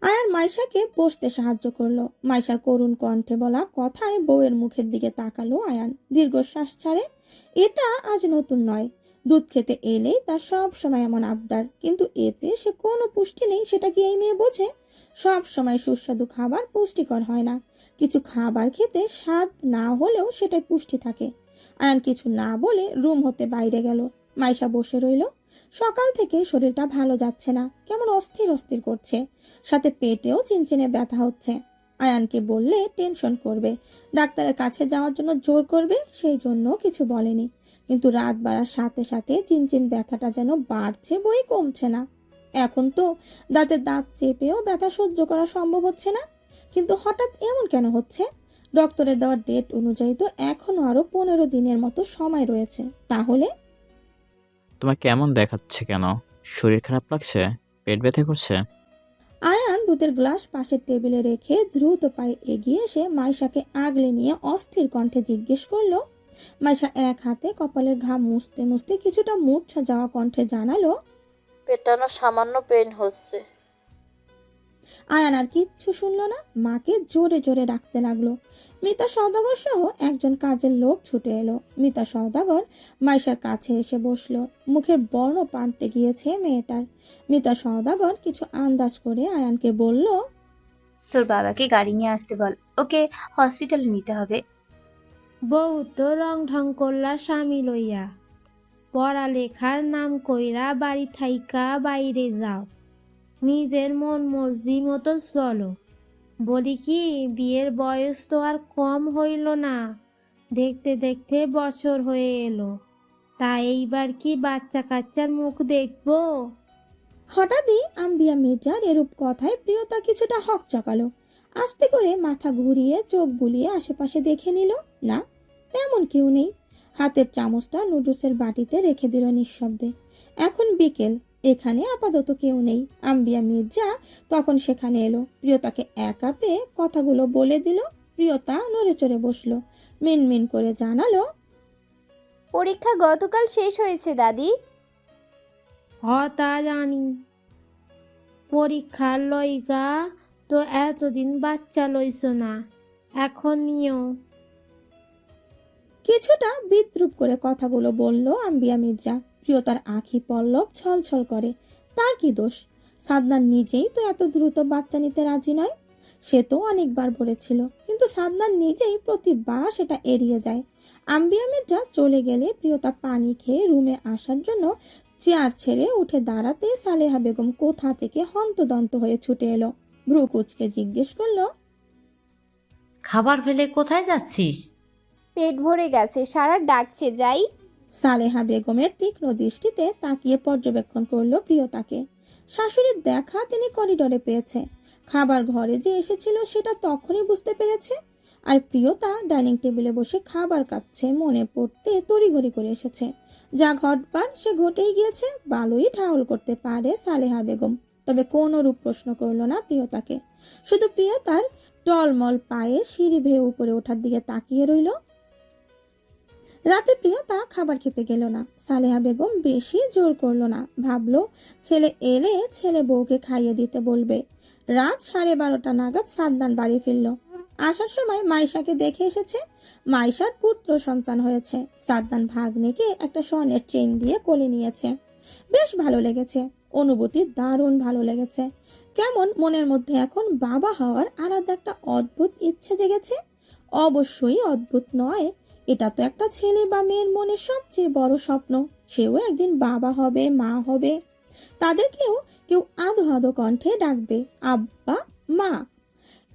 আয়ান মাইশাকে বসতে সাহায্য করলো। মাইশার করুণ কণ্ঠে বলা কথায় বউয়ের মুখের দিকে তাকালো আয়ান, দীর্ঘশ্বাস ছাড়ে। এটা আজ নতুন নয়। দুধ খেতে এলেই তার সব সময় এমন আবদার, কিন্তু এতে সে কোনো পুষ্টি নেই সেটা কি এই মেয়ে বোঝে? সব সময় সুস্বাদু খাবার পুষ্টিকর হয় না। কিছু খাবার খেতে স্বাদ না হলেও সেটাই পুষ্টি থাকে। আয়ান কিছু না বলে রুম হতে বাইরে গেল। মাইশা বসে রইল। সকাল থেকে শরীরটা ভালো যাচ্ছে না, কেমন অস্থির অস্থির করছে। সাথে পেটেও চিনচিনে ব্যথা হচ্ছে। আয়ানকে বললে টেনশন করবে, ডাক্তারের কাছে যাওয়ার জন্য জোর করবে, সেই জন্য কিছু বলেনি। কিন্তু রাত বাড়ার সাথে সাথে চিনচিন ব্যথাটা যেন বাড়ছে, বই কমছে না। এখন তো দাঁতে দাঁত চেপেও ব্যথা সহ্য করা সম্ভব হচ্ছে না। কিন্তু হঠাৎ এমন কেন হচ্ছে? ডক্টরের দেওয়ার ডেট অনুযায়ী তো এখনো আরো 15 দিনের মতো সময় রয়েছে। তাহলে তোমার কেমন দেখাচ্ছে কেন? শরীর খারাপ লাগছে? পেট ব্যথা করছে? আয়ান দুধের গ্লাস পাশের টেবিলে রেখে দ্রুত পায়ে এগিয়ে এসে মাইশাকে আগলে নিয়ে অস্থির কণ্ঠে জিজ্ঞেস করলো। মাইশা এক হাতে কপালের ঘাম মুছতে মুছতে কিছুটা মূর্ছা যাওয়া কণ্ঠে জানালো। পেটানো সামান্য পেন হচ্ছে। আয়ান আর কিচ্ছু শুনল না, মাকে জোরে জোরে ডাকতে লাগলো। মিতা সওদাগর সহ একজন কাজের লোক ছুটে এলো। মিতা সওদাগর মাইশার কাছে এসে বসলো। মুখের বর্ণ পাল্টে গিয়েছে মেয়েটার। মিতা সওদাগর কিছু আন্দাজ করে আয়ানকে বলল, তোর বাবাকে গাড়ি নিয়ে আসতে বল, ওকে হসপিটালে নিতে হবে। বউ তো রং ঢং করলা স্বামী লইয়া, পড়ালেখার নাম কইরা বাড়ি থাইকা বাইরে যাও, নিজের মন মর্জি মতো চলো। বলি কি, বিয়ের বয়স তো আর কম হইল না, দেখতে দেখতে বছর হয়ে এলো, তা এইবার কি বাচ্চা কাচ্চার মুখ দেখবো? হঠাৎই আম্বিয়া মির্জার এরূপ কথায় প্রিয়তা কিছুটা হকচকালো। আস্তে করে মাথা ঘুরিয়ে চোখ বুলিয়ে আশেপাশে দেখে নিল। না, তেমন কেউ নেই। হাতের চামচটা নুডলসের বাটিতে রেখে দিল নিঃশব্দে। এখন বিকেল, এখানে আপাতত কেউ নেই। আম্বিয়া মির্জা তখন সেখানে এলো। প্রিয়তাকে একা পেয়ে কথাগুলো বলে দিল। প্রিয়তা নড়ে চড়ে বসলো, মিনমিন করে জানালো, পরীক্ষা গতকাল শেষ হয়েছে দাদি। তা জানি, পরীক্ষার লইগা তো এতদিন বাচ্চা লইছ না, এখন নিও। কিছুটা বিদ্রুপ করে কথাগুলো বলল আম্বিয়া মির্জা। প্রিয়তার আঁখি পল্লব ছলছল করে। তার কি দোষ? সাদনান নিজেই তো এত দ্রুত বাচ্চা নিতে রাজি নয়। সে তো অনেকবার বলেছিল, কিন্তু সাদনান নিজেই প্রতিবার সেটা এড়িয়ে যায়। আম্বিয়া মির্জা চলে গেলে প্রিয়তা পানি খেয়ে রুমে আসার জন্য চেয়ার ছেড়ে উঠে দাঁড়াতে সালেহা বেগম কোথা থেকে হন্তদন্ত হয়ে ছুটে এলো। ভ্রু কুচকে জিজ্ঞেস করলো, খাবার ফেলে কোথায় যাচ্ছিস? পেট ভরে গেছে, সারা ডাকছে, যাই। সালেহা বেগমের তীক্ষ্ণ দৃষ্টিতে তাকিয়ে পর্যবেক্ষণ করলো প্রিয়তাকে। শাশুড়ির দেখা তিনি করিডোরে পেয়েছে। খাবার ঘরে যে এসেছিল সেটা তখনই বুঝতে পেরেছে। আর প্রিয়তা ডাইনিং টেবিলে বসে খাবার খাচ্ছে মনে পড়তে তড়িঘড়ি করে এসেছে। যা ঘটবার সে ঘটেই গিয়েছে, ভালোই ঠাউল করতে পারে সালেহা বেগম। তবে কোনো রূপ প্রশ্ন করলো না প্রিয়তাকে। শুধু প্রিয়তার টলমল পায়ে সিঁড়ি বেয়ে উপরে ওঠার দিকে তাকিয়ে রইল। রাতে প্রিয়তা খাবার খেতে গেল না। সালেহা বেগম বেশি জোর করলো না, ভাবলো ছেলে এলে ছেলে বউকে খাইয়ে দিতে বলবে। রাত 12:30 নাগাদ সাদনান বাড়ি ফিরল। আসার সময় মাইশাকে দেখে এসেছে। মাইশার পুত্র সন্তান হয়েছে। সাদনান ভাগ্নেকে একটা স্বর্ণের চেইন দিয়ে কোলে নিয়েছে। বেশ ভালো লেগেছে, অনুভূতি দারুণ ভালো লেগেছে। কেমন মনের মধ্যে এখন বাবা হওয়ার আলাদা একটা অদ্ভুত ইচ্ছে জেগেছে। অবশ্যই অদ্ভুত নয়, এটা তো একটা ছেলে বা মেয়ের মনের সবচেয়ে বড় স্বপ্ন। সেও একদিন বাবা হবে, মা হবে। তাদেরকেও কেউ আধো আধো কণ্ঠে ডাকবে আব্বা, মা।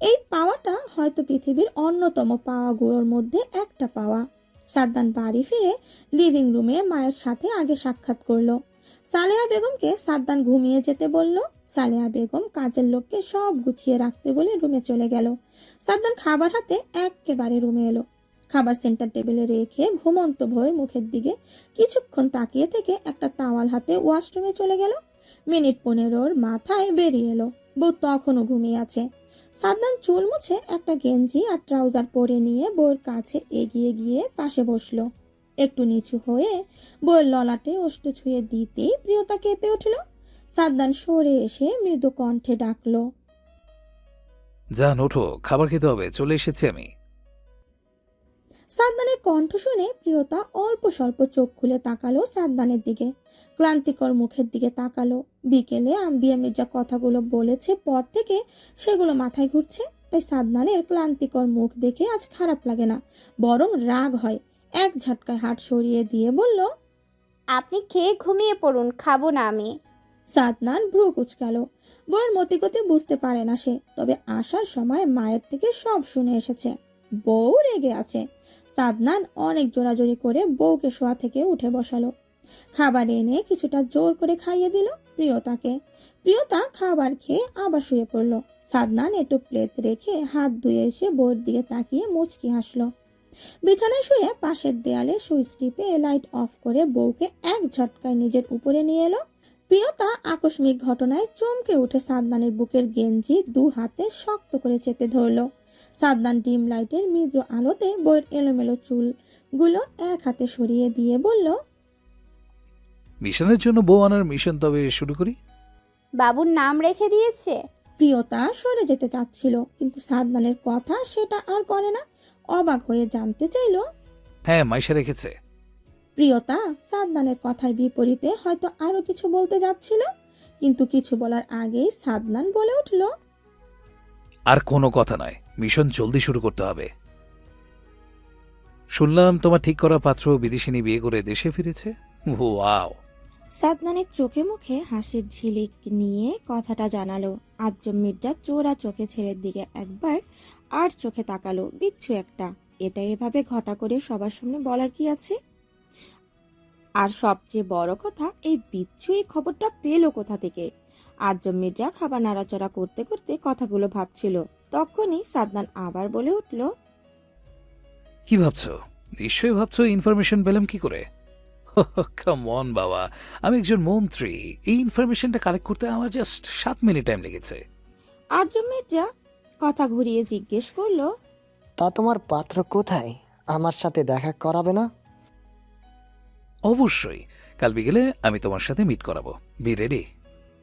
এই পাওয়াটা হয়তো পৃথিবীর অন্যতম পাওয়াগুলোর মধ্যে একটা পাওয়া। সাদ্দান বাড়ি ফিরে লিভিং রুমে মায়ের সাথে আগে সাক্ষাৎ করলো। সালেহা বেগমকে সাদ্দান ঘুমিয়ে যেতে বলল। সালেহা বেগম কাজের লোককে সব গুছিয়ে রাখতে বলে রুমে চলে গেল। সাদ্দান খাবার হাতে একেবারে রুমে এলো। খাবার সেন্টার টেবিলে রেখে ঘুমন্ত ভয়ের মুখের দিকে কিছুক্ষণ তাকিয়ে থেকে একটা তাওয়াল হাতে ওয়াশরুমে চলে গেল। মিনিট 15 মাথায় বেরিয়ে এলো। বউ তখনও ঘুমিয়ে আছে। সাদনান চুল মুছে একটা গেঞ্জি আর ট্রাউজার পরে নিয়ে বউয়ের কাছে এগিয়ে গিয়ে পাশে বসলো। একটু নিচু হয়ে বউয়ের ললাটে ওষ্ঠ ছুঁয়ে দিতেই প্রিয়তা কেঁপে উঠল। সাদনান সরে এসে মৃদু কণ্ঠে ডাকলো, যান ওঠো, খাবার খেতে হবে, চলে এসেছি আমি। সাদনানের কণ্ঠ শুনে প্রিয়তা অল্প স্বল্প চোখ খুলে তাকালো সাদনানের দিকে, ক্লান্তিকর মুখের দিকে তাকালো। বিকেলে আম্বিয়া মির্জা কথাগুলো বলেছে পর থেকে সেগুলো মাথায় ঘুরছে, তাই সাদনানের ক্লান্তিকর মুখ দেখে আজ খারাপ লাগে না, বরং রাগ হয়। এক ঝটকায় হাত সরিয়ে দিয়ে বলল, আপনি খেয়ে ঘুমিয়ে পড়ুন, খাবো না আমি। সাদনান ভ্রু কুচকাল। বউয়ের মতিগতি বুঝতে পারে না সে, তবে আসার সময় মায়ের থেকে সব শুনে এসেছে। বউ রেগে আছে। সাদনান অনেক জোরাজোরি করে বউকে শোয়া থেকে উঠে বসালো। খাবার এনে কিছুটা জোর করে খাইয়ে দিল প্রিয়তাকে। প্রিয়তা খাবার খেয়ে আবার শুয়ে পড়ল। সাদনান একটু প্লেট রেখে হাত ধুয়ে এসে বউয়ের দিকে তাকিয়ে মুচকি হাসলো। বিছানায় শুয়ে পাশের দেয়ালে সুইচ টিপে লাইট অফ করে বউকে এক ঝটকায় নিজের উপরে নিয়ে এলো। প্রিয়তা আকস্মিক ঘটনায় চমকে উঠে সাদনানের বুকের গেঞ্জি দু হাতে শক্ত করে চেপে ধরলো। সাদনান ডিম লাইটের মৃদু আলোতে বউয়ের এলোমেলো চুলগুলো এক হাতে সরিয়ে দিয়ে বলল, মিশনের জন্য বউ আনার মিশন তবে শুরু করি। বাবুর নাম রেখে দিয়েছে? প্রিয়তা সরে যেতে চাচ্ছিল, কিন্তু সাদনানের কথা সেটা আর করে না। অবাক হয়ে জানতে চাইল। হ্যাঁ, মাইশা রেখেছে। প্রিয়তা সাদনানের কথার বিপরীতে হয়তো আরো কিছু বলতে যাচ্ছিল, কিন্তু কিছু বলার আগেই সাদনান বলে উঠল, আর কোনো কথা নয়, মিশন জলদি শুরু করতে হবে। শুনলাম তোমার ঠিক করা পাত্র বিদেশিনী বিয়ে করে দেশে ফিরেছে। ওয়াও! সাদনানের চোখে মুখে হাসির ঝিলিক নিয়ে কথাটা জানালো। আজম মির্জা চোরা চোখে ছেলের দিকে একবার আর চোখে তাকালো। বিচ্ছু একটা, এটা এভাবে ঘটা করে সবার সামনে বলার কি আছে? আর সবচেয়ে বড় কথা, এই বিচ্ছু এই খবরটা পেলো কোথা থেকে? আজম মির্জা খাবার নাড়াচাড়া করতে করতে কথাগুলো ভাবছিল। তখনই সাদনান আবার বলে উঠল, কি ভাবছো? নিশ্চয়ই ভাবছো ইনফরমেশন পেলাম কি করে। কাম অন বাবা, আমি একজন মন্ত্রী, এই ইনফরমেশনটা কালেক্ট করতে আমার জাস্ট 7 মিনিট টাইম লেগেছে। আজম মির্জা কথা ঘুরিয়ে জিজ্ঞেস করলো, তা তোমার পাত্র কোথায়? আমার সাথে দেখা করাবে না? অবশ্যই, কাল বিকেলে আমি তোমার সাথে মিট করাবো। B ready.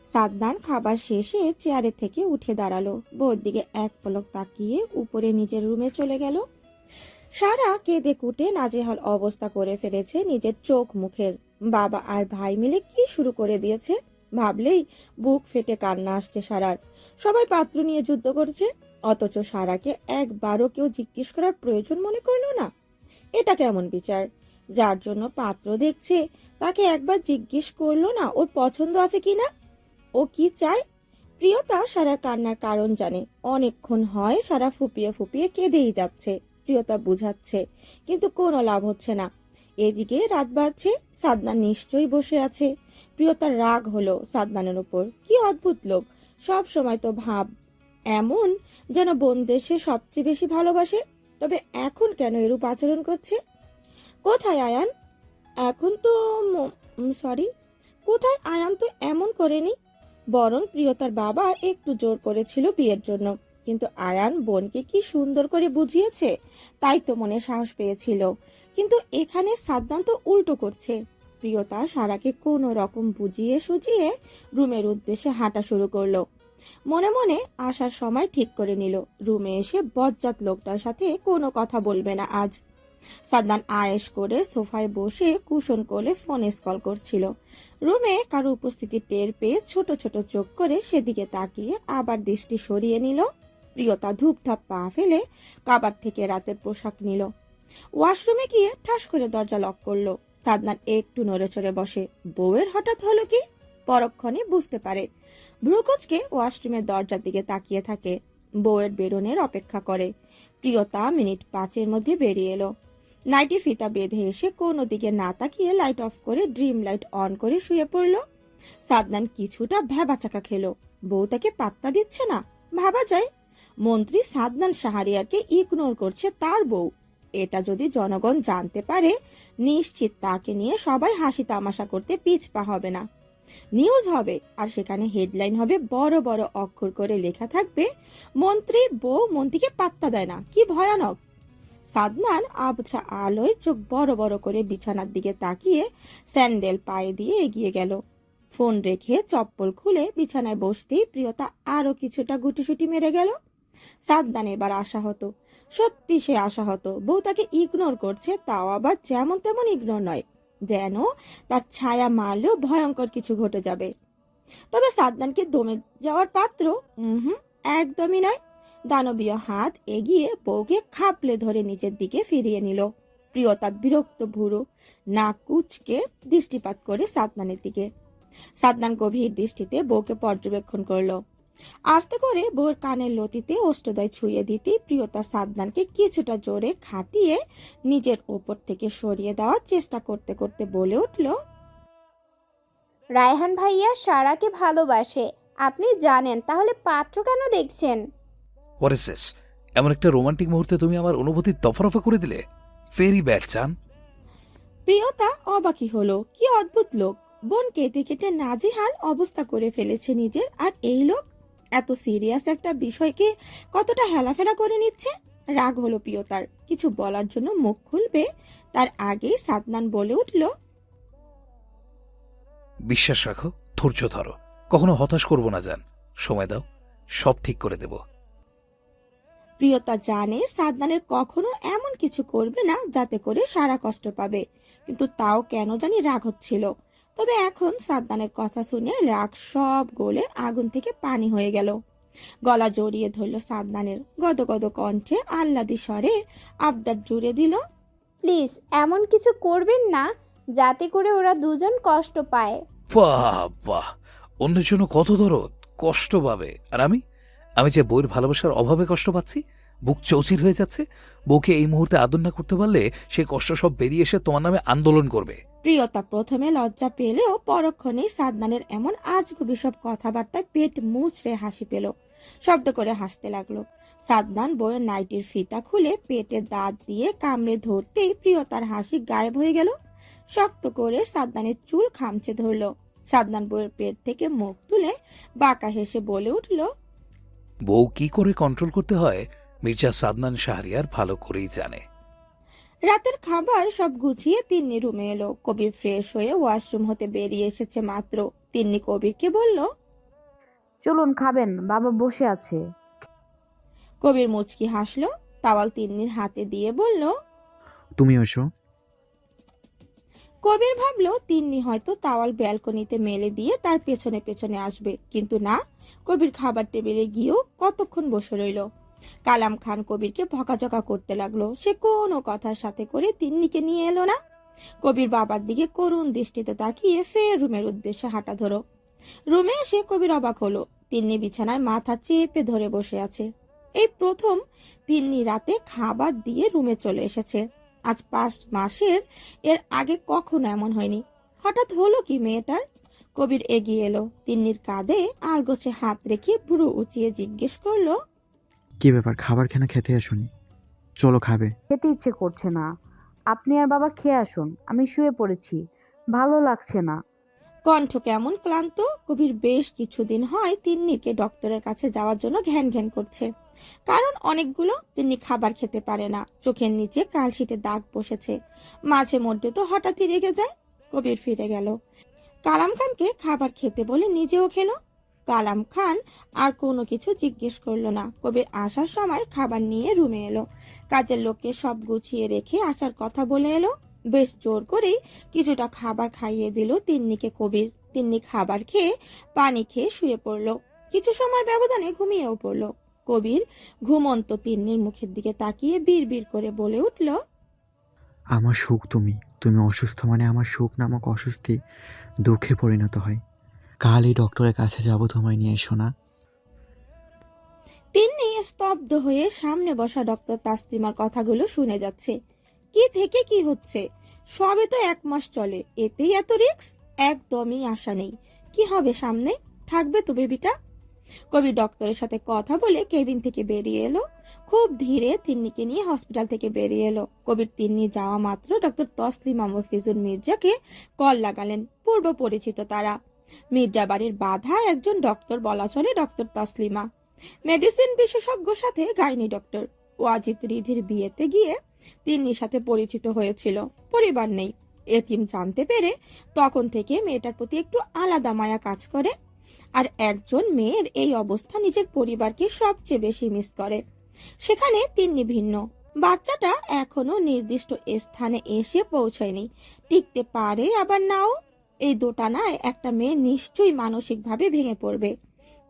সাদনান খাবার শেষে চেয়ারে থেকে উঠে দাঁড়ালো। বউর দিকে এক পলক তাকিয়ে উপরে নিজের রুমে চলে গেল। সারা কেঁদে কুটে নাজেহাল অবস্থা করে ফেলেছে নিজের চোখ মুখের। বাবা আর ভাই মিলে কি শুরু করে দিয়েছে, ভাবলেই বুক ফেটে কান্না আসছে সারার। সবাই পাত্র নিয়ে যুদ্ধ করছে, অথচ সারাকে একবারও কেউ জিজ্ঞেস করার প্রয়োজন মনে করলো না। এটা কেমন বিচার? যার জন্য পাত্র দেখছে তাকে একবার জিজ্ঞেস করলো না ওর পছন্দ আছে কিনা, ও কি চায়। প্রিয়তা সারার কান্নার কারণ জানে। অনেকক্ষণ হয় সারা ফুপিয়ে ফুপিয়ে কেঁদেই যাচ্ছে। প্রিয়তা বুঝাচ্ছে, কিন্তু কোনো লাভ হচ্ছে না। এদিকে রাত বাড়ছে, সাদনান নিশ্চয়ই বসে আছে। প্রিয়তার রাগ হলো সাদনানের উপর। কি অদ্ভুত লোক, সব সময় তো ভাব এমন যেন বোনদের সে সবচেয়ে বেশি ভালোবাসে, তবে এখন কেন এরূপ আচরণ করছে? কোথায় আয়ান? এখন তো সরি, কোথায় আয়ান তো এমন করেনি। বরং প্রিয়তার বাবা একটু জোর করেছিল বিয়ের জন্য, কিন্তু আয়ান বোনকে কি সুন্দর করে বুঝিয়েছে, তাই তো মনে সাহস পেয়েছিল। কিন্তু এখানে সাদনান তো উল্টো করছে। প্রিয়তা সারাকে কোনো রকম বুঝিয়ে সুজিয়ে রুমের উদ্দেশ্যে হাঁটা শুরু করলো। মনে মনে আসার সময় ঠিক করে নিল রুমে এসে বজ্জাত লোকটার সাথে কোনো কথা বলবে না আজ। সাদনান আয়েশ করে সোফায় বসে কুশন কোলে ফোনে কল করছিল। রুমে কারো উপস্থিতি টের পেয়ে ছোট ছোট চোখ করে সেদিকে তাকিয়ে আবার দৃষ্টি সরিয়ে নিল। প্রিয়তা ধূপধাপ পা ফেলে কাবার থেকে রাতের পোশাক নিল। ওয়াশরুমে গিয়ে ঠাস করে দরজা লক করলো। সাদনান একটু নড়ে চড়ে বসে। বউয়ের হঠাৎ হলো কি? পরক্ষণে বুঝতে পারে। ভ্রুকুচকে ওয়াশরুমের দরজার দিকে তাকিয়ে থাকে। বউয়ের বেরোনের অপেক্ষা করে। প্রিয়তা মিনিট 5-এর মধ্যে বেরিয়ে এলো। নাইটির ফিতা বেঁধে এসে কোনো দিকে না তাকিয়ে লাইট অফ করে ড্রিম লাইট অন করে শুয়ে পড়ল। সাদনান কিছুটা ভ্যাবাচাকা খেলো। বউ তাকে পাত্তা দিচ্ছে না। ভাবা যায় মন্ত্রী সাদনান শাহরিয়ারকে ইগনোর করছে তার বউ। এটা যদি জনগণ জানতে পারে, নিশ্চিত তাকে নিয়ে সবাই হাসি তামাশা করতে পিছপা হবে না। নিউজ হবে, আর সেখানে হেডলাইন হবে বড় বড় অক্ষর করে লেখা থাকবে, মন্ত্রীর বউ মন্ত্রীকে পাত্তা দেয় না। কি ভয়ানক! সাদনান আবছা আলোয় চোখ বড় বড় করে বিছানার দিকে তাকিয়ে স্যান্ডেল পায়ে দিয়ে এগিয়ে গেল। ফোন রেখে চপ্পল খুলে বিছানায় বসতেই প্রিয়তা আরো কিছুটা গুটিসুটি মেরে গেল। সাদনান এবার আশাহত, সত্যি সে আশাহত। বউ তাকে ইগনোর করছে, তাও আবার যেমন তেমন ইগনোর নয়, যেন তার ছায়া মারলেও ভয়ঙ্কর কিছু ঘটে যাবে। তবে সাদনান কি দমে যাওয়ার পাত্র? একদমই নয়। দানবীয় হাত এগিয়ে বউকে খাপলে ধরে নিচের দিকে ফিরিয়ে নিল। প্রিয়তা বিরক্ত ভুরু নাক কুচকে দৃষ্টিপাত করে সাদনানের দিকে। সাদনান গভীর দৃষ্টিতে বউকে পর্যবেক্ষণ করলো। আস্তে করে বউর কানের লতিতে অষ্টদয় ছুঁয়ে দিতে প্রিয়তা সাদনানকে কিছুটা জোরে খাটিয়ে নিজের ওপর থেকে সরিয়ে দেওয়ার চেষ্টা করতে করতে বলে উঠল, রায়হান ভাইয়া সারাকে ভালোবাসে, আপনি জানেন, তাহলে পাত্র কেন দেখছেন? What is this? এমন একটা রোমান্টিক মুহূর্তে তুমি আমার অনুভূতি দফারফা করে দিলে। ভেরি ব্যাড চান। প্রিয়তা অবাকি হলো, কি অদ্ভুত লোক। বোন কেটে কেটে নাজেহাল অবস্থা করে ফেলেছে নিজের, আর এই লোক এত সিরিয়াস একটা বিষয়কে কতটা হেলাফেলা করে নিচ্ছে। রাগ হলো প্রিয়তার, কিছু বলার জন্য মুখ খুলবে তার আগে সাদনান বলে উঠল, বিশ্বাস রাখো, ধৈর্য ধরো, কখনো হতাশ করব না জান। সময় দাও, সব ঠিক করে দেব। প্রিয়তা জানে সাদনানের কখনো এমন কিছু করবে না যাতে করে সারা কষ্ট পাবে, কিন্তু তাও কেন জানি রাগ হচ্ছিল। তবে এখন সাদনানের কথা শুনে রাগ সব গলে আগুন থেকে পানি হয়ে গেল। গলা জড়িয়ে ধরল সাদনানের, গদগদ কণ্ঠে আহ্লাদি স্বরে আবদার জুড়ে দিল, প্লিজ এমন কিছু করবেন না যাতে করে ওরা দুজন কষ্ট পায়। বাহ বাহ, অন্যের জন্য কত দরদ, কষ্ট পাবে। আর আমি আমি যে বউয়ের ভালোবাসার অভাবে কষ্ট পাচ্ছি, বুক চৌচির হয়ে যাচ্ছে। বউকে এই মুহূর্তে আদর না করতে পারলে সেই কষ্ট সব বেরিয়ে এসে তোমার নামে আন্দোলন করবে। প্রিয়তা প্রথমে লজ্জা পেলেও পরক্ষণেই সাদনানের এমন আজগুবি সব কথাবার্তায় পেট মুচড়ে হাসি পেল, শব্দ করে হাসতে লাগলো। সাদনান বইয়ের নাইটির ফিতা খুলে পেটে দাঁত দিয়ে কামড়ে ধরতেই প্রিয়তার হাসি গায়েব হয়ে গেল। শক্ত করে সাদনানের চুল খামচে ধরলো। সাদনান বইয়ের পেট থেকে মুখ তুলে বাঁকা হেসে বলে উঠল, বউ কি করে কন্ট্রোল করতে হয় মির্জা সাদনান শাহরিয়ার ভালো করেই জানে। রাতের খাবার সব গুছিয়ে তিন্নি রুমে এলো। কবির ফ্রেশ হয়ে ওয়াশরুম হতে বেরিয়ে এসেছে মাত্র। তিন্নি কবিরকে বলল, চলুন খাবেন, বাবা বসে আছে। কবির মুচকি হাসলো, তাওয়াল তিন্নির হাতে দিয়ে বলল, তুমি এসো। কবির ভাবলো তিন্নি হয়তো তাওয়াল ব্যালকনিতে মেলে দিয়ে তার পেছনে পেছনে আসবে, কিন্তু না। কবির খাবার টেবিলে গিয়েও কতক্ষণ বসে রইল। কালাম খান কবিরকে ভকাঝকা করতে লাগলো। সে কোনো কথার সাথে করে তিন্নিকে নিয়ে এলো না। কবির বাবার দিকে করুণ দৃষ্টিতে তাকিয়ে ফের রুমের উদ্দেশ্যে হাঁটা ধরো। রুমে এসে কবির অবাক হলো, তিন্নি বিছানায় মাথা চেপে ধরে বসে আছে। এই প্রথম তিন্নি রাতে খাবার দিয়ে রুমে চলে এসেছে। আজ 5 মাসের এর আগে কখনো এমন হয়নি। হঠাৎ হলো কি মেয়েটার? কবির এগিয়ে এলো, তিন্নির কাঁধে আলগোছে হাত রেখে ভুরু উঁচিয়ে জিজ্ঞেস করলো, কি ব্যাপার, খাবার কেন খেতে আসুনি? চলো খাবে। খেতে ইচ্ছে করছে না, আপনি আর বাবা খেয়ে আসুন, আমি শুয়ে পড়েছি, ভালো লাগছে না। কণ্ঠ কেমন ক্লান্ত। কবির বেশ কিছুদিন হয় তিন্নিকে ডক্টরের কাছে যাওয়ার জন্য ঘ্যান ঘ্যান করছে। কারণ অনেকগুলো, তিন্নি খাবার খেতে পারে না, চোখের নিচে কালশিটে দাগ বসেছে। মাঝে মধ্যে তো হঠাৎই রেগে যায়। কবির ফিরে গেল, কালাম খানকে খাবার খেতে বলে নিজেও খেলো। কালাম খান আর কোনো কিছু জিজ্ঞেস করলো না। কবির আসার সময় খাবার নিয়ে রুমে এলো। কাজের লোককে সব গুছিয়ে রেখে আসার কথা বলে এলো। বেশ জোর করেই কিছুটা খাবার খাইয়ে দিল তিন্নিকে কবির। তিন্নি খাবার খেয়ে পানি খেয়ে শুয়ে পড়লো। কিছু সময় ব্যবধানে ঘুমিয়েও পড়লো। কবির ঘুমন্ত তিন্নির মুখের দিকে তাকিয়ে বিড়বিড় করে বলে উঠল, আমার সুখ তুমি, তুমি অসুস্থ মানে আমার সুখ নামক অস্বস্তি দুঃখে পরিণত হয়। কালই ডক্টরের কাছে যাব, তোমায় নিয়ে এসো না। তিন্নি স্তব্ধ হয়ে সামনে বসা ডক্টর তাসলিমার কথাগুলো শুনে যাচ্ছে। কি থেকে কি হচ্ছে? সবে তো 1 মাস চলে, এতেই এত রিস্ক? একদমই আশা নেই। কি হবে সামনে? থাকবে তো বেবিটা? কবি ডক্টরের সাথে কথা বলে কেবিন থেকে বেরিয়ে এলো। খুব ধীরে তিন্নিকে নিয়ে হসপিটাল থেকে বেরিয়ে এলো। কবির তিন্নি যাওয়া মাত্র ডক্টর তসলিমা মফিজুল মির্জাকে কল লাগালেন। পূর্ব পরিচিত তারা। মির্জা বাড়ির বাধা একজন ডক্টর বলা চলে ডক্টর তসলিমা। মেডিসিন বিশেষজ্ঞর সাথে গাইনি ডক্টর। ওয়াজিদ রিধির বিয়েতে গিয়ে তিন্নির সাথে পরিচিত হয়েছিল। পরিবার নেই, এতিম জানতে পেরে তখন থেকে মেয়েটার প্রতি একটু আলাদা মায়া কাজ করে। আর একজন মেয়ের এই অবস্থা নিজের পরিবারকে সবচেয়ে বেশি মিস করে। সেখানে তিন্নি ভিন্ন। বাচ্চাটা এখনো নির্দিষ্ট স্থানে এসে পৌঁছায়নি, টিকতে পারে আবার নাও। এই দোটানায় একটা মেয়ে নিশ্চয়ই মানসিকভাবে ভেঙে পড়বে।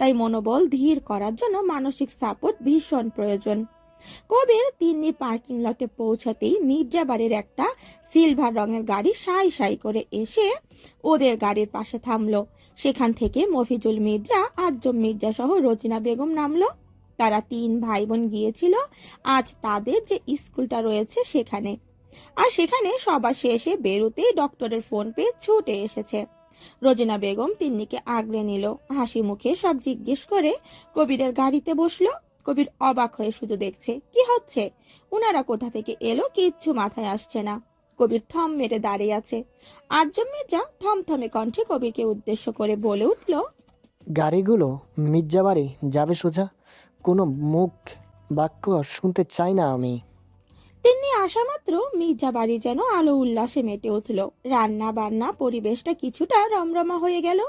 তাই মনোবল ধীর করার জন্য মানসিক সাপোর্ট ভীষণ প্রয়োজন। কবির তিন্নি পার্কিং লটে পৌঁছাতেই মির্জা বাড়ির একটা সিলভার রঙের গাড়ি সাই সাই করে এসে ওদের গাড়ির পাশে থামলো। সেখান থেকে মফিজুল মির্জা, আজম মির্জা সহ রোজিনা বেগম নামলো। তারা 3 ভাই বোন গিয়েছিল আজ তাদের যে স্কুলটা রয়েছে সেখানে। আর সেখানে সবার শেষে বেরোতেই ডক্টরের ফোন পেয়ে ছুটে এসেছে। রোজিনা বেগম তিন্নিকে আগলে নিল, হাসি মুখে সব জিজ্ঞেস করে কবিরের গাড়িতে বসলো। কবির অবাক হয়ে শুধু দেখছে কি হচ্ছে, ওনারা কোথা থেকে এলো কিচ্ছু মাথায় আসছে না। কবির থম মেরে দাঁড়িয়ে আছে। আজম মির্জা থমথমে কণ্ঠে কবিরকে উদ্দেশ্য করে বলে উঠল, গাড়িগুলো মির্জাবাড়ি যাবে সোজা, কোনো মুখ বাক্য শুনতে চাই না আমি। তিন্নি আসা মাত্র মির্জা বাড়ি যেন আলো উল্লাসে মেতে উঠল। রান্না বান্না পরিবেশটা কিছুটা রমরমা হয়ে গেল।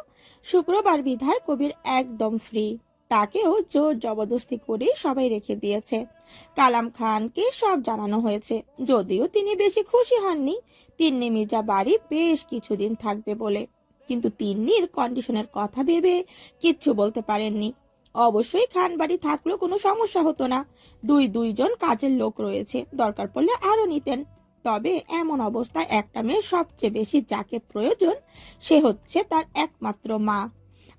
শুক্রবার বিধায় কবির একদম ফ্রি, তাকেও জোর জবরদস্তি করে সবাই রেখে দিয়েছে। কালাম খানকে সব জানানো হয়েছে, যদিও তিনি বেশি খুশি হননি তিন্নি মির্জা বাড়ি বেশ কিছুদিন থাকবে বলে। কিন্তু তিন্নির কন্ডিশনের কথা ভেবে কিচ্ছু বলতে পারেননি। অবশ্যই খান বাড়ি থাকলেও কোনো সমস্যা হতো না, দুইজন কাজের লোক রয়েছে, দরকার পড়লে আরো নিতেন। তবে এমন অবস্থায় একটা মেয়ে সবচেয়ে বেশি যাকে প্রয়োজন সে হচ্ছে তার একমাত্র মা।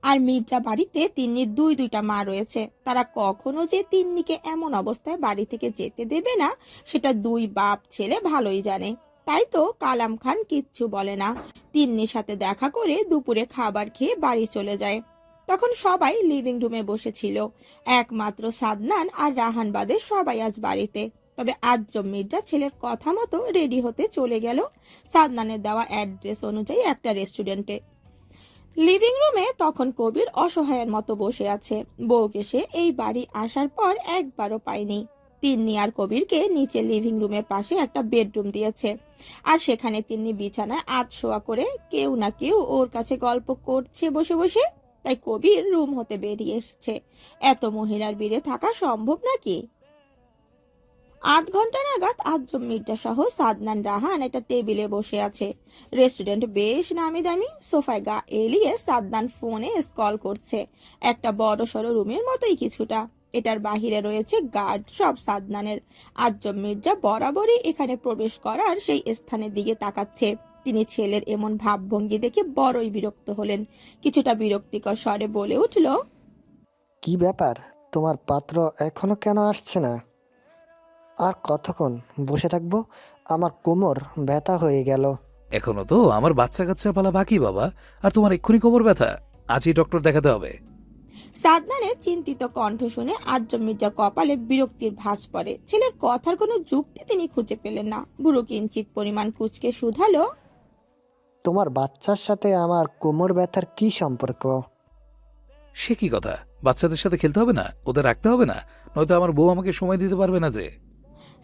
আর মির্জা বাড়িতে তিন্নির দুইটা মা রয়েছে, তারা কখনো যে তিন্নিকে এমন অবস্থায় বাড়ি থেকে যেতে দেবে না সেটা 2 বাপ ছেলে ভালোই জানে। তাই তো কালাম খান কিচ্ছু বলে না, তিন্নির সাথে দেখা করে দুপুরে খাবার খেয়ে বাড়ি চলে যায়। তখন সবাই লিভিং রুমে বসেছিল, একমাত্র সাদনান আর রাহান বাদে সবাই আজ বাড়িতে। তবে আজম মির্জা ছেলের কথা মতো রেডি হতে চলে গেল সাদনানের দেওয়া অ্যাড্রেস অনুযায়ী একটা রেস্টুরেন্টে। লিভিং রুমে তখন কবির অসহায়ের মতো বসে আছে। বউকে সে এই বাড়ি আসার পর একবারও পায়নি। তিন্নি আর কবিরকে নিচে লিভিং রুমের পাশে একটা বেডরুম দিয়েছে, আর সেখানে তিন্নি বিছানায় আধশোয়া করে কেউ না কেউ ওর কাছে গল্প করছে বসে বসে। তাই কবির রুম হতে বেরিয়ে এসেছে। এত মহিলার ভিড়ে থাকা সম্ভব নাকি? আধ ঘন্টা নাগাদ আজম মির্জা সহ সাদনান রাহান একটা টেবিলে বসে আছে। রেস্টুরেন্ট বেশ নামি দামি। সোফায় গা এলিয়ে সাদনান ফোনে স্ক্রল করছে। একটা বড় সড়ো রুমের মতোই কিছুটা। এটার বাহিরে রয়েছে গার্ড সব সাদনানের। আজম মির্জা বরাবরই এখানে প্রবেশ করার সেই স্থানের দিকে তাকাচ্ছে। তিনি ছেলের এমন ভাবভঙ্গি দেখে বড়ই বিরক্ত হলেন। কিছুটা বিরক্তিকর স্বরে বলে উঠল, কি ব্যাপার, তোমার পাত্র এখনো কেন আসছে না? আর কতক্ষণ বসে থাকবো? আমার কোমর ব্যথা হয়ে গেল। এখনো তো আমার বাচ্চা কাচ্চা পালা বাকি বাবা, আর তোমার এক্ষুনি কোমর ব্যথা? আজই ডক্টর দেখাতে হবে। সাদনানের চিন্তিত কণ্ঠ শুনে আজম মির্জার কপালে বিরক্তির ভাঁজ পড়ে। ছেলের কথার কোনো যুক্তি তিনি খুঁজে পেলেন না। বুড়ো কিঞ্চিত পরিমাণ কুচকে শুধালো, তোমার বাচ্চার সাথে আমার কোমর ব্যথার কি সম্পর্ক? সে কি কথা? বাচ্চাদের সাথে খেলতে হবে না, ওদের রাখতে হবে না? নয়তো আমার বউ আমাকে সময় দিতে পারবে না যে।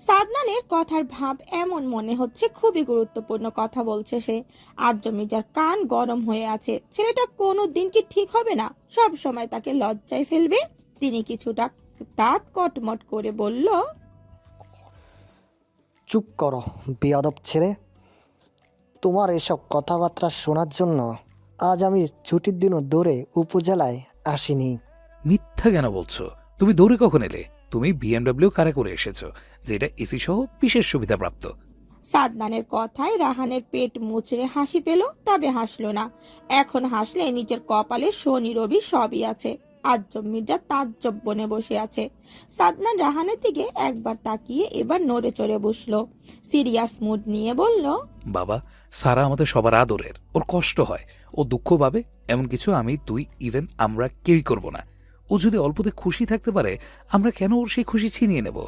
সাদনানের কথার ভাব এমন মনে হচ্ছে খুবই গুরুত্বপূর্ণ কথা বলছে সে। আজম মির্জার কান গরম হয়ে আছে। ছেলেটা কোনো দিন কি ঠিক হবে না? সব সময় তাকে লজ্জায় ফেলবে। তিনি কিছুটা দাঁত কটমট করে বলল, চুপ করো বেয়াদব ছেলে। তোমার এসব কথাবার্তা শোনার জন্য আজ আমি ছুটির দিনও দৌড়ে উপজেলায় আসিনি। মিথ্যা কেন বলছো? তুমি দৌড়ে কখন এলে? তুমি BMW কারে করে এসেছো, যেটা এসি সহ বিশেষ সুবিধা প্রাপ্ত। সাদনানের কথায় রাহানের পেট মুচড়ে হাসি পেল, তবে হাসলো না। এখন হাসলে নিজের কপালে শনি রবি সবই আছে। আজম মির্জা তাজ্জব বনে বসে আছে। সাদনান রাহানের দিকে একবার তাকিয়ে এবার নড়ে চড়ে বসলো। সিরিয়াস মুড নিয়ে বলল, বাবা, সারা আমাদের সবার আদরের, ওর কষ্ট হয়, ও দুঃখ পাবে এমন কিছু আমি, তুই, ইভেন আমরা কেউই করব না। ও যদি অল্পতে খুশি থাকতে পারে, আমরা কেন ওর সেই খুশি ছিনিয়ে নেব?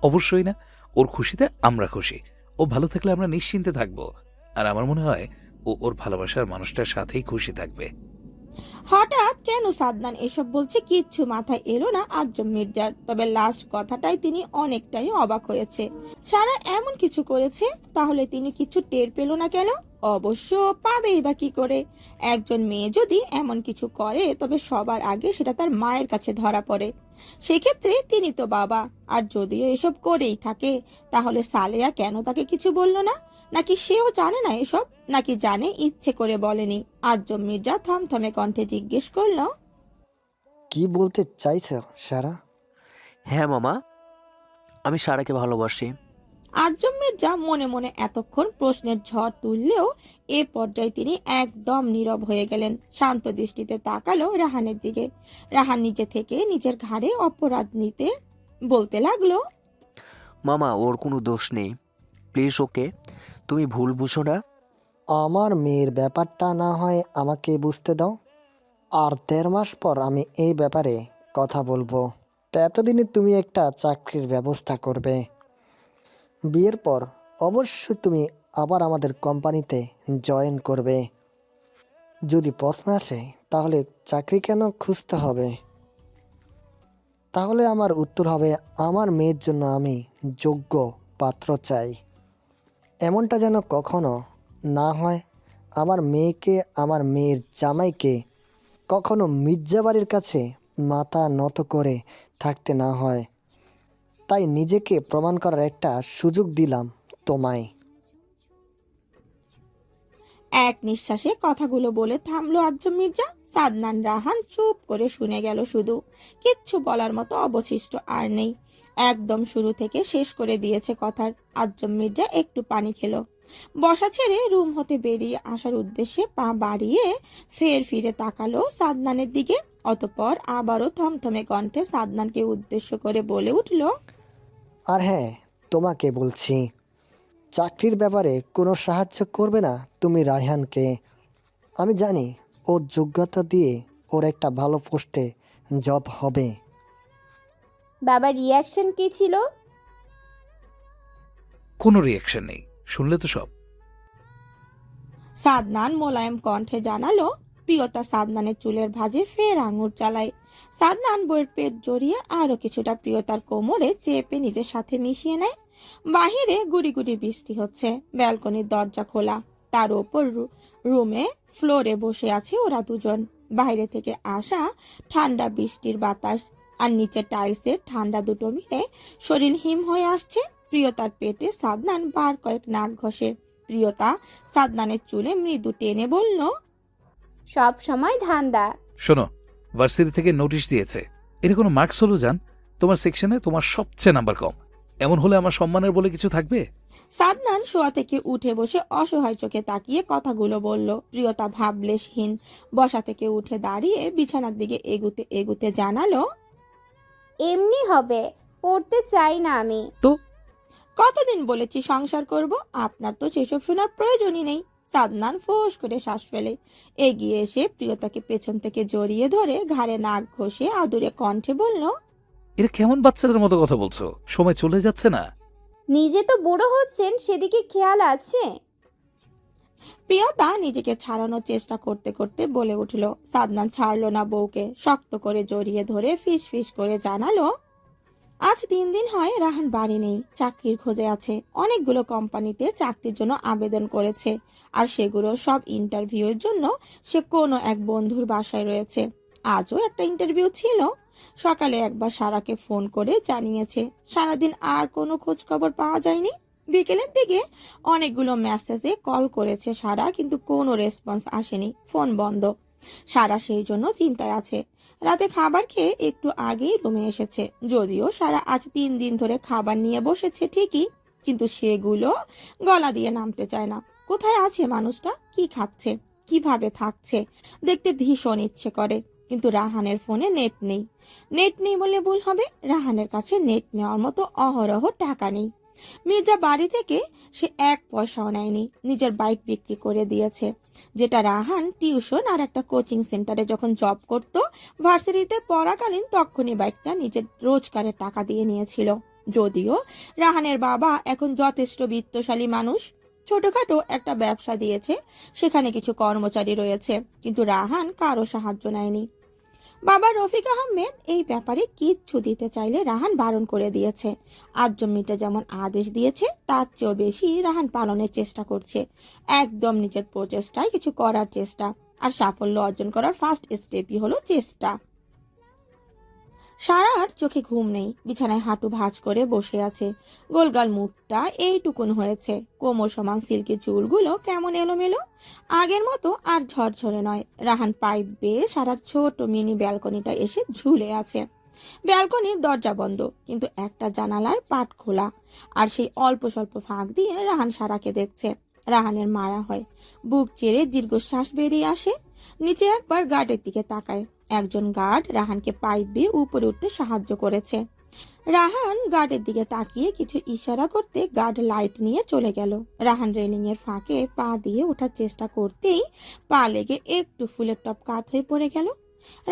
অবশ্যই না। ওর খুশিতে আমরা খুশি। ও ভালো থাকলে আমরা নিশ্চিন্তে থাকবো। আর আমার মনে হয় ও ওর ভালোবাসার মানুষটার সাথেই খুশি থাকবে। হঠাৎ কেন সাদনান এসব বলছে কিচ্ছু মাথায় এলো না আজম মির্জার। তবে লাস্ট কথাটাই তিনি অনেকটাই অবাক হয়েছে। সারা এমন কিছু করেছে, তাহলে তিনি কিছু টের পেল না কেন? অবশ্য পাবেই বা কি করে? একজন মেয়ে যদি এমন কিছু করে তবে সবার আগে সেটা তার মায়ের কাছে ধরা পড়ে। সেক্ষেত্রে তিনি তো বাবা, আর যদিও এসব করেই থাকে তাহলে সালেয়া কেন তাকে কিছু বলল না? নাকি সেও জানে না এসব, নাকি জানে ইচ্ছে করে বলেনি? আজম মির্জা থমথমে কণ্ঠে জিজ্ঞেস করলো, কি বলতে চাইছো সারা? হ্যাঁ মামা, আমি সারাকে ভালোবাসি। আজম মির্জা মনে মনে এতক্ষণ প্রশ্নের ঝড় তুললেও এ পর্যায়ে তিনি একদম নীরব হয়ে গেলেন। শান্ত দৃষ্টিতে তাকালো রাহানের দিকে। রাহান নিজে থেকে নিজের ঘাড়ে অপরাধ নিতে বলতে লাগলো, মামা, ওর কোনো দোষ নেই, প্লিজ ওকে তুমি ভুল বুঝো না। আমার মেয়ের ব্যাপারটা না হয় আমাকে বুঝতে দাও, আর 1.5 মাস পর আমি এই ব্যাপারে কথা বলবো। তো এতদিনে তুমি একটা চাকরির ব্যবস্থা করবে। বিয়ের পর অবশ্যই তুমি আবার আমাদের কোম্পানিতে জয়েন করবে। যদি প্রশ্ন আসে তাহলে চাকরি কেন খুঁজতে হবে, তাহলে আমার উত্তর হবে আমার মেয়ের জন্য আমি যোগ্য পাত্র চাই। এমনটা যেন কখনো না হয়। আমার মেয়েকে, আমার মেয়ের জামাইকে কখনো মির্জাবাড়ির কাছে মাথা নত করে থাকতে না হয়। তাই নিজেকে প্রমাণ করার একটা সুযোগ দিলাম তোমায়। এক নিঃশ্বাসে কথাগুলো বলে থামলো আজম মির্জা। সাদনান রাহান চুপ করে শুনে গেল, শুধু কিচ্ছু বলার মতো অবশিষ্ট আর নেই। একদম শুরু থেকে শেষ করে দিয়েছে কথার। আজম মির্জা একটু পানি খেলো, বসা ছেড়ে রুম হতে বেরিয়ে আসার উদ্দেশ্যে পা বাড়িয়ে ফের ফিরে তাকালো সাদনানের দিকে। অতঃপর আবারও থমথমে কণ্ঠে সাদনানকে উদ্দেশ্য করে বলে উঠল, আর হ্যাঁ, তোমাকে বলছি, চাকরির ব্যাপারে কোনো সাহায্য করবে না তুমি রায়হানকে। আমি জানি ওর যোগ্যতা দিয়ে ওর একটা ভালো পোস্টে জব হবে। বাবার রিয়াকশন কি ছিল? কোনো রিয়াকশন নেই, শুনলে তো সব। সাদনান মোলায়েম কণ্ঠে জানালো। প্রিয়তা সাদনানের চুলের ভাঁজে ফের আঙুর চালায়। সাদনান বইয়ের পেট জড়িয়ে আরো কিছুটা প্রিয়তার কোমরে চেপে নিজের সাথে মিশিয়ে নেয়। বাহিরে গুড়ি গুড়ি বৃষ্টি হচ্ছে। ব্যালকনির দরজা খোলা, তার ওপর রুমে ফ্লোরে বসে আছে ওরা দুজন। বাইরে থেকে আসা ঠান্ডা বৃষ্টির বাতাস আর নিচে টাইলসের ঠান্ডা দুটো মিলে শরীর হিম হয়ে আসছে। প্রিয়তার পেটে সাদনান বার কয়েক নাক ঘষে। প্রিয়তা সাদনানের চুলে মৃদু টেনে বলল, সব সময় ধান্দা। শোনো, ভার্সিটি থেকে নোটিশ দিয়েছে, এটা কোনো মার্কস হলো জান? তোমার সেকশনে তোমার সবচেয়ে নাম্বার কম, এমন হলে আমার সম্মানের বলে কিছু থাকবে? সাদনান শোয়া থেকে উঠে বসে অসহায় চোখে তাকিয়ে কথাগুলো বলল। প্রিয়তা ভাবলেশহীন বসা থেকে উঠে দাঁড়িয়ে বিছানার দিকে এগুতে এগুতে জানালো, এমনি হবে, পড়তে চাই না আমি। তো কতদিন বলেছি সংসার করব, আপনার তো সেসব শোনার প্রয়োজনই নেই। সাদনান ফোঁস করে শ্বাস ফেলে এগিয়ে এসে প্রিয়তাকে পেছন থেকে জড়িয়ে ধরে ঘাড়ে নাক ঘষে আদুরে কণ্ঠে বলল, এটা কেমন বাচ্চাদের মতো কথা বলছো? সময় চলে যাচ্ছে না? নিজে তো বুড়ো হচ্ছেন, সেদিকে খেয়াল আছে? প্রিয়তা নিজেকে ছাড়ানোর চেষ্টা করতে করতে বলে উঠল। সাদনান ছাড়লো না বউকে, শক্ত করে জড়িয়ে ধরে ফিস ফিস করে জানালো, আজ 3 দিন হয় রাহান বাড়ি নেই, চাকরির খোঁজে আছে। অনেকগুলো কোম্পানিতে চাকরির জন্য আবেদন করেছে, আর সেগুলো সব ইন্টারভিউয়ের জন্য সে কোনো এক বন্ধুর বাসায় রয়েছে। আজও একটা ইন্টারভিউ ছিল। সকালে একবার সারাকে ফোন করে জানিয়েছে। সারাদিন আর কোনো খোঁজ খবর পাওয়া যায়নি। বিকেলের দিকে অনেকগুলো মেসেজে কল করেছে সারা, কিন্তু কোনো রেসপন্স আসেনি, ফোন বন্ধ। সারা সেই জন্য চিন্তায় আছে। রাতে খাবার খেয়ে একটু আগেই রুমে এসেছে। যদিও সারা আজ 3 দিন ধরে খাবার নিয়ে বসেছে ঠিকই, কিন্তু সেগুলো গলা দিয়ে নামতে চায় না। কোথায় আছে মানুষটা, কি খাচ্ছে, কিভাবে থাকছে দেখতে ভীষণ ইচ্ছে করে। কিন্তু রাহানের ফোনে নেট নেই। নেট নেই বলে ভুল হবে, রাহানের কাছে নেট নেওয়ার মতো অহরহ টাকা নেই। মির্জা বাড়ি থেকে সে 1 পয়সাও নেয়নি, নিজের বাইক বিক্রি করে দিয়েছে, যেটা রাহান টিউশন আর একটা কোচিং সেন্টারে যখন জব করত ভার্সিটিতে পড়াকালীন তখনই বাইকটা নিজের রোজগারের টাকা দিয়ে নিয়েছিল। যদিও রাহানের বাবা এখন যথেষ্ট বিত্তশালী মানুষ, ছোটখাটো একটা ব্যবসা দিয়েছে, সেখানে কিছু কর্মচারী রয়েছে, কিন্তু রাহান কারো সাহায্য নেয়নি। বাবা রফিক আহমেদ এই ব্যাপারে কিচ্ছু দিতে চাইলে রাহান বারণ করে দিয়েছে। আজম মির্জা যেমন আদেশ দিয়েছে তার চেয়েও বেশি রাহান পালনের চেষ্টা করছে। একদম নিজের প্রচেষ্টায় কিছু করার চেষ্টা, আর সাফল্য অর্জন করার ফার্স্ট স্টেপই হলো চেষ্টা। সারার চোখে ঘুম নেই, বিছানায় হাঁটু ভাঁজ করে বসে আছে। গোলগাল মুখটা এইটুকুন হয়েছে, কোমর সমান সিল্কি চুলগুলো কেমন এলোমেলো, আগের মতো আর ঝরঝরে নয়। রাহান পাইপ বেয়ে সারার ছোট মিনি ব্যালকনিটা এসে ঝুলে আছে। ব্যালকনির দরজা বন্ধ, কিন্তু একটা জানালার পাট খোলা, আর সেই অল্প স্বল্প ফাঁক দিয়ে রাহান সারাকে দেখছে। রাহানের মায়া হয়, বুক চেড়ে দীর্ঘশ্বাস বেরিয়ে আসে। নিচে একবার গার্ডের দিকে তাকায়। একজন গার্ড রাহানকে পাইপ বেয়ে উপরে উঠতে সাহায্য করেছে। রাহান গার্ডের দিকে তাকিয়ে কিছু ইশারা করতে গার্ড লাইট নিয়ে চলে গেল। রাহান রেলিং এর ফাঁকে পা দিয়ে ওঠার চেষ্টা করতেই পা লেগে একটু ফুলের টপ কাত হয়ে পড়ে গেল।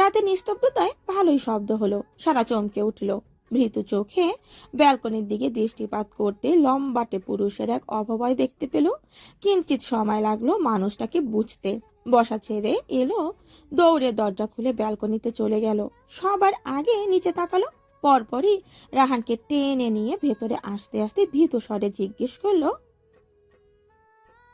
রাতে নিস্তব্ধতায় ভালোই শব্দ হলো। সারা চমকে উঠল, ভীতু চোখে ব্যালকনির দিকে দৃষ্টিপাত করতে লম্বাটে পুরুষের এক অভয় দেখতে পেল। কিঞ্চিত সময় লাগলো মানুষটাকে বুঝতে। বসা ছেড়ে এলো, দৌড়ে দরজা খুলে ব্যালকনিতে চলে গেল। সবার আগে নিচে তাকালো, পরপরই রাহানকে টেনে নিয়ে ভেতরে আসতে আসতে ভীত স্বরে জিজ্ঞেস করলো,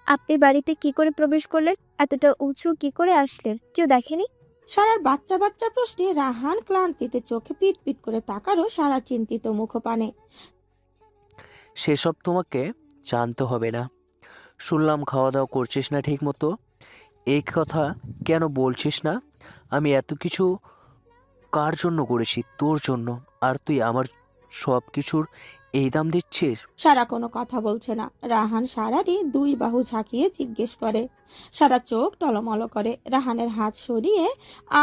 আপনি বাড়িতে কি করে প্রবেশ করলেন? এতটা উঁচু কি করে আসলেন? কেউ দেখেনি? সারার বাচ্চা বাচ্চা প্রশ্নে রাহান ক্লান্তিতে চোখে পিট পিট করে তাকালো সারা চিন্তিত মুখপানে। সেসব তোমাকে জানতে হবে না। শুনলাম খাওয়া দাওয়া করছিস না ঠিক মতো। এই কথা কেন বলছিস না? আমি এত কিছু কার জন্য করেছি? তোর জন্য। আর তুই আমার সব কিছুর এই দাম দিচ্ছিস? সারা কোনো কথা বলছে না। রাহান সারারই দুই বাহু ঝাঁকিয়ে জিজ্ঞেস করে। সারা চোখ টলমল করে। রাহানের হাত সরিয়ে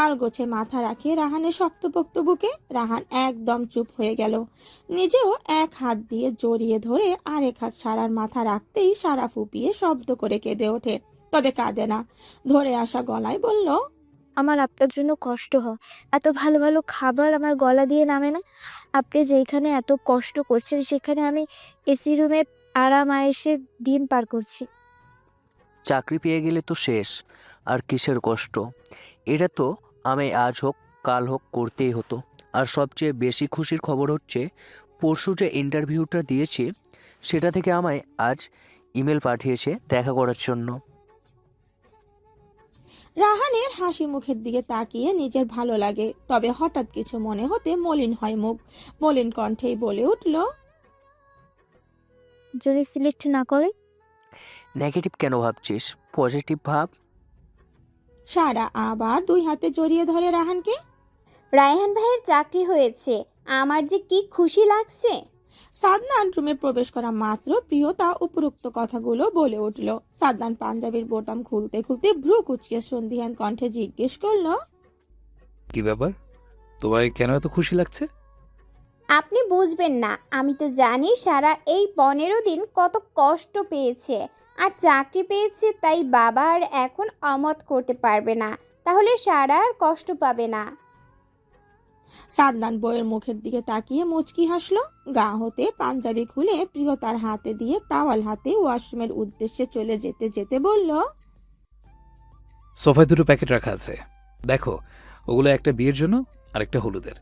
আলগোছে মাথা রাখে রাহানের শক্তপোক্ত বুকে। রাহান একদম চুপ হয়ে গেল। নিজেও এক হাত দিয়ে জড়িয়ে ধরে আরেক হাত সারার মাথা রাখতেই সারা ফুপিয়ে শব্দ করে কেঁদে ওঠে, তবে কাঁদে না। ধরে আসা গলায় বলল, আমার আপনার জন্য কষ্ট হয়। এত ভালো ভালো খাবার আমার গলা দিয়ে নামে না। আপনি যেখানে এত কষ্ট করছেন সেখানে আমি এসি রুমে আরাম আয়েসে দিন পার করছি। চাকরি পেয়ে গেলে তো শেষ, আর কিসের কষ্ট? এটা তো আমি আজ হোক কাল হোক করতেই হতো। আর সবচেয়ে বেশি খুশির খবর হচ্ছে, পরশু যে ইন্টারভিউটা দিয়েছি সেটা থেকে আমায় আজ ইমেল পাঠিয়েছে দেখা করার জন্য। রাহানের হাসি মুখের দিকে তাকিয়ে নিজের ভালো লাগে, তবে হঠাৎ কিছু মনে হতে মলিন হয় মুখ। মলিন কণ্ঠেই বলে উঠল, যদি সিলেক্ট না করে? নেগেটিভ কেন ভাবছিস? পজিটিভ ভাব। সারা আবার দুই হাতে জড়িয়ে ধরে রাহানকে। রায়হান ভাইয়ের চাকরি হয়েছে, আমার যে কি খুশি লাগছে। সাদনান রুমে প্রবেশ করা মাত্র প্রিয়তা উপরোক্ত কথাগুলো বলে উঠল। সাদনান পাঞ্জাবির বোতাম খুলতে খুলতে ভ্রু কুচকে সন্ধিহান কণ্ঠে জিজ্ঞেস করলো, কি ব্যাপার, তোমায় কেন এত খুশি লাগছে? আপনি বুঝবেন না, আমি তো জানি সারা এই 15 দিন কত কষ্ট পেয়েছে, আর চাকরি পেয়েছে, তাই বাবা আর এখন অমত করতে পারবে না, তাহলে সারা আর কষ্ট পাবে না। সাদনান বইয়ের মুখের দিকে তাকিয়ে মুচকি হাসলো। গা হতে পাঞ্জাবি খুলে প্রিয়তার হাতে দিয়ে তাওয়াল হাতে ওয়াশরুমের উদ্দেশ্যে চলে যেতে যেতে বলল, সোফায় দুটো প্যাকেট রাখা আছে, দেখো, ওগুলো একটা বিয়ের জন্য আর একটা হলুদের।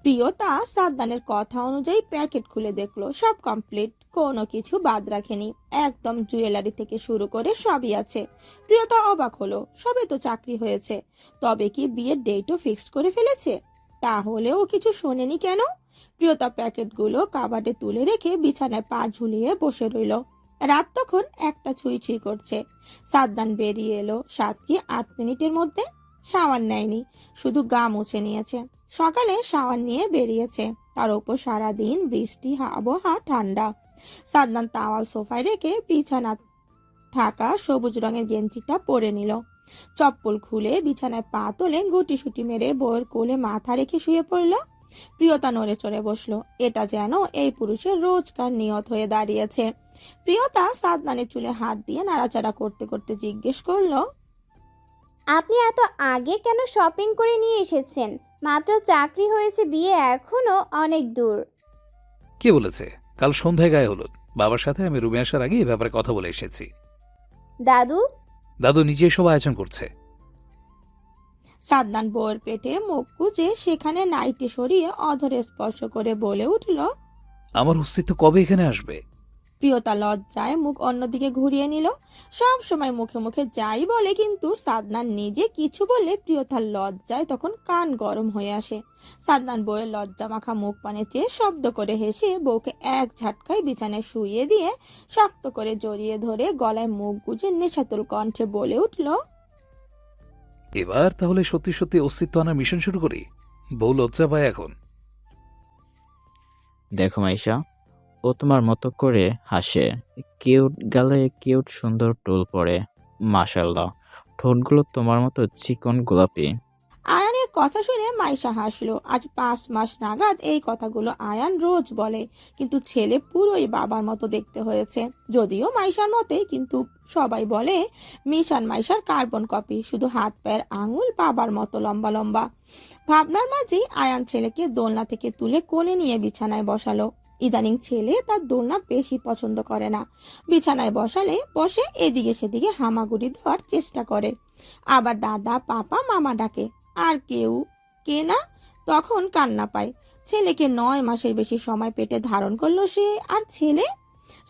প্রিয়তা সাদনানের কথা অনুযায়ী প্যাকেট খুলে দেখলো, সব কমপ্লিট, কোনো কিছু বাদ রাখেনি। একদম জুয়েলারি থেকে শুরু করে সবই আছে। প্রিয়তা অবাক হলো, সবে তো চাকরি হয়েছে, তবে কি বিয়ের ডেটও ফিক্সড করে ফেলেছে? তাহলে ও কিছু শোনেনি কেন? প্রিয়তা প্যাকেটগুলো কাবাডে তুলে রেখে বিছানায় পা ঝুলিয়ে বসে রইল। রাত তখন একটা ছুঁই ছুঁই করছে। সাদনান বেরিয়ে এলো 7 কি 8 মিনিটের মধ্যে। শাওয়ার নেয়নি, শুধু গা মুছে নিয়েছে। সকালে শাওয়ার নিয়ে বেরিয়েছে, তার উপর সারাদিন বৃষ্টি, আবহাওয়া ঠান্ডা। সাদনান তাওয়াল সোফায় রেখে বিছানা থাকা সবুজ রঙের গেঞ্জিটা পরে নিল। চপ্পল খুলে বিছানায় পা তোলে গুটিসুটি মেরে বউয়ের কোলে মাথা রেখে শুয়ে পড়ল। প্রিয়তা নড়ে চড়ে বসলো। এটা যেন এই পুরুষের রোজকার নিয়ত হয়ে দাঁড়িয়েছে। প্রিয়তা সাদনানের চুলে হাত দিয়ে নাড়াচাড়া করতে করতে জিজ্ঞেস করলো, আপনি এত আগে কেন শপিং করে নিয়ে এসেছেন? মাত্র চাকরি হয়েছে, বিয়ে এখনো অনেক দূর। কে বলেছে? কাল সন্ধ্যায় গায়ে হলুদ, বাবার সাথে আমি রুমে আসার আগে এই ব্যাপারে কথা বলে এসেছি। দাদু? দাদু নিজে সব আয়োজন করছে। সাদনান বউয়ের পেটে মুখ গুজে সেখানে নাইটি সরিয়ে অধরে স্পর্শ করে বলে উঠল। আমার অস্তিত্ব কবে এখানে আসবে? প্রিয়তা লজ্জায় মুখ অন্যদিকে ঘুরিয়ে নিল। সব সময় মুখে মুখে যাই বলে, কিন্তু সাদনান নিজে কিছু বললে প্রিয়তার লজ্জায় তখন কান গরম হয়ে আসে। সাদনান বউয়ের লজ্জা মাখা মুখ পানে চেয়ে শব্দ করে হেসে বউকে এক ঝাটকায় বিছানায় শুইয়ে দিয়ে শক্ত করে জড়িয়ে ধরে গলায় মুখ গুজে নেশাতুর কণ্ঠে বলে উঠল। এবার তাহলে সত্যি সত্যি অস্তিত্ব আনার মিশন শুরু করি। বউ লজ্জা পায় এখন। দেখো মাইশা, ও তোমার মতো করে হাসে, কিউট গালে কিউট সুন্দর টোল পড়ে, মাশাআল্লাহ ঠোঁটগুলো তোমার মতো চিকন গোলাপি। আয়ানের কথা শুনে মাইশা হাসলো। আজ 5 মাস নাগাদ এই কথাগুলো আয়ান রোজ বলে, কিন্তু ছেলে পুরোই বাবার মতো দেখতে হয়েছে। যদিও মাইশার মতে, কিন্তু সবাই বলে মিশান মাইশার কার্বন কপি, শুধু হাত পায়ের আঙুল বাবার মতো লম্বা লম্বা। ভাবনার মাঝেই আয়ান ছেলেকে দোলনা থেকে তুলে কোলে নিয়ে বিছানায় বসালো। ইদানিং ছেলে তার দোলনা বেশি পছন্দ করে না। বিছানায় বসালে বসে এদিকে সেদিকে হামাগুড়ি দেওয়ার চেষ্টা করে, আবার দাদা পাপা মামা ডাকে, আর কে না তখন কান্না পায়। ছেলেকে 9 মাসের বেশি সময় পেটে ধারণ করলো সে, আর ছেলে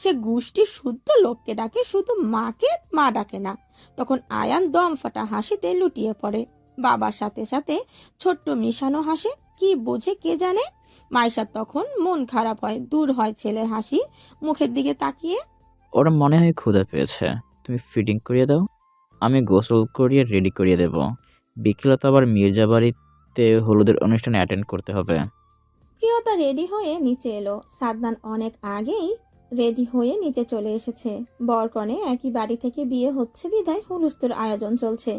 সে গোষ্ঠী শুদ্ধ লোককে ডাকে, শুধু মাকে মা ডাকে না। তখন আয়ান দম ফাটা হাসিতে লুটিয়ে পড়ে। বাবার সাথে সাথে ছোট্ট মিশানো হাসে, কি বোঝে কে জানে। মাইশার তখন মন খারাপ হয়, দূর হয় ছেলের হাসি মুখের দিকে তাকিয়ে। ওরা মনে হয় ক্ষুধা পেয়েছে, তুমি ফিডিং করিয়ে দাও, আমি গোসল করিয়ে রেডি করিয়ে দেব। বিকেলে তো আবার মির্জা বাড়িতে হলুদের অনুষ্ঠানে অ্যাটেন্ড করতে হবে। প্রিয়তা রেডি হয়ে নিচে এলো। সাদনান অনেক আগেই রেডি হয়ে নিচে চলে এসেছে। বরকনে একই বাড়ি থেকে বিয়ে হচ্ছে বিধায় হুলস্থুল আয়োজন চলছে।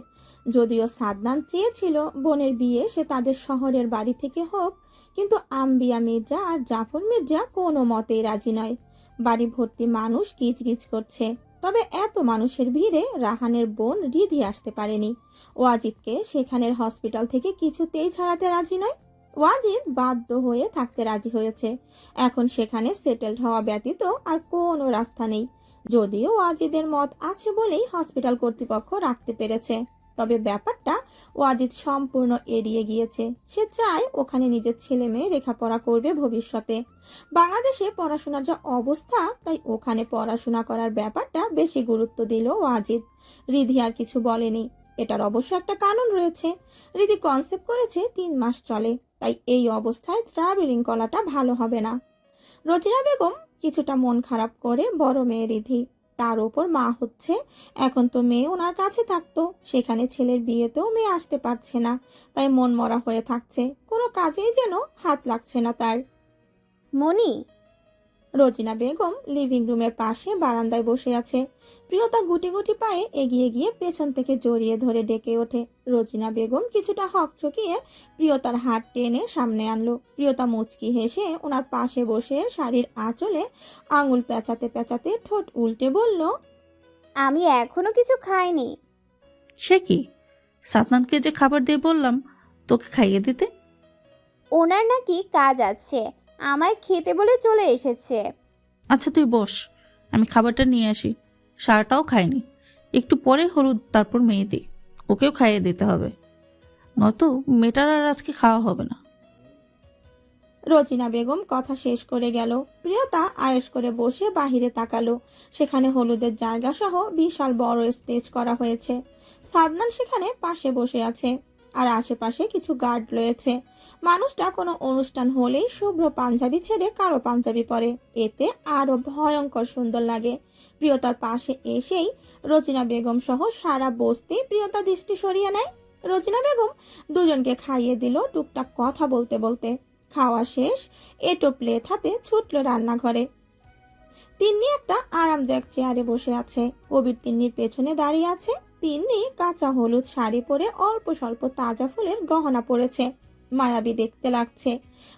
যদিও সাদনান চেয়েছিল বোনের বিয়ে সে তাদের শহরের বাড়ি থেকে হোক, কিন্তু আম্বিয়া মির্জা আর জাফর মির্জা কোনো মতেই রাজি নয়। বাড়ি ভর্তি মানুষ গিজগিজ করছে, তবে এত মানুষের ভিড়ে রাহানের বোন রিধি আসতে পারেনি। ওয়াজিদকে সেখানের হসপিটাল থেকে কিছুতেই ছাড়াতে রাজি নয়। ওয়াজিদ বাধ্য হয়ে থাকতে রাজি হয়েছে। এখন সেখানে সেটেলড হওয়া ব্যতীত আর কোনো রাস্তা নেই। যদিও ওয়াজিদের মত আছে বলেই হসপিটাল কর্তৃপক্ষ রাখতে পেরেছে, তবে ব্যাপারটা ওয়াজিদ সম্পূর্ণ এড়িয়ে গিয়েছে। সে চায় ওখানে নিজের ছেলে মেয়ে লেখাপড়া করবে ভবিষ্যতে। বাংলাদেশে পড়াশোনার যা অবস্থা, তাই ওখানে পড়াশোনা করার ব্যাপারটা বেশি গুরুত্ব দিল ওয়াজিদ। রিধি আর কিছু বলেনি, এটার অবশ্য একটা কারণ রয়েছে। রিধি কনসেপ্ট করেছে 3 মাস চলে, তাই এই অবস্থায় ট্রাভেলিং করাটা ভালো হবে না। রোজিনা বেগম কিছুটা মন খারাপ করে বড় মেয়ে রিধি, তার ওপর মা হচ্ছে। এখন তো মেয়ে ওনার কাছে থাকতো, সেখানে ছেলের বিয়েতেও মেয়ে আসতে পারছে না, তাই মন মরা হয়ে থাকছে। কোনো কাজেই যেন হাত লাগছে না তার। মনি? রোজিনা বেগম লিভিং রুমের পাশে বারান্দায় বসে আছে। প্রিয়তা গুটি গুটি পায়ে এগিয়ে গিয়ে পেছন থেকে জড়িয়ে ধরে ডেকে ওঠে। রোজিনা বেগম কিছুটা হকচকিয়ে প্রিয়তার হাত টেনে সামনে আনলো। প্রিয়তা মুচকি হেসে ওনার পাশে বসে শাড়ির আঁচলে আঙুল পেঁচাতে পেঁচাতে ঠোঁট উল্টে বলল, আমি এখনো কিছু খাইনি। সে কি? সাদনানকে যে খাবার দিয়ে বললাম তোকে খাইয়ে দিতে। ওনার নাকি কাজ আছে, আমায় খেতে বলে চলে এসেছে। আচ্ছা তুই বস, আমি খাবারটা নিয়ে আসি। সারাটাও খাইনি, একটু পরে হলুদ তারপর মেহেদি, ওকেও খাইয়ে দিতে হবে, নয়তো মেয়েটার আর আজকে খাওয়া হবে না। রোজিনা বেগম কথা শেষ করে গেল। প্রিয়তা আয়েশ করে বসে বাহিরে তাকালো। সেখানে হলুদের জায়গা সহ বিশাল বড় স্টেজ করা হয়েছে। সাদনান সেখানে পাশে বসে আছে, আর আশেপাশে কিছু গার্ড রয়েছে। মানুষটা কোনো অনুষ্ঠান হলেই শুভ্র পাঞ্জাবি ছেড়ে কারো পাঞ্জাবি পরে, এতে আরো ভয়ঙ্কর সুন্দর লাগে। প্রিয়তার পাশে এসেই রোজিনা বেগম সহ সারা বসতে প্রিয়তা দৃষ্টি সরিয়ে নেয়। রোজিনা বেগম দুজনকে খাইয়ে দিল টুকটাক কথা বলতে বলতে। খাওয়া শেষ, এটো প্লেট হাতে ছুটল রান্নাঘরে। তিন্নি একটা আরামদায়ক চেয়ারে বসে আছে, কবির তিন্নির পেছনে দাঁড়িয়ে আছে। তিন্নি কাঁচা হলুদ শাড়ি পরে অল্প স্বল্প তাজা ফুলের গহনা পরেছে, মায়াবী দেখতে লাগছে।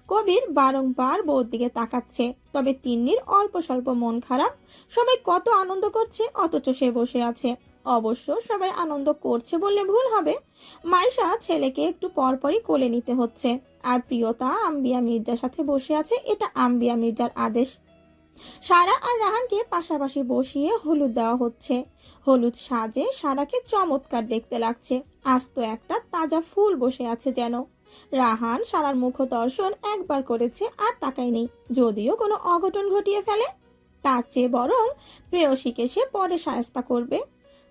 কবির বারংবার বউর দিকে তাকাচ্ছে, তবে তিন্নির অল্প স্বল্প মন খারাপ। সবাই কত আনন্দ করছে, অথচ সে বসে আছে। অবশ্য সবাই আনন্দ করছে বললে ভুল হবে। মাইশা ছেলেকে একটু পরপরই কোলে নিতে হচ্ছে, আর প্রিয়তা আম্বিয়া মির্জার সাথে বসে আছে, এটা আম্বিয়া মির্জার আদেশ। সারা আর রাহানকে পাশাপাশি বসিয়ে হলুদ দেওয়া হচ্ছে। হলুদ সাজে সারাকে চমৎকার দেখতে লাগছে, আস্ত একটা তাজা ফুল বসে আছে যেন। রাহান সারার মুখ দর্শন একবার করেছে আর তাকায়নি, যদিও কোনো অঘটন ঘটিয়ে ফেলে। তার চেয়ে বরং প্রেয়সীকে সে পরে শায়েস্তা করবে।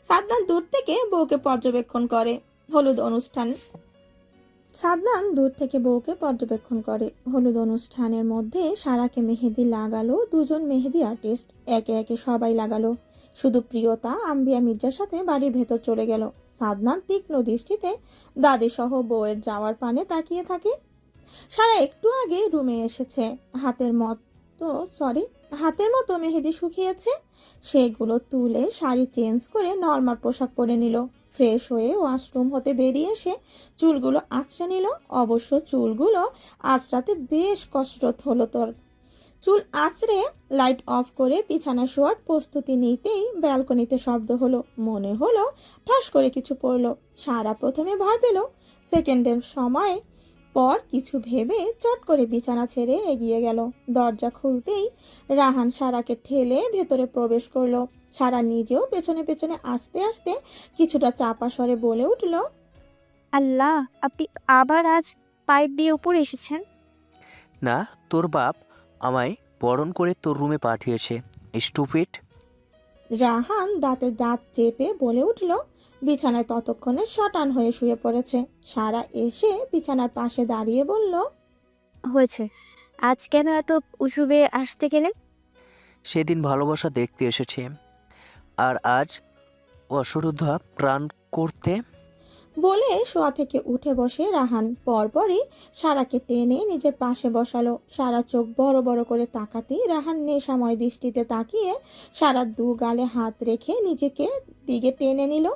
সাদনান দূর থেকে বউকে পর্যবেক্ষণ করে। হলুদ অনুষ্ঠান সাদনান দূর থেকে বউকে পর্যবেক্ষণ করে। হলুদ অনুষ্ঠানের মধ্যে সারাকে মেহেদি লাগালো দুজন মেহেদি আর্টিস্ট, একে একে সবাই লাগালো। শুধু প্রিয়তা আম্বিয়া মির্জার সাথে বাড়ির ভেতর চলে গেল। সাদনান তীক্ষ্ণ দৃষ্টিতে দাদি সহ বউয়ের যাওয়ার পানে তাকিয়ে থাকে। সারা একটু আগে রুমে এসেছে, হাতের মতো মেহেদি শুকিয়েছে। সেগুলো তুলে শাড়ি চেঞ্জ করে নর্মাল পোশাক পরে নিল। ফ্রেশ হয়ে ওয়াশরুম হতে বেরিয়ে এসে চুলগুলো আঁচড়ে নিল। অবশ্য চুলগুলো আঁচড়াতে বেশ কষ্ট হলো তোর। চুল আঁচড়ে লাইট অফ করে বিছানায় শোয়ার প্রস্তুতি নিতেই ব্যালকনিতে শব্দ হলো। মনে হলো ঠাস করে কিছু পড়লো। সারা প্রথমে ভয় পেল, সেকেন্ডের সময় পর কিছু ভেবে চট করে বিছানা ছেড়ে এগিয়ে গেল। দরজা খুলতেই রাহান সারাকে ঠেলে ভেতরে প্রবেশ করলো। সারা নিজেও পেছনে পেছনে আসতে আসতে কিছুটা চাপা স্বরে বলে উঠল, আল্লাহ, আপনি আবার আজ পাইপ দিয়ে উপরে এসেছেন? না, তোর বাপ আমায় বরণ করে তোর রুমে পাঠিয়েছে, স্টুপিড। রাহান দাঁতে দাঁত চেপে বলে উঠল। বিছানায় ততক্ষণে শটান হয়ে শুয়ে পড়েছে। সারা এসে বিছানার পাশে দাঁড়িয়ে বলল, হয়েছে, আজ কেন এত উঁচু বেয়ে আসতে গেলেন? সেদিন ভালোবাসা দেখতে এসেছে, আর আজ অশ্রদ্ধা প্রাণ করতে। বলে শোয়া থেকে উঠে বসে রাহান। পরপরই সারাকে টেনে নিজের পাশে বসালো। সারা চোখ বড় বড় করে তাকাতেই রাহান নেশাময় দৃষ্টিতে তাকিয়ে সারার দু গালে হাত রেখে নিজেকে দিকে টেনে নিল।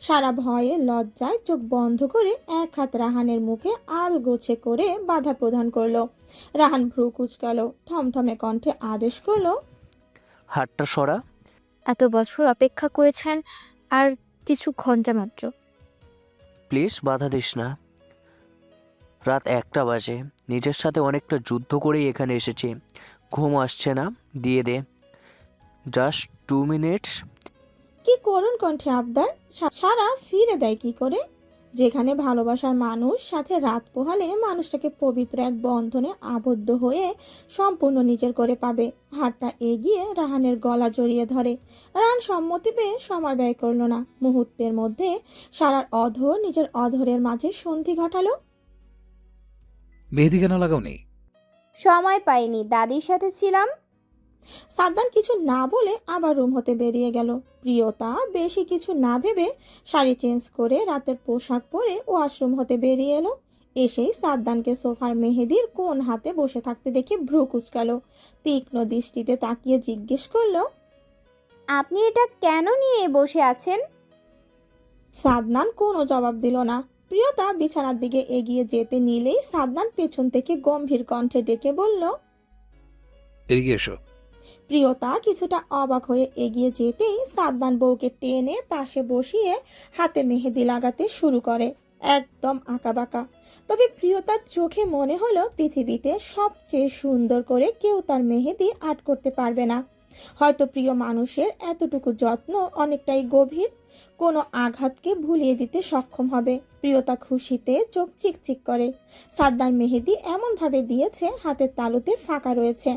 সারা ভয়ে লজ্জায় চোখ বন্ধ করে এক হাত রাহানের মুখে আলগোছে করে বাধা প্রদান করলো। রাহান ভ্রু কুঁচকালো, থমথমে কণ্ঠে আদেশ করলো, হাতটা সরা। এত বছর অপেক্ষা করেছেন, আর কিছু ঘন্টা মাত্র। প্লিজ বাধা দিস না। রাত 1টা বাজে, নিজের সাথে অনেকটা যুদ্ধ করেই এখানে এসেছি। ঘুম আসছে না, দিয়ে দে, জাস্ট 2 মিনিটস। কি করুণ কণ্ঠে আবদার। সারা ফিরে দেয় কি করে? যেখানে ভালোবাসার মানুষ সাথে রাত পোহালে মানুষটাকে পবিত্র এক বন্ধনে আবদ্ধ হয়ে সম্পূর্ণ নিজের করে পাবে। হাতটা এগিয়ে রাহানের গলা জড়িয়ে ধরে। রাহান সম্মতি পেয়ে সময় ব্যয় করলো না। মুহূর্তের মধ্যে সারার অধর নিজের অধরের মাঝে সন্ধি ঘটালো। মেহেদি কেন লাগাওনি? সময় পাইনি, দাদির সাথে ছিলাম। সাদনান কিছু না বলে আবার রুম হতে বেরিয়ে গেল। প্রিয়তা বেশি কিছু না ভেবে শাড়ি চেঞ্জ করে রাতের পোশাক পরে ওয়াশরুম হতে বেরিয়ে এলো। এসেই সাদনানকে সোফার মেহেদির কোন হাতে বসে থাকতে দেখে ভ্রু কুঁচকালো। তীক্ষ্ণ দৃষ্টিতে তাকিয়ে জিজ্ঞেস করলো, আপনি এটা কেন নিয়ে বসে আছেন? সাদনান কোনো জবাব দিল না। প্রিয়তা বিছানার দিকে এগিয়ে যেতে নিলেই সাদনান পেছন থেকে গম্ভীর কণ্ঠে ডেকে বলল, এদিকে এসো। প্রিয়তা কিছুটা অবাক হয়ে এগিয়ে যেতেই সাদনান বউকে টেনে পাশে বসিয়ে হাতে মেহেদি লাগাতে শুরু করে, একদম আঁকাবাঁকা। তবে প্রিয়তার চোখে মনে হলো পৃথিবীতে সবচেয়ে সুন্দর করে কেউ তার মেহেদি আর্ট করতে পারবে না। হয়তো প্রিয় মানুষের এতটুকু যত্ন অনেকটাই গভীর, কোনো আঘাতকে ভুলিয়ে দিতে সক্ষম হবে। প্রিয়তা খুশিতে চোখ চিকচিক করে। সাদনান মেহেদি এমনভাবে দিয়েছে হাতের তালুতে ফাঁকা রয়েছে।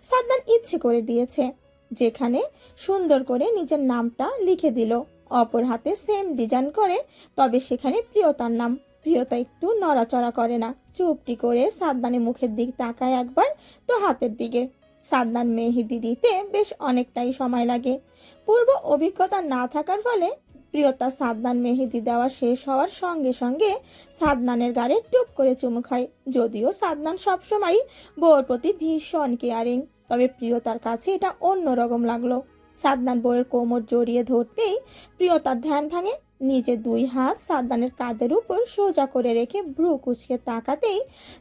সাদনান ইচ্ছে করে দিয়েছে, যেখানে সুন্দর করে নিজের নামটা লিখে দিল। অপর হাতে সেম ডিজাইন করে, তবে সেখানে প্রিয়তার নাম। প্রিয়তা একটু নড়াচড়া করে না, চুপটি করে সাদনানের মুখের দিক তাকায় একবার, তো হাতের দিকে। সাদনান মেহেদি দিতে বেশ অনেকটাই সময় লাগে। পূর্ব অভিজ্ঞতা না থাকার ফলে প্রিয়তা সাদনান মেহেদি দেওয়া শেষ হওয়ার সঙ্গে সঙ্গে সাদনানের গালে টুপ করে চুমু খায়। যদিও সাদনান সবসময় বউর প্রতি ভীষণ কেয়ারিং, তবে প্রিয়তার কাছে এটা অন্যরকম লাগলো। সাদনান বউয়ের কোমর জড়িয়ে ধরতেই প্রিয়তার ধ্যান ভাঙে। নিজে 2 হাত সাদনানের কাঁধের উপর সোজা করে রেখে ভ্রু কুঁচকে তাকাতেই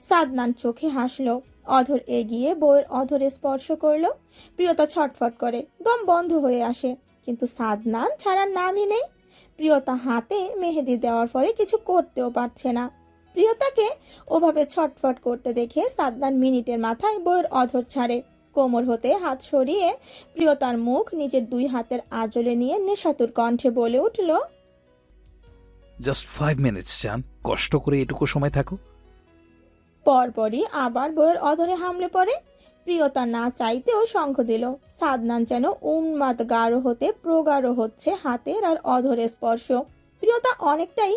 সাদনান চোখে হাসলো। অধর এগিয়ে বউয়ের অধরে স্পর্শ করলো। প্রিয়তা ছটফট করে, দম বন্ধ হয়ে আসে, কিন্তু সাদনান ছাড়ার নামই নেই। প্রিয়তা হাতে মেহেদি দেওয়ার পরে কিছু করতেও পারছে না। প্রিয়তাকে ওভাবে ছটফট করতে দেখে সাদনান মিনিটের মাথায় বউয়ের অধর ছাড়ে। কোমর হতে হাত সরিয়ে প্রিয়তার মুখ নিজের 2 হাতের আঁচলে নিয়ে নেশাতুর কণ্ঠে বলে উঠল, জাস্ট 5 মিনিটস জান, কষ্ট করে এটুকু সময় থাকো। পরপরই আবার বউয়ের অধরে হামলে পড়ে। প্রিয়তা না চাইতেও শঙ্খ দিল। সাদনান যেন উন্মাদ গাঢ় হতে প্রগাঢ় হচ্ছে হাতের আর অধরে স্পর্শ। প্রিয়তা অনেকটাই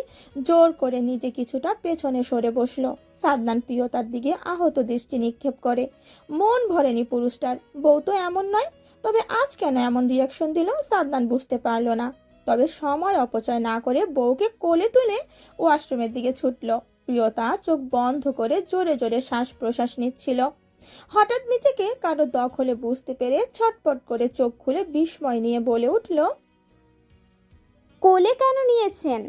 জোর করে নিজে কিছুটা পেছনে সরে বসলো। সাদনান প্রিয়তার দিকে আহত দৃষ্টি নিক্ষেপ করে। মন ভরেনি পুরুষটার। বউ তো এমন নয়, তবে আজ কেন এমন রিয়াকশন দিল সাদনান বুঝতে পারল না। তবে সময় অপচয় না করে বউকে কোলে তুলে ওয়াশরুমের দিকে ছুটল। প্রিয়তা চোখ বন্ধ করে জোরে জোরে শ্বাস প্রশ্বাস নিচ্ছিল। হঠাৎ নিজেকে কারো দখলে বুঝতে পেরে ছটপট করে চোখ খুলে বিস্ময় নিয়ে বলে উঠল, কোলে কেন নিয়েছেন?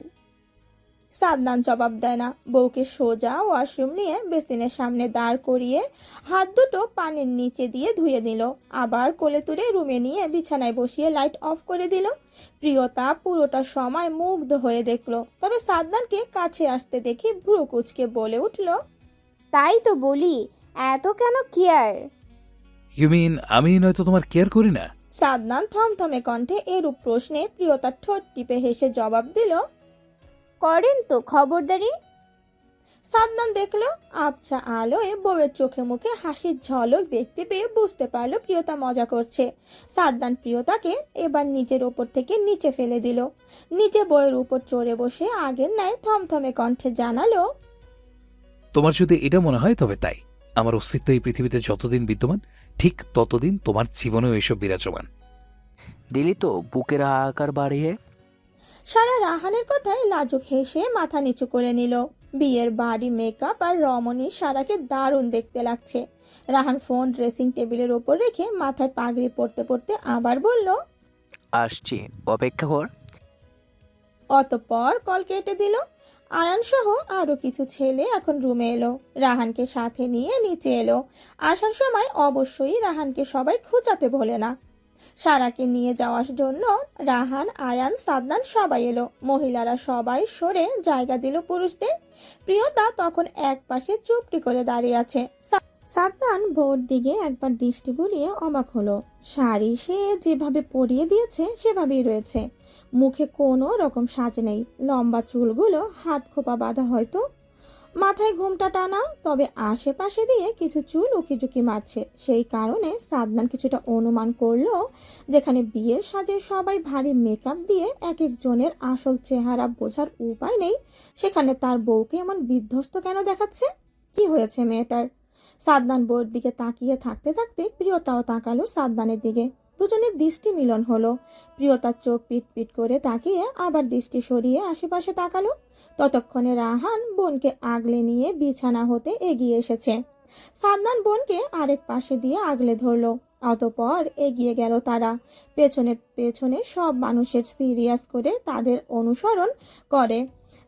সাদনান জবাব দেয় না। বউকে সোজা ওয়াশরুম নিয়ে বেসিনের সামনে দাঁড় করিয়ে হাত দুটো পানির নিচে দিয়ে ধুয়ে নিল। আবার কোলে তুলে রুমে নিয়ে বিছানায় বসিয়ে লাইট অফ করে দিল। প্রিয়তা পুরোটা সময় মুগ্ধ হয়ে দেখলো। তবে সাদনানকে কাছে আসতে দেখে ভ্রু কুঁচকে বলে উঠল, তাই তো বলি, এত কেন কেয়ার? ইউ মিন আমি নয়তো তোমার কেয়ার করি না? সাদনান থমথমে কণ্ঠে এরূপ প্রশ্নে প্রিয়তার ঠোঁট টিপে হেসে জবাব দিল, করেন তো খবরদারি। সাদনান দেখলো আবছা আলোয় বউয়ের চোখে মুখে হাসির ঝলক দেখতে পেয়ে বুঝতে পারলো প্রিয়তা মজা করছে। সাদনান প্রিয়তাকে এবার নিজের ওপর থেকে নিচে ফেলে দিল। নিজে বউয়ের উপর চড়ে বসে আগের ন্যায় থমথমে কণ্ঠে জানালো, তোমার যদি এটা মনে হয় তবে তাই। আমার অস্তিত্ব এই পৃথিবীতে যতদিন বিদ্যমান ঠিক ততদিন তোমার জীবনেও এসব বিরাজমান। দিলি তো বুকের হাহাকার বাড়িয়ে। সারা রাহানের কথায় লাজুক হেসে মাথা নিচু করে নিল। বিয়ের বাড়ি মেকআপ আর রমণী সারাকে দারুণ দেখতে লাগছে। রাহান ফোন ড্রেসিং টেবিলের ওপর রেখে মাথায় পাগড়ি পরতে পরতে আবার বলল, আসছি, অপেক্ষা কর। অতঃপর কল কেটে দিল। আয়ান সহ আরো কিছু ছেলে এখন রুমে এলো। রাহানকে সাথে নিয়ে নিচে এলো। আসার সময় অবশ্যই রাহানকে সবাই খুঁচাতে ভোলে না। সারাকে নিয়ে যাওয়ার জন্য রাহান, আয়ান, সাদনান সবাই এলো। মহিলারা সবাই সরে জায়গা দিল পুরুষদের। প্রিয়তা তখন এক পাশে চুপটি করে দাঁড়িয়ে আছে। সাদনান ভোর দিকে একবার দৃষ্টি বুলিয়ে অবাক হলো। শাড়ি সে যেভাবে পরিয়ে দিয়েছে সেভাবেই রয়েছে। মুখে কোনো রকম সাজ নেই। লম্বা চুলগুলো হাত খোপা বাঁধা, হয়তো মাথায় ঘোমটা টানা। তবে আশেপাশে দিয়ে কিছু চুল উকিঝুঁকি মারছে। সেই কারণে সাদনান কিছুটা অনুমান করলো, যেখানে বিয়ের সাজে সবাই ভারী মেকআপ দিয়ে এক একজনের আসল চেহারা বোঝার উপায় নেই, সেখানে তার বউকে এমন বিধ্বস্ত কেন দেখাচ্ছে? কি হয়েছে মেয়েটার? সাদনান বউয়ের দিকে তাকিয়ে থাকতে থাকতে প্রিয়তাও তাকালো সাদনানের দিকে। দুজনের দৃষ্টি মিলন হলো। প্রিয়তার চোখ পিট পিট করে তাকিয়ে আবার দৃষ্টি সরিয়ে আশেপাশে তাকালো। ততক্ষণে রাহান বোনকে আগলে নিয়ে বিছানা হতে এগিয়ে এসেছে। সাদনান বোনকে আরেক পাশে দিয়ে আগলে ধরলো। অতঃপর এগিয়ে গেল তারা। পেছনে পেছনে সব মানুষের সিরিয়াস করে তাদের অনুসরণ করে।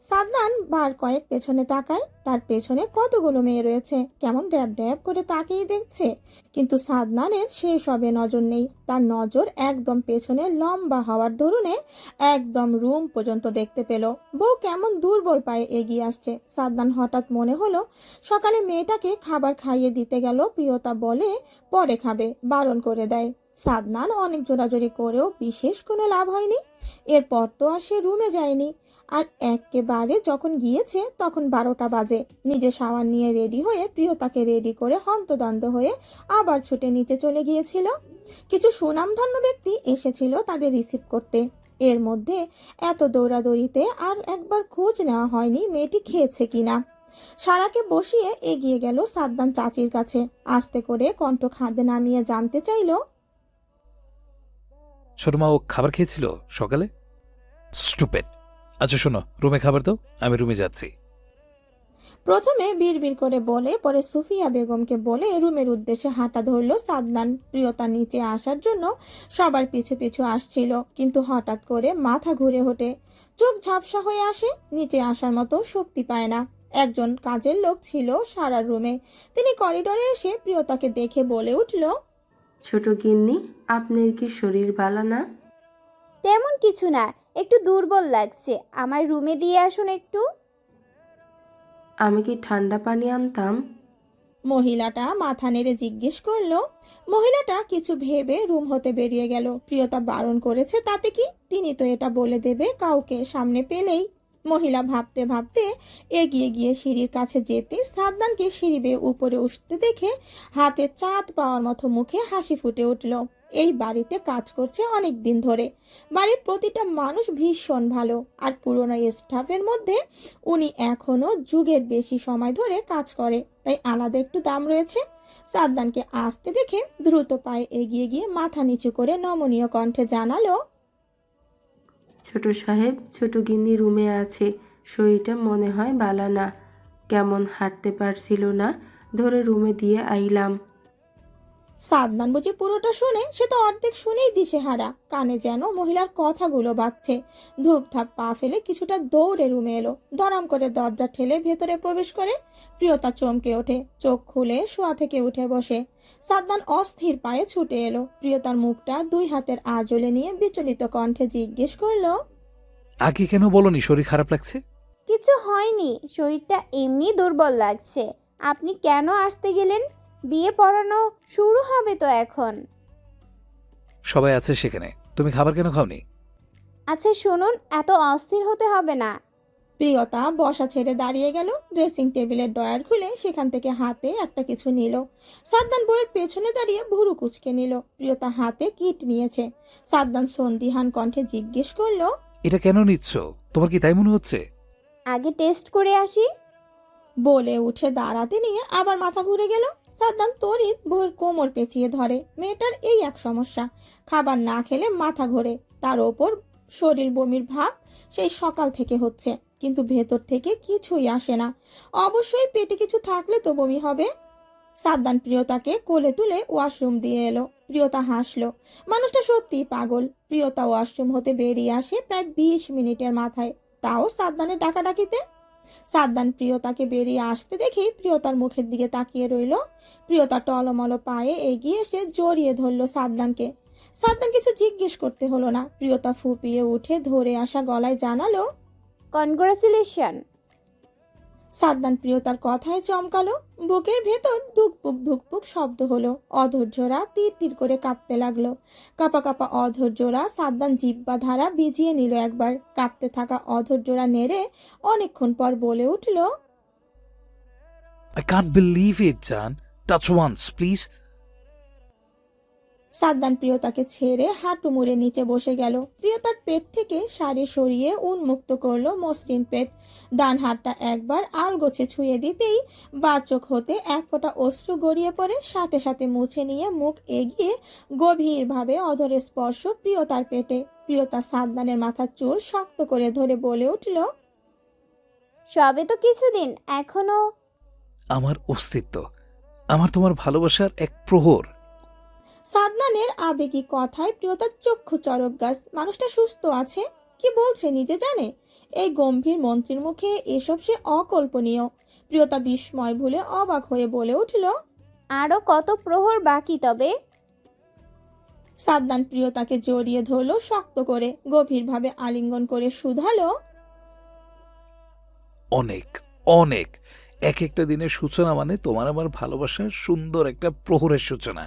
সাদনান বার কয়েক পেছনে তাকায়। তার পেছনে কতগুলো মেয়ে রয়েছে, কেমন ড্যাব ড্যাব করে তাকিয়ে দেখছে। কিন্তু সাদনানের সে সবে নজর নেই। তার নজর একদম পেছনে লম্বা হওয়ার দরুনে একদম রুম পর্যন্ত দেখতে পেল। বউ কেমন দুর্বল পায়ে এগিয়ে আসছে। সাদনান হঠাৎ মনে হলো সকালে মেয়েটাকে খাবার খাইয়ে দিতে গেল। প্রিয়তা বলে পরে খাবে, বারণ করে দেয়। সাদনান অনেক জোরাজোরি করেও বিশেষ কোনো লাভ হয়নি। এরপর তো আর সে রুমে যায়নি। আর একেবারে যখন গিয়েছে তখন 12টা বাজে। নিজে শাওয়ার নিয়ে রেডি হয়ে প্রিয়তাকে রেডি করে হন্তদন্ত হয়ে আবার ছুটে নিচে চলে গিয়েছিল। কিছু সুনামধন্য ব্যক্তি এসেছিল তাদের রিসিভ করতে। এর মধ্যে এত দৌড়াদৌড়িতে আর একবার খোঁজ নেওয়া হয়নি মেয়েটি খেয়েছে কিনা। সারাকে বসিয়ে এগিয়ে গেল সাদনান চাচির কাছে। আস্তে করে কণ্ঠ খাদ্যে নামিয়ে জানতে চাইল, ছোট মা ও খাবার খেয়েছিল সকালে? স্টুপিড। আচ্ছা শোনো, রুমে খাবার দাও, আমি রুমে যাচ্ছি। প্রথমে বিড়বিড় করে বলে পরে সুফিয়া বেগমকে বলে রুমের উদ্দেশ্যে হাঁটা ধরল সাদনান। প্রিয়তা নিচে আসার জন্য সবার পিছু পিছু আসছিল, কিন্তু হঠাৎ করে মাথা ঘুরে ওঠে, চোখ ঝাপসা হয়ে আসে। নিচে আসার মতো শক্তি পায় না। একজন কাজের লোক ছিল সারার রুমে। তিনি করিডোরে এসে প্রিয়তাকে দেখে বলে উঠল, ছোট গিন্নি, আপনার কি শরীর ভালো না? তেমন কিছু না, একটু দুর্বল লাগছে। আমার রুমে দিয়ে আসুন একটু। আমি কি ঠান্ডা পানি আনতাম? মহিলাটা মাথা নেড়ে জিজ্ঞেস করলো। মহিলাটা কিছু ভেবে রুম হতে বেরিয়ে গেল। প্রিয়তা বারণ করেছে তাতে কি, তিনি তো এটা বলে দেবে কাউকে সামনে পেলেই। মহিলা ভাবতে ভাবতে এগিয়ে গিয়ে সিঁড়ির কাছে যেতে সাদনানকে সিঁড়ি বেয়ে উপরে উঠতে দেখে হাতে চাঁদ পাওয়ার মতো মুখে হাসি ফুটে উঠল। এই বাড়িতে কাজ করছে অনেক দিন ধরে, বাড়ির প্রতিটা মানুষ ভীষণ ভালো, আর পুরোনো স্টাফের মধ্যে উনি এখনো যুগের বেশি সময় ধরে কাজ করে, তাই আলাদা একটু দাম রয়েছে। সাদনানকে আসতে দেখে দ্রুত পায়ে এগিয়ে গিয়ে মাথা নিচু করে নমনীয় কণ্ঠে জানালো, ছোট সাহেব, ছোট গিন্নি রুমে আছে। শরীরটা মনে হয় বালা না, কেমন হাঁটতে পারছিল না, ধরে রুমে দিয়ে আইলাম। সাদনান বুঝি পুরোটা শুনে, সে তো অর্ধেক শুনেই দিশেহারা, কানে যেন মহিলার কথাগুলো বাজছে। ধূপধাপ পা ফেলে কিছুটা দৌড়ে রুমে এলো, দরাম করে দরজা ঠেলে ভেতরে প্রবেশ করে প্রিয়তা চমকে ওঠে, চোখ খুলে শোয়া থেকে উঠে বসে। সাদনান অস্থির পায়ে ছুটে এলো, প্রিয়তার মুখটা দুই হাতের আঁচলে নিয়ে বিচলিত কণ্ঠে জিজ্ঞেস করলো, আগে কেন বলনি শরীর খারাপ লাগছে? কিছু হয়নি, শরীরটা এমনি দুর্বল লাগছে। আপনি কেন আসতে গেলেন? বিয়ে পড়ানো শুরু হবে তো এখন। সবাই আছে সেখানে, তুমি খাবার কেন খাওনি? আচ্ছা শুনুন, এত অস্থির হতে হবে না। প্রিয়তা বসা ছেড়ে দাঁড়িয়ে গেল, ড্রেসিং টেবিলের ড্রয়ার খুলে সেখান থেকে হাতে একটা কিছু নিল। সাদনান বইয়ের পেছনে দাঁড়িয়ে ভুরু কুচকে নিল। প্রিয়তা হাতে কিট নিয়েছে। সাদনান সন্দিহান কণ্ঠে জিজ্ঞেস করলো, এটা কেন নিচ্ছ? তোমার কি তাই মনে হচ্ছে? আগে টেস্ট করে আসি। বলে উঠে দাঁড়াতে নিয়ে আবার মাথা ঘুরে গেল। সাদনান তড়িৎ বউয়ের কোমর পেঁচিয়ে ধরে। মেয়েটার এই এক সমস্যা, খাবার না খেলে মাথা ঘোরে, তার ওপর শরীর বমির ভাব সেই সকাল থেকে হচ্ছে, কিন্তু ভেতর থেকে কিছুই আসে না। অবশ্যই পেটে কিছু থাকলে তো বমি হবে। সাদনান প্রিয়তাকে কোলে তুলে ওয়াশরুম দিয়ে এলো। প্রিয়তা হাসলো, মানুষটা সত্যিই পাগল। প্রিয়তা ওয়াশরুম হতে বেরিয়ে আসে প্রায় 20 মিনিটের মাথায়, তাও সাদনানের ডাকাডাকিতে। সাদনান প্রিয়তাকে বেরিয়ে আসতে দেখে প্রিয়তার মুখের দিকে তাকিয়ে রইল। প্রিয়তা টলমল পায়ে এগিয়ে এসে জড়িয়ে ধরল সাদনানকে। সাদনান কিছু জিজ্ঞেস করতে হলো না, প্রিয়তা ফুপিয়ে উঠে ধরে আসা গলায় জানালো, কনগ্রাচুলেশন। সাদনান প্রিয়তার কথায় চমকালো। বুকের ভেতর ধুকপুক ধুকপুক শব্দ হলো। অধৈর্যরা তীর তীর করে কাঁপতে লাগলো। কাঁপা কাঁপা অধৈর্যরা সাদনান জিব্বা ধারা ভিজিয়ে নিল একবার। কাঁপতে থাকা অধৈর্যরা নেড়ে অনেকক্ষণ পর বলে উঠল, I can't believe it, জান। Touch once please. সাদনান প্রিয়তাকে ছেড়ে হাঁটু মুড়ে নিচে বসে গেল। প্রিয়তার পেট থেকে শাড়ি সরিয়ে উন্মুক্ত করলো মসৃণ পেট। ডান হাতটা একবার আলগোছে ছুঁয়ে দিতেই বাঁ চোখ হতে এক ফোঁটা অশ্রু গড়িয়ে পড়ে, সাথে সাথে মুছে নিয়ে মুখ এগিয়ে গভীরভাবে অধরে স্পর্শ প্রিয়তার পেটে। প্রিয়তা সাদনানের মাথার চুল শক্ত করে ধরে বলে উঠল, সবে তো কিছুদিন, এখনো। আমার অস্তিত্ব, আমার তোমার ভালোবাসার এক প্রহর। সাদনানের আবেগী কথায় প্রিয়তার চক্ষু চড়ক গাছ। মানুষটা সুস্থ আছে, কি বলছে নিজে জানে। এই গম্ভীর মন্ত্রীর মুখে এসব সে অকল্পনীয়। প্রিয়তা বিস্ময় ভুলে অবাক হয়ে বলে উঠল, আরো কত প্রহর বাকি তবে? সাদনান প্রিয়তাকে জড়িয়ে ধরলো শক্ত করে, গভীরভাবে আলিঙ্গন করে শুধালো, অনেক অনেক। এক একটা দিনের সূচনা মানে তোমার আমার ভালোবাসার সুন্দর একটা প্রহরের সূচনা।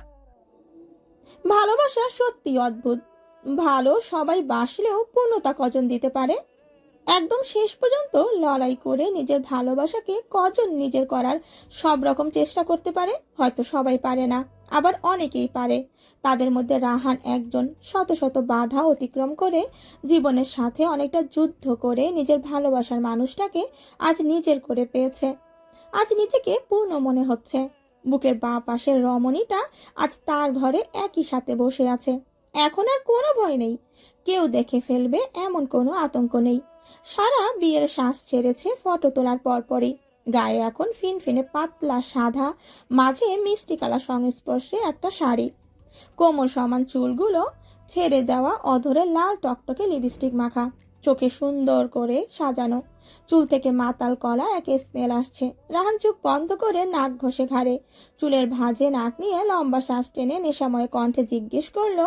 ভালোবাসা সত্যি অদ্ভুত। ভালো সবাই বাসলেও পূর্ণতা কজন দিতে পারে? একদম শেষ পর্যন্ত লড়াই করে নিজের ভালোবাসাকে কজন নিজের করার সব রকম চেষ্টা করতে পারে? হয়তো সবাই পারে না, আবার অনেকেই পারে। তাদের মধ্যে রাহান একজন। শত শত বাধা অতিক্রম করে, জীবনের সাথে অনেকটা যুদ্ধ করে নিজের ভালোবাসার মানুষটাকে আজ নিজের করে পেয়েছে। আজ নিজেকে পূর্ণ মনে হচ্ছে। বুকের বাঁ পাশের রমণীটা আজ তার ঘরে একই সাথে বসে আছে। এখন আর কোনো ভয় নেই, কেউ দেখে ফেলবে এমন কোনো আতঙ্ক নেই। সারা বিয়ের শ্বাস ছেড়েছে ফটো তোলার পরপরই। গায়ে এখন ফিনফিনে পাতলা সাদা, মাঝে মিষ্টি কালা সংস্পর্শে একটা শাড়ি। কোমর সমান চুলগুলো ছেড়ে দেওয়া, অধরে লাল টকটকে লিপস্টিক মাখা, চোখে সুন্দর করে সাজানো। চুল থেকে মাতাল কলা এক স্মেল আসছে। রাহান চোখ বন্ধ করে নাক ঘষে ঘাড়ে চুলের ভাঁজে নাক নিয়ে লম্বা শ্বাস টেনে নেশাময় কণ্ঠে জিজ্ঞেস করলো,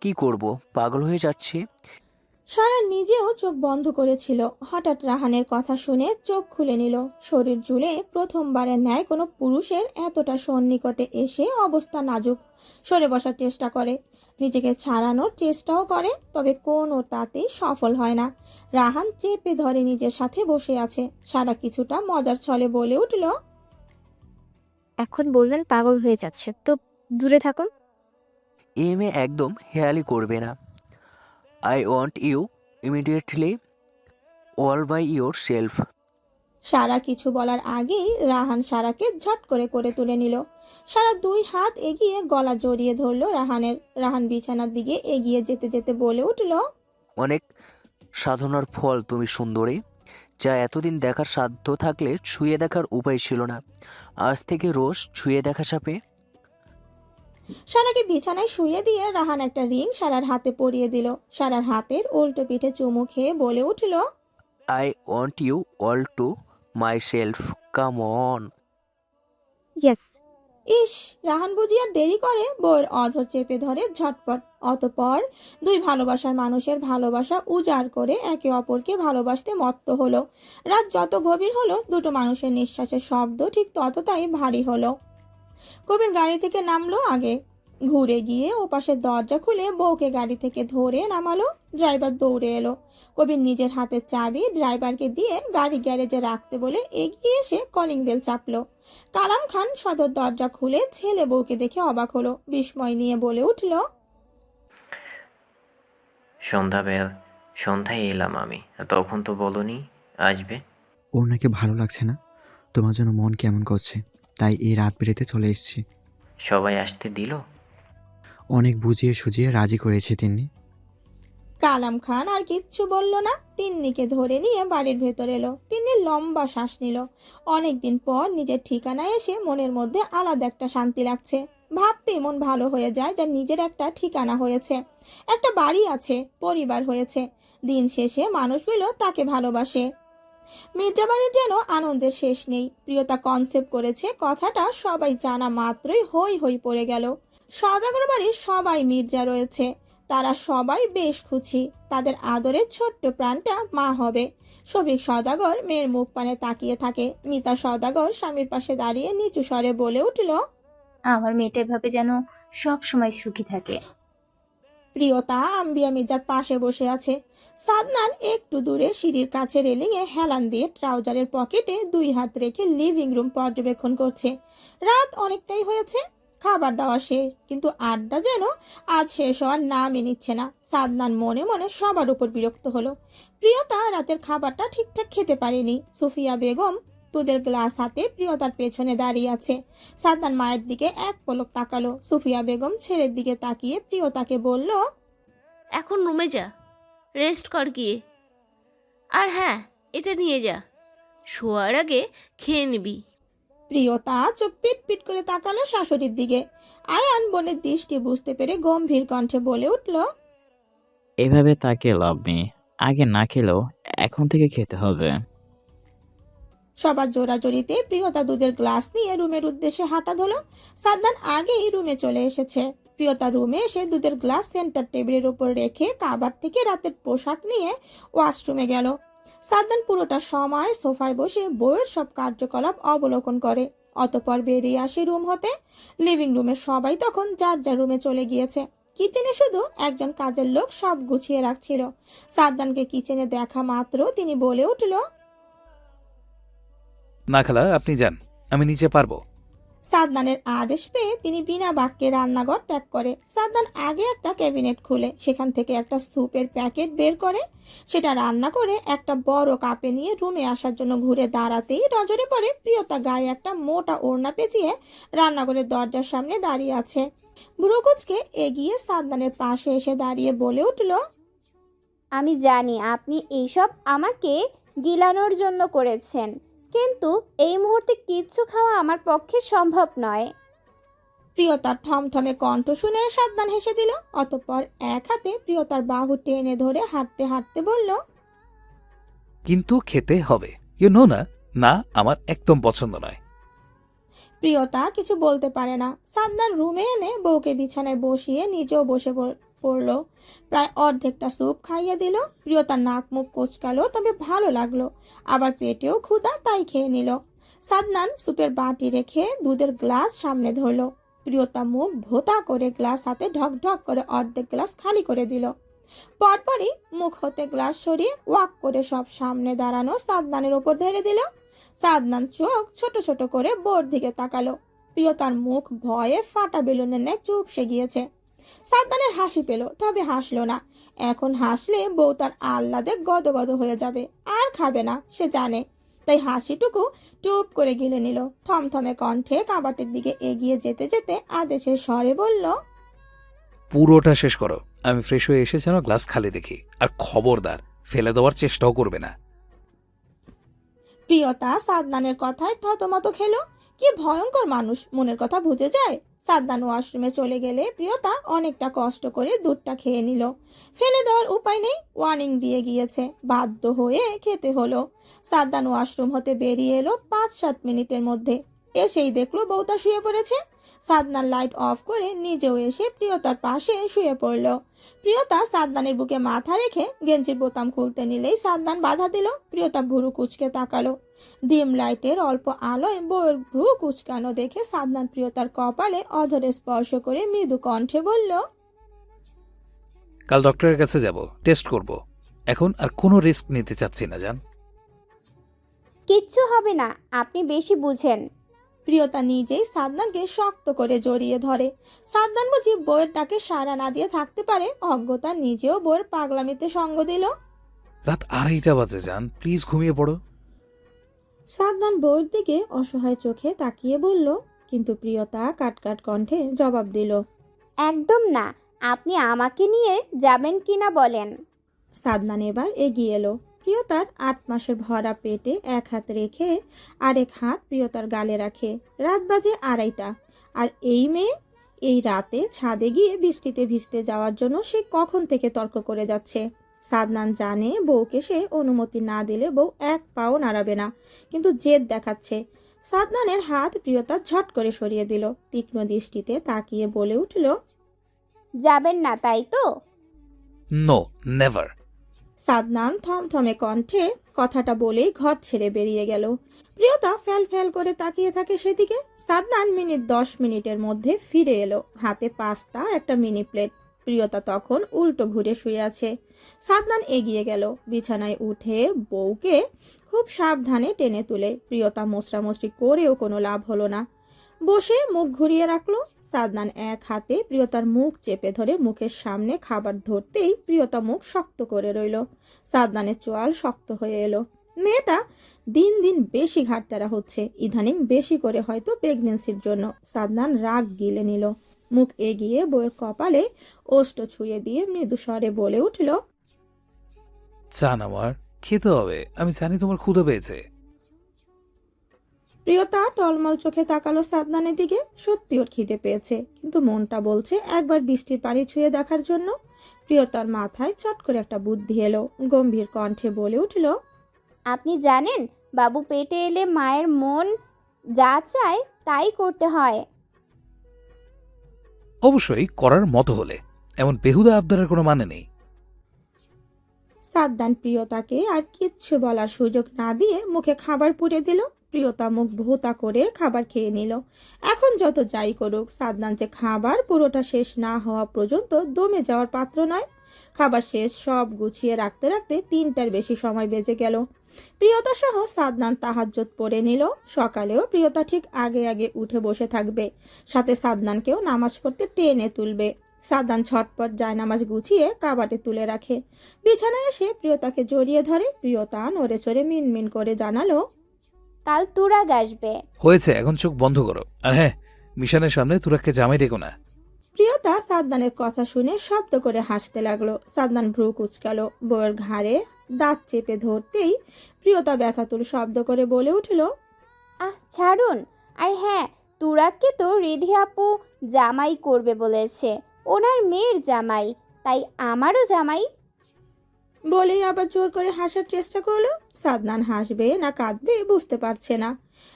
কি করব, পাগল হয়ে যাচ্ছি। সারা নিজেও চোখ বন্ধ করেছিল। হঠাৎ রাহানের কথা শুনে চোখ খুলে নিল। শরীর জুড়ে প্রথমবারের ন্যায় কোনো পুরুষের এতটা সন্নিকটে এসে অবস্থা নাজুক। সরে বসার চেষ্টা করে, নিজেকে ছাড়ানোর চেষ্টাও করে, তবে কোনোটাতেই সফল হয় না। রাহান চেপে ধরে নিজের সাথে বসে আছে। সারা কিছুটা মজার ছলে বলে উঠল, এখন বললেন পাগল হয়ে যাচ্ছে, তো দূরে থাকুন। এই মেয়ে একদম হেয়ালি করবে না। I want you immediately all by yourself. সারা কিছু বলার আগেই রাহান সারাকে ঝট করে করে তুলে নিল। সারা 2 হাত এগিয়ে গলা জড়িয়ে ধরল রাহানের। রাহান বিছানার দিকে এগিয়ে যেতে যেতে বলে উঠল, অনেক সাধনার ফল তুমি সুন্দরী, যা এতদিন দেখার সাধ্য থাকলে ছুঁয়ে দেখার উপায় ছিল না। আজ থেকে রোজ ছুঁয়ে দেখা যাবে। সারাকে বিছানায় শুয়ে দিয়ে রাহান একটা রিং সারার হাতে পরিয়ে দিল। সারার হাতের উল্টো পিঠে চুমু খেয়ে বলে উঠল, I want you all to myself, come on. Yes. ইস, রাহান বুঝি আর দেরি করে, বউয়ের অধর চেপে ধরে ঝটপট। অতঃপর 2 ভালোবাসার মানুষের ভালোবাসা উজাড় করে একে অপরকে ভালোবাসতে মত্ত হলো। রাত যত গভীর হলো, দুটো মানুষের নিঃশ্বাসের শব্দ ঠিক ততটাই ভারী হলো। কবির গাড়ি থেকে নামলো আগে। ঘুরে গিয়ে ওপাশের দরজা খুলে বউকে গাড়ি থেকে ধরে নামালো। ড্রাইভার দৌড়ে এলো। কবির নিজের হাতের চাবি ড্রাইভারকে দিয়ে গাড়ি গ্যারেজে রাখতে বলে এগিয়ে এসে কলিং বেল চাপলো। কালাম খান সদর দরজা খুলে ছেলে বউকে দেখে অবাক হলো। বিস্ময় নিয়ে বলে উঠল, সন্ধ্যায় এলাম আমি, তখন তো বলনি আসবে। ওর নাকি ভালো লাগছে না, তোমার জন্য মন কেমন করছে, তাই এই রাত বেড়েতে চলে এসেছি। সবাই আসতে দিল? অনেক বুঝিয়ে সুজিয়ে রাজি করেছে তিনি। কালাম খান আর কিচ্ছু বলল না। তিন্নিকে ধরে নিয়ে বাড়ির ভেতর এলো। তিন্নি লম্বা শ্বাস নিল। অনেকদিন পর নিজের ঠিকানায় এসে মনের মধ্যে আলাদা একটা শান্তি লাগছে। ভাবতেই মন ভালো হয়ে যায় যে নিজের একটা ঠিকানা হয়েছে, একটা বাড়ি আছে, পরিবার হয়েছে। দিন শেষে মানুষগুলো তাকে ভালোবাসে। মির্জাবাড়ির যেন আনন্দের শেষ নেই। প্রিয়তা কনসেপ্ট করেছে কথাটা সবাই জানা মাত্রই হই হই পড়ে গেল। সওদাগর বাড়ির সবাই মির্জা রয়েছে। তারা সবাই বেশ খুশি। তাদের আদরের ছোট্ট প্রাণটা মা হবে। শফিক সওদাগর মেয়ের মুখ পানে তাকিয়ে থাকে। মিতা সওদাগর স্বামীর পাশে দাঁড়িয়ে নিচু স্বরে বলে উঠল, আমার মেয়েটা এভাবে যেন সব সময় সুখী থাকে। প্রিয়তা আম্বিয়া মির্জার পাশে বসে আছে। সাদনান একটু দূরে সিঁড়ির কাছে রেলিংয়ে হেলান দিয়ে ট্রাউজারের পকেটে 2 হাত রেখে লিভিং রুম পর্যবেক্ষণ করছে। রাত অনেকটাই হয়েছে, খাবার দাওয়া শেষ, কিন্তু আড্ডা যেন আজ শেষ হওয়ার নামই নিচ্ছে না। সাদনান মনে মনে সবার উপর বিরক্ত হলো। প্রিয়তা রাতের খাবারটা ঠিকঠাক খেতে পারেনি। সুফিয়া বেগম দুধের গ্লাস হাতে প্রিয়তার পেছনে দাঁড়িয়ে আছে। সাদনান মায়ের দিকে এক পলক তাকালো। সুফিয়া বেগম ছেলের দিকে তাকিয়ে প্রিয়তাকে বলল, এখন রুমে যা, রেস্ট কর গিয়ে। আর হ্যাঁ, এটা নিয়ে যা, শোয়ার আগে খেয়ে নিবি। প্রিয়তা চোখ পিট পিট করে তাকালো শাশুড়ির দিকে। আয়ান বোনের দৃষ্টি বুঝতে পেরে গম্ভীর কণ্ঠে বলে উঠল, এভাবে তাকে লাভ নেই, আগে না খেলেও এখন থেকে খেতে হবে। সবার জোরাজোরিতে প্রিয়তা দুধের গ্লাস নিয়ে রুমের উদ্দেশ্যে হাঁটা ধরল। সাদনান আগেই রুমে চলে এসেছে। প্রিয়তা রুমে এসে দুধের গ্লাস সেন্টার টেবিলের উপর রেখে কাবার থেকে রাতের পোশাক নিয়ে ওয়াশরুমে গেল। সাদনান পুরোটা সময় সোফায় বসে বউয়ের সব কার্যকলাপ অবলোকন করে। অতঃপর বেরিয়ে আসে রুম হতে। লিভিং রুমের সবাই তখন যার যার রুমে চলে গিয়েছে। কিচেনে শুধু একজন কাজের লোক সব গুছিয়ে রাখছিল। সাদনানকে কিচেনে দেখা মাত্র তিনি বলে উঠল, না খালা, আপনি যান, আমি নিচে পারবো। সাদনানের আদেশ পেয়ে তিনি বিনা বাক্যে রান্নাঘর ত্যাগ করে। সাদনান আগে একটা ক্যাবিনেট খুলে সেখান থেকে একটা স্যুপের প্যাকেট বের করে সেটা রান্না করে একটা বড় কাপে নিয়ে রুমে আসার জন্য ঘুরে দাঁড়াতেই নজরে পড়ে প্রিয়তা গায়ে একটা মোটা ওড়না পেঁচিয়ে রান্নাঘরের দরজার সামনে দাঁড়িয়ে আছে। ভ্রুকুচকে এগিয়ে সাদনানের পাশে এসে দাঁড়িয়ে বলে উঠল, আমি জানি আপনি এইসব আমাকে গিলানোর জন্য করেছেন, কিন্তু এই মুহূর্তে কিচ্ছু খাওয়া আমার পক্ষে সম্ভব নয়। প্রিয়তার থমথমে কণ্ঠ শুনে সাদনান হেসে দিল। অতঃপর এক হাতে প্রিয়তার বাহু টেনে ধরে হাঁটতে হাঁটতে বলল, কিন্তু খেতে হবে, ইউ নো না, না আমার একদম পছন্দ নয়। প্রিয়তা কিছু বলতে পারে না। সাদনান রুমে এনে বউকে বিছানায় বসিয়ে নিজেও বসে পড়লো। প্রায় অর্ধেকটা স্যুপ খাইয়ে দিল। প্রিয়তার নাক মুখ কোচকালো, তবে ভালো লাগলো। আবার পেটেও ক্ষুধা, তাই খেয়ে নিল। সাদনান স্যুপের বাটি রেখে দুধের গ্লাস সামনে ধরলো। প্রিয়তা মুখ ভোতা করে গ্লাস হাতে ঢক ঢক করে অর্ধেক গ্লাস খালি করে দিল। পরপরই মুখ হতে গ্লাস সরিয়ে ওয়াক করে সব সামনে দাঁড়ানো সাদনানের ওপর ধরে দিল। সাদনান চোখ ছোট ছোট করে বোর দিকে তাকালো। প্রিয়তার মুখ ভয়ে ফাটা বেলুনের ন্যায় চুপসে গিয়েছে। সাদনানের হাসি পেল, তবে হাসলো না। এখন হাসলে বউ তার আহ্লাদে গদগদ হয়ে যাবে, আর খাবে না সে জানে। তাই হাসিটুকু চুপ করে গিলে নিল। থমথমে কণ্ঠে কাবাটের দিকে এগিয়ে যেতে যেতে আদেশের স্বরে বলল, পুরোটা শেষ করো। আমি ফ্রেশ হয়ে এসে যেন গ্লাস খালি দেখি, আর খবরদার ফেলে দেওয়ার চেষ্টাও করবে না। প্রিয়তা সাদনানের কথায় থতমত খেলো। কি ভয়ঙ্কর মানুষ, মনের কথা বুঝে যায়। সাদনান ওয়াশরুমে চলে গেলে প্রিয়তা অনেকটা কষ্ট করে দুধটা খেয়ে নিল। ফেলে দেওয়ার উপায় নেই, ওয়ার্নিং দিয়ে গিয়েছে, বাধ্য হয়ে খেতে হলো। সাদনান ওয়াশরুম হতে বেরিয়ে এলো 5-7 মিনিটের মধ্যে। এসেই দেখলো বউটা শুয়ে পড়েছে। সাদনান লাইট অফ করে নিজেও এসে প্রিয়তার পাশে শুয়ে পড়ল। প্রিয়তা সাদনানের বুকে মাথা রেখে গেঞ্জির বোতাম খুলতে নিলেই সাদনান বাধা দিল। প্রিয়তা ভুরু কুচকে তাকালো। ডিম লাইটের অল্প আলোয় বউয়ের ভ্রু কুচকানো দেখে সাদনান প্রিয়তার কপালে অধরে স্পর্শ করে মৃদু কণ্ঠে বলল, কাল ডক্টরের কাছে যাব, টেস্ট করব। এখন আর কোনো রিস্ক নিতে চাচ্ছি না জান। কিচ্ছু হবে না, আপনি বেশি বুঝেন। প্রিয়তা নিজেই সাদনানকে শক্ত করে জড়িয়ে ধরে। সাদনান বুঝি বউয়ের ডাকে সাড়া না দিয়ে থাকতে পারে। অজ্ঞতা নিজেও বউয়ের পাগলামিতে সঙ্গ দিল। রাত 2:30 বাজে জান, প্লিজ ঘুমিয়ে পড়ো। সাদনান বউয়ের দিকে অসহায় চোখে তাকিয়ে বলল, কিন্তু প্রিয়তা কাটকাট কণ্ঠে জবাব দিল, একদম না, আপনি আমাকে নিয়ে যাবেন কিনা বলেন। সাদনান এবার এগিয়ে এলো। প্রিয়তার 8 মাসের ভরা পেটে এক হাত রেখে আরেক হাত প্রিয়তার গালে রাখে। রাত বাজে 2:30, আর এই মেয়ে এই রাতে ছাদে গিয়ে বৃষ্টিতে ভিজতে যাওয়ার জন্য সে কখন থেকে তর্ক করে যাচ্ছে। সাদনান জানে বউকে সে অনুমতি না দিলে বউ এক পাও নাড়াবে না, কিন্তু জেদ দেখাচ্ছে। সাদনানের হাত প্রিয়তা ঝট করে সরিয়ে দিল। তীক্ষ্ণ দৃষ্টিতে তাকিয়ে বলে উঠল, যাবেন না তাই তো? No, never. সাদনান থমথমে কণ্ঠে কথাটা বলেই ঘর ছেড়ে বেরিয়ে গেল। প্রিয়তা ফ্যাল ফ্যাল করে তাকিয়ে থাকে সেদিকে। সাদনান 10 মিনিটের মধ্যে ফিরে এলো, হাতে পাস্তা, একটা মিনি প্লেট। প্রিয়তা তখন উল্টো ঘুরে শুয়ে আছে। সাদনান এগিয়ে গেল, বিছানায় উঠে বউকে খুব সাবধানে টেনে তুলে। প্রিয়তা মোছড়ামুছড়ি করেও কোনো লাভ হলো না। বসে মুখ ঘুরিয়ে রাখলো। সাদনান এক হাতে প্রিয়তার মুখ চেপে ধরে মুখের সামনে খাবার ধরতেই প্রিয়তা মুখ শক্ত করে রইল। সাদনানের চোয়াল শক্ত হয়ে এলো। মেয়েটা দিন দিন বেশি ঘাটতারা হচ্ছে, ইদানিং বেশি করে হয়তো প্রেগনেন্সির জন্য। সাদনান রাগ গিলে নিল। মুখ এগিয়ে বউয়ের কপালে ওষ্ঠ ছুঁয়ে দিয়ে মৃদু স্বরে বলে উঠল, চান আমার খেতে হবে, আমি জানি তোমার ক্ষুধা পেয়েছে। প্রিয়তা টলমল চোখে তাকালো সাদনানের দিকে। সত্যি ওর খিদে পেয়েছে, কিন্তু মনটা বলছে একবার বৃষ্টির পানি ছুঁয়ে দেখার জন্য। প্রিয়তার মাথায় চট করে একটা বুদ্ধি এলো। গম্ভীর কণ্ঠে বলে উঠল, আপনি জানেন বাবু পেটে এলে মায়ের মন যা চায় তাই করতে হয়। অবশ্যই করার মতো হলে, এমন বেহুদা আবদারের কোনো মানে নেই। সাদনান প্রিয়তাকে আর কিচ্ছু বলার সুযোগ না দিয়ে মুখে খাবার পুরে দিল। প্রিয়তা মুখ ভোতা করে খাবার খেয়ে নিল। এখন যত যাই করুক, সাদনান যে খাবার পুরোটা শেষ না হওয়া পর্যন্ত দমে যাওয়ার পাত্র নয়। খাবার শেষ সব গুছিয়ে রাখতে রাখতে 3টার বেশি সময় বেজে গেল। প্রিয়তা সহ সাদনান তাহাজ্জুদ পড়ে নিল। সকালেও প্রিয়তা ঠিক আগে আগে উঠে বসে থাকবে, সাথে সাদনানকেও নামাজ পড়তে টেনে তুলবে। সাদনান ছটপট জায়নামাজ গুছিয়ে কাবাটে তুলে রাখে। বিছানায় এসে প্রিয়তাকে জড়িয়ে ধরে। প্রিয়তা নড়ে চড়ে মিনমিন করে জানালো, কাল তুরাগ আসবে। হয়েছে, এখন চোখ বন্ধ করো। আর হ্যাঁ, মিশনের সামনে তুরাককে জামাই ডেকো না। প্রিয়তা সাদনানের কথা শুনে শব্দ করে হাসতে লাগলো। সাদনান ভ্রু কুচকালো। বউয়ের ঘাড়ে দাঁত চেপে ধরতেই প্রিয়তা ব্যথাতুর শব্দ করে বলে উঠল, আহ ছাড়ুন। আর হ্যাঁ, তুরাগকে তো রিধি আপু জামাই করবে বলেছে, ওনার মেয়ের জামাই, তাই আমারও জামাই। বলেই আবার জোর করে হাসার চেষ্টা করলো। সাদনান হাসবে না কাঁদবে বুঝতে পারছে না।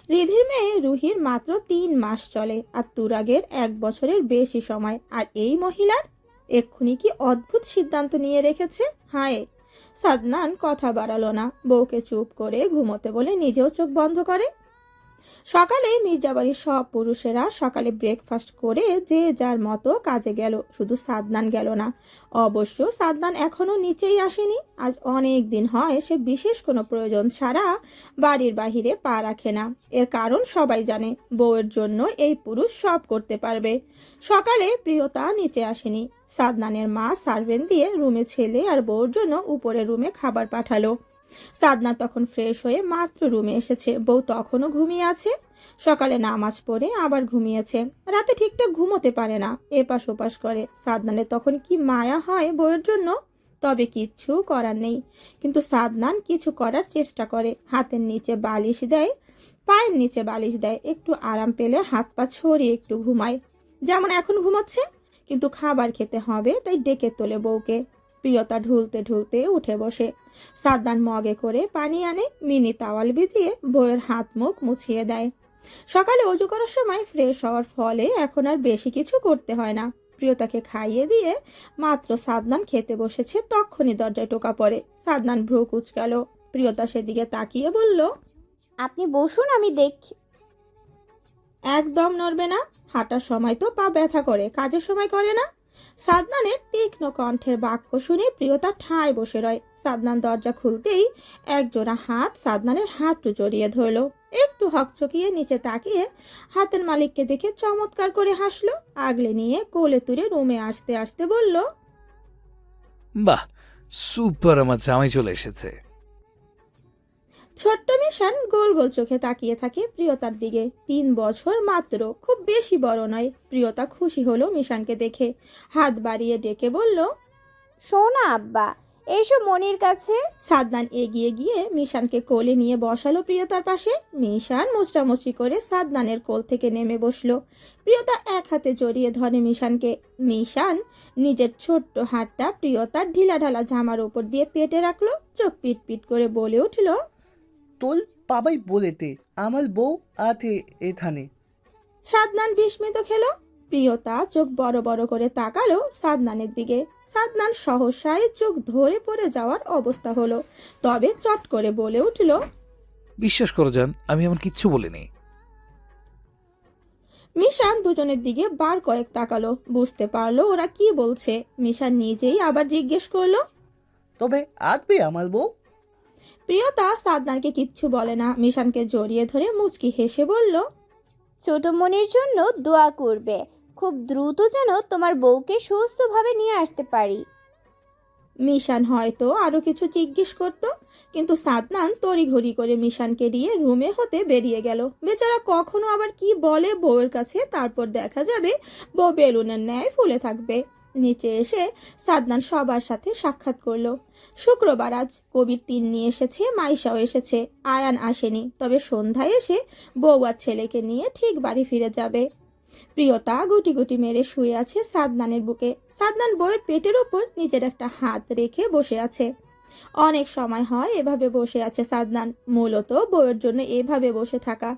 রিধির মেয়ে রুহির মাত্র 3 মাস চলে, আর তুরাগের 1 বছরের বেশি সময়। আর এই মহিলার এক্ষুনি কি অদ্ভুত সিদ্ধান্ত নিয়ে রেখেছে। হায়। সাদনান কথা বাড়ালো না, বউকে চুপ করে ঘুমোতে বলে নিজেও চোখ বন্ধ করে। সকালে মির্জাবাড়ির সব পুরুষেরা সকালে ব্রেকফাস্ট করে যে যার মতো কাজে গেল, শুধু সাদনান গেল না। অবশ্য সাদনান এখনো নিচেই আসেনি। আজ অনেক দিন হয় সে বিশেষ কোনো প্রয়োজন ছাড়া বাড়ির বাহিরে পা রাখে না। এর কারণ সবাই জানে, বউয়ের জন্য এই পুরুষ সব করতে পারবে। সকালে প্রিয়তা নিচে আসেনি। সাদনানের মা সার্ভেন্ট দিয়ে রুমে ছেলে আর বউর জন্য উপরের রুমে খাবার পাঠালো। সাদনান তখন ফ্রেশ হয়ে মাত্র রুমে এসেছে, বউ তখনও ঘুমিয়ে আছে। সকালে নামাজ পড়ে আবার ঘুমিয়েছে। রাতে ঠিকঠাক ঘুমোতে পারে না, এপাশ ওপাশ করে। সাদনানের তখন কি মায়া হয় বউয়ের জন্য। তবে কিচ্ছু করার নেই। কিন্তু সাদনান কিছু করার চেষ্টা করে। হাতের নিচে বালিশ দেয়, পায়ের নিচে বালিশ দেয়। একটু আরাম পেলে হাত পা ছড়িয়ে একটু ঘুমায়, যেমন এখন ঘুমাচ্ছে। কিন্তু খাবার খেতে হবে তাই ডেকে তোলে বউকে। প্রিয়তা ঢুলতে ঢুলতে উঠে বসে। সাদনান মগে করে পানি আনে, মিনি তাওয়াল ভিজিয়ে বউয়ের হাত মুখ মুছিয়ে দেয়। সকালে অজু করার সময় ফ্রেশ হওয়ার ফলে এখন আর বেশি কিছু করতে হয় না। প্রিয়তাকে খাইয়ে দিয়ে মাত্র সাদনান খেতে বসেছে, তখনই দরজায় টোকা পড়ে। সাদনান ভ্রু কুঁচকাল। প্রিয়তা সেদিকে তাকিয়ে বলল, আপনি বসুন, আমি দেখি। একদম নড়বে না। হাঁটার সময় তো পা ব্যথা করে, কাজের সময় করে না। সাদনানের তীক্ষ্ণ কণ্ঠের বাক্য শুনে প্রিয়তা ঠায় বসে রয়। সাদনান দরজা খুলতেই একজোড়া হাত সাদনানের হাতটু জড়িয়ে ধরল। একটু হকচকিয়ে নিচে তাকিয়ে হাতের মালিককে দেখে চমৎকার করে হাসলো। আগলে নিয়ে কোলে তুলে রুমে আসতে আসতে বলল, বাহ, সুপার, আমার জামাই চলে এসেছে। ছোট্ট মিশান গোল গোল চোখে তাকিয়ে থাকে প্রিয়তার দিকে। 3 বছর মাত্র, খুব বেশি বড় নয়। প্রিয়তা খুশি হলো মিশানকে দেখে, হাত বাড়িয়ে ডেকে বলল, শোনা আব্বা, এসো মনির কাছে। সাদনান এগিয়ে গিয়ে মিশানকে কোলে নিয়ে বসালো প্রিয়তার পাশে। মিশান মুচড়ামুচড়ি করে সাদনানের কোল থেকে নেমে বসলো। প্রিয়তা এক হাতে জড়িয়ে ধরে মিশানকে। মিশান নিজের ছোট্ট হাতটা প্রিয়তার ঢিলাঢালা জামার উপর দিয়ে পেটে রাখলো। চোখ পিট পিট করে বলে উঠল, তোল পাবাই বলেতে আমার বউ আছে এখানে। সাদনান বিস্মিত খেলো। প্রিয়তা চোখ বড় বড় করে তাকালো সাদনানের দিকে। সাদনান সহসায় চোখ ধরে পড়ে যাওয়ার অবস্থা হলো, তবে চট করে বলে উঠল, বিশ্বাস করো জান, আমি এমন কিচ্ছু বলিনি। মিশান দুজনের দিকে বার কয়েক তাকালো, বুঝতে পারলো ওরা কি বলছে। মিশান নিজেই আবার জিজ্ঞেস করলো, তবে আসবে আমার বউ? প্রিয়তা সাদনানকে কিচ্ছু বলে না, মিশানকে জড়িয়ে ধরে মুচকি হেসে বলল, ছোট মনির জন্য দোয়া করবে, খুব দ্রুত যেন তোমার বউকে সুস্থভাবে নিয়ে আসতে পারি। মিশান হয়তো আরো কিছু জিজ্ঞেস করতো, কিন্তু সাদনান তড়িঘড়ি করে মিশানকে নিয়ে রুমে হতে বেরিয়ে গেল। বেচারা কখনো আবার কি বলে বউয়ের কাছে, তারপর দেখা যাবে বউ বেলুনের ন্যায় ফুলে থাকবে। নিচে এসে সাদনান সবার সাথে সাক্ষাৎ করলো। শুক্রবার আজ, কবির তিন্নি এসেছে, মাইশাও এসেছে, আয়ান আসেনি। তবে সন্ধ্যায় এসে বউ আর ছেলেকে নিয়ে ঠিক বাড়ি ফিরে যাবে। প্রিয়তা গুটি গুটি মেরে শুয়ে আছে সাদনানের বুকে। সাদনান বউয়ের পেটের ওপর নিজের একটা হাত রেখে বসে আছে। অনেক সময় হয় এভাবে বসে আছে সাদনান, মূলত বউয়ের জন্য এভাবে বসে থাকা।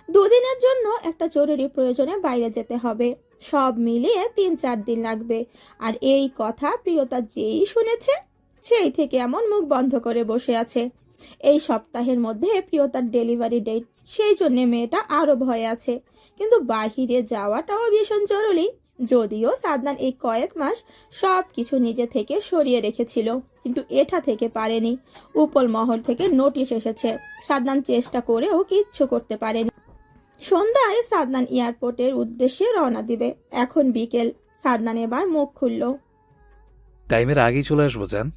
2 দিনের জন্য একটা জরুরি প্রয়োজনে বাইরে যেতে হবে। সব মিলিয়ে 3-4 দিন লাগবে। আর এই কথা প্রিয়তা যেই শুনেছে, সেই থেকে এমন মুখ বন্ধ করে বসে আছে। এই সপ্তাহের মধ্যে প্রিয়তার ডেলিভারি ডেট, সেই জন্য মেয়েটা আরো ভয়ে আছে। কিন্তু বাহিরে যাওয়াটাও ভীষণ জরুরি। যদিও সাদনান এই কয়েক মাস সব কিছু নিজে থেকে সরিয়ে রেখেছিল, কিন্তু এটা থেকে পারেনি। উপল মহল থেকে নোটিশ এসেছে। সাদনান চেষ্টা করেও কিচ্ছু করতে পারেনি। সন্ধ্যায় সাদনান এয়ারপোর্টের উদ্দেশ্যে রওনা দিবে। এখন বিকেল। সাদনান এবার মুখ খুলল, টাইমের আগেই চলে আসবো জান।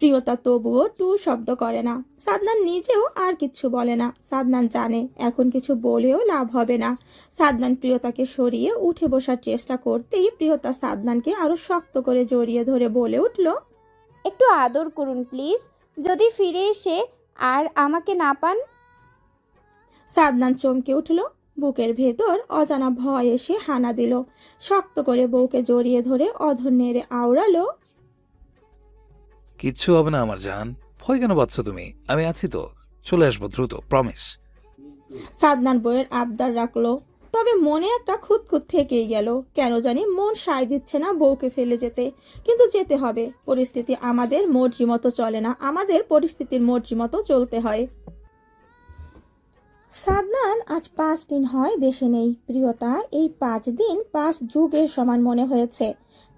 প্রিয়তা তবুও টু শব্দ করে না। সাদনান নিজেও আর কিচ্ছু বলে না। সাদনান জানে এখন কিছু বলেও লাভ হবে না। সাদনান প্রিয়তাকে সরিয়ে উঠে বসার চেষ্টা করতেই প্রিয়তা সাদনানকে আরো শক্ত করে জড়িয়ে ধরে বলে উঠল, একটু আদর করুন প্লিজ, যদি ফিরে এসে আর আমাকে না পান। সাদনান চমকে উঠল। বুকের ভেতর অজানা ভয় এসে হানা দিল। শক্ত করে বউকে জড়িয়ে ধরে অধর নেড়ে আওড়ালো, কিচ্ছু হবে না আমার জান, ভয় কেন পাচ্ছ তুমি? আমি আছি তো, চলে আসবো দ্রুত, প্রমিস। সাদনান বউয়ের আবদার রাখলো। তবে মনে একটা খুঁতখুত থেকেই গেল। কেন জানি মন সায় দিচ্ছে না বউকে ফেলে যেতে, কিন্তু যেতে হবে। পরিস্থিতি আমাদের মর্জি মতো চলে না, আমাদের পরিস্থিতির মর্জি মতো চলতে হয়। সাদনান আজ 5 দিন হয় দেশে নেই। প্রিয়তা এই 5 দিন 5 যুগের সমান মনে হয়েছে।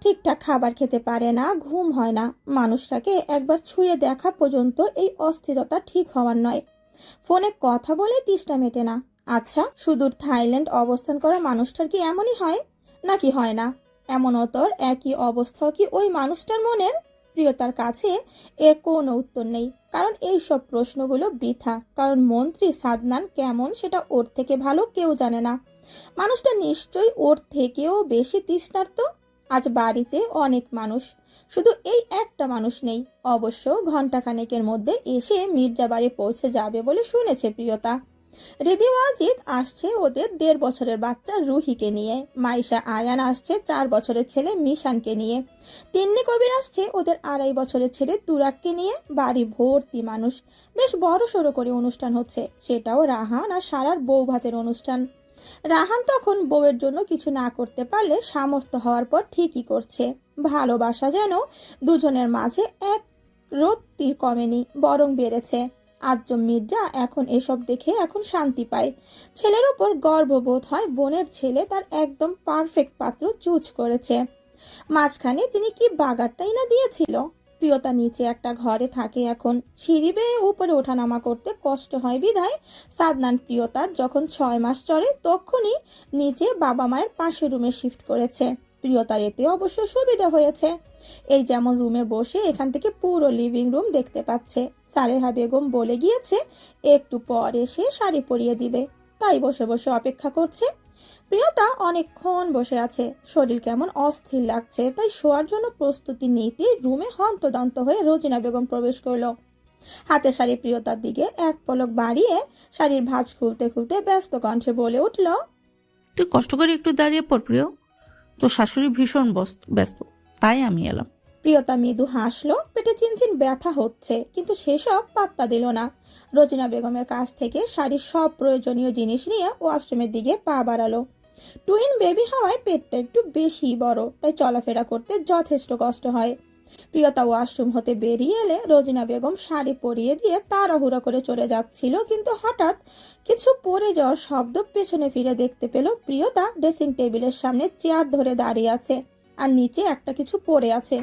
ঠিকঠাক খাবার খেতে পারে না, ঘুম হয় না। মানুষটাকে একবার ছুঁয়ে দেখা পর্যন্ত এই অস্থিরতা ঠিক হওয়ার নয়। ফোনে কথা বলে তৃষ্ণা মেটে না। আচ্ছা, সুদূর থাইল্যান্ড অবস্থান করা মানুষটার কি এমনই হয়, নাকি হয় না? এমনতর একই অবস্থা কি ওই মানুষটার মনের? প্রিয়তার কাছে এর কোনো উত্তর নেই, কারণ এই সব প্রশ্নগুলো বৃথা। কারণ মন্ত্রী সাদনান কেমন সেটা ওর থেকে ভালো কেউ জানে না। মানুষটা নিশ্চয়ই ওর থেকেও বেশি তৃষ্ণার্ত। আজ বাড়িতে অনেক মানুষ, শুধু এই একটা মানুষ নেই। অবশ্য ঘন্টাখানেকের মধ্যে এসে মির্জা বাড়ি পৌঁছে যাবে বলে শুনেছে প্রিয়তা। রিদি ওয়াজিদ আসছে ওদের 1.5 বছরের বাচ্চা রুহিকে নিয়ে। মাইশা আয়ান আসছে 4 বছরের ছেলে মিশানকে নিয়ে। তিন্নি কবির আসছে ওদের 2.5 বছরের ছেলে তুরাককে নিয়ে। বাড়ি ভর্তি মানুষ। বেশ বড় সড়ো করে অনুষ্ঠান হচ্ছে, সেটাও রাহান আর সারার বউ ভাতের অনুষ্ঠান। রাহান তখন বউয়ের জন্য কিছু না করতে পারলে সামর্থ্য হওয়ার পর ঠিকই করছে। ভালোবাসা যেন দুজনের মাঝে এক রত্তির কমেনি, বরং বেড়েছে। আজম মির্জা এখন এসব দেখে এখন শান্তি পায়। ছেলের ওপর গর্ববোধ হয়, বোনের ছেলে তার একদম পারফেক্ট পাত্র চুজ করেছে। মাঝখানে তিনি কি বাগারটাই না দিয়েছিল। প্রিয়তা নিচে একটা ঘরে থাকে এখন। সিঁড়ি বেয়ে উপরে ওঠানামা করতে কষ্ট হয় বিধায় সাদনান প্রিয়তার যখন 6 মাস চলে তখনই নিচে বাবা মায়ের পাশের রুমে শিফট করেছে। প্রিয়তার এতে অবশ্য সুবিধা হয়েছে। এই যেমন রুমে বসে এখান থেকে পুরো লিভিং রুম দেখতে পাচ্ছে। সালেহা বেগম বলে গিয়েছে একটু পর এসে শাড়ি পরিয়ে দিবে, তাই বসে বসে অপেক্ষা করছে। প্রিয়তা অনেকক্ষণ বসে আছে, শরীর কেমন অস্থির লাগছে, তাই শোয়ার জন্য প্রস্তুতি নিতে রুমে হন্তদন্ত হয়ে রোজিনা বেগম প্রবেশ করলো। হাতে শাড়ি প্রিয়তার দিকে এক পলক বাড়িয়ে শাড়ির ভাঁজ খুলতে খুলতে ব্যস্ত কণ্ঠে বলে উঠল, তুই কষ্ট করে একটু দাঁড়িয়ে পড় প্রিয়, তোর শাশুড়ি ভীষণ ব্যস্ত, তাই আমি এলাম। প্রিয়তা মৃদু হাসলো। পেটে চিনচিন ব্যথা হচ্ছে, কিন্তু সেসব পাত্তা দিল না। রোজিনা বেগমের কাছ থেকে শাড়ির সব প্রয়োজনীয় জিনিস নিয়ে ওয়াশরুমের দিকে পা বাড়ালো। টুইন বেবি হওয়ায় পেটটা একটু বেশি বড়, তাই চলাফেরা করতে যথেষ্ট কষ্ট হয়। প্রিয়তা ওয়াশরুম হতে বেরিয়ে এলে রোজিনা বেগম শাড়ি পরিয়ে দিয়ে তাড়াহুড়া করে চলে যাচ্ছিল, কিন্তু হঠাৎ কিছু পড়ে যাওয়ার শব্দ পেছনে ফিরে দেখতে পেল প্রিয়তা ড্রেসিং টেবিলের সামনে চেয়ার ধরে দাঁড়িয়ে আছে, আর নিচে একটা কিছু পড়ে আছে।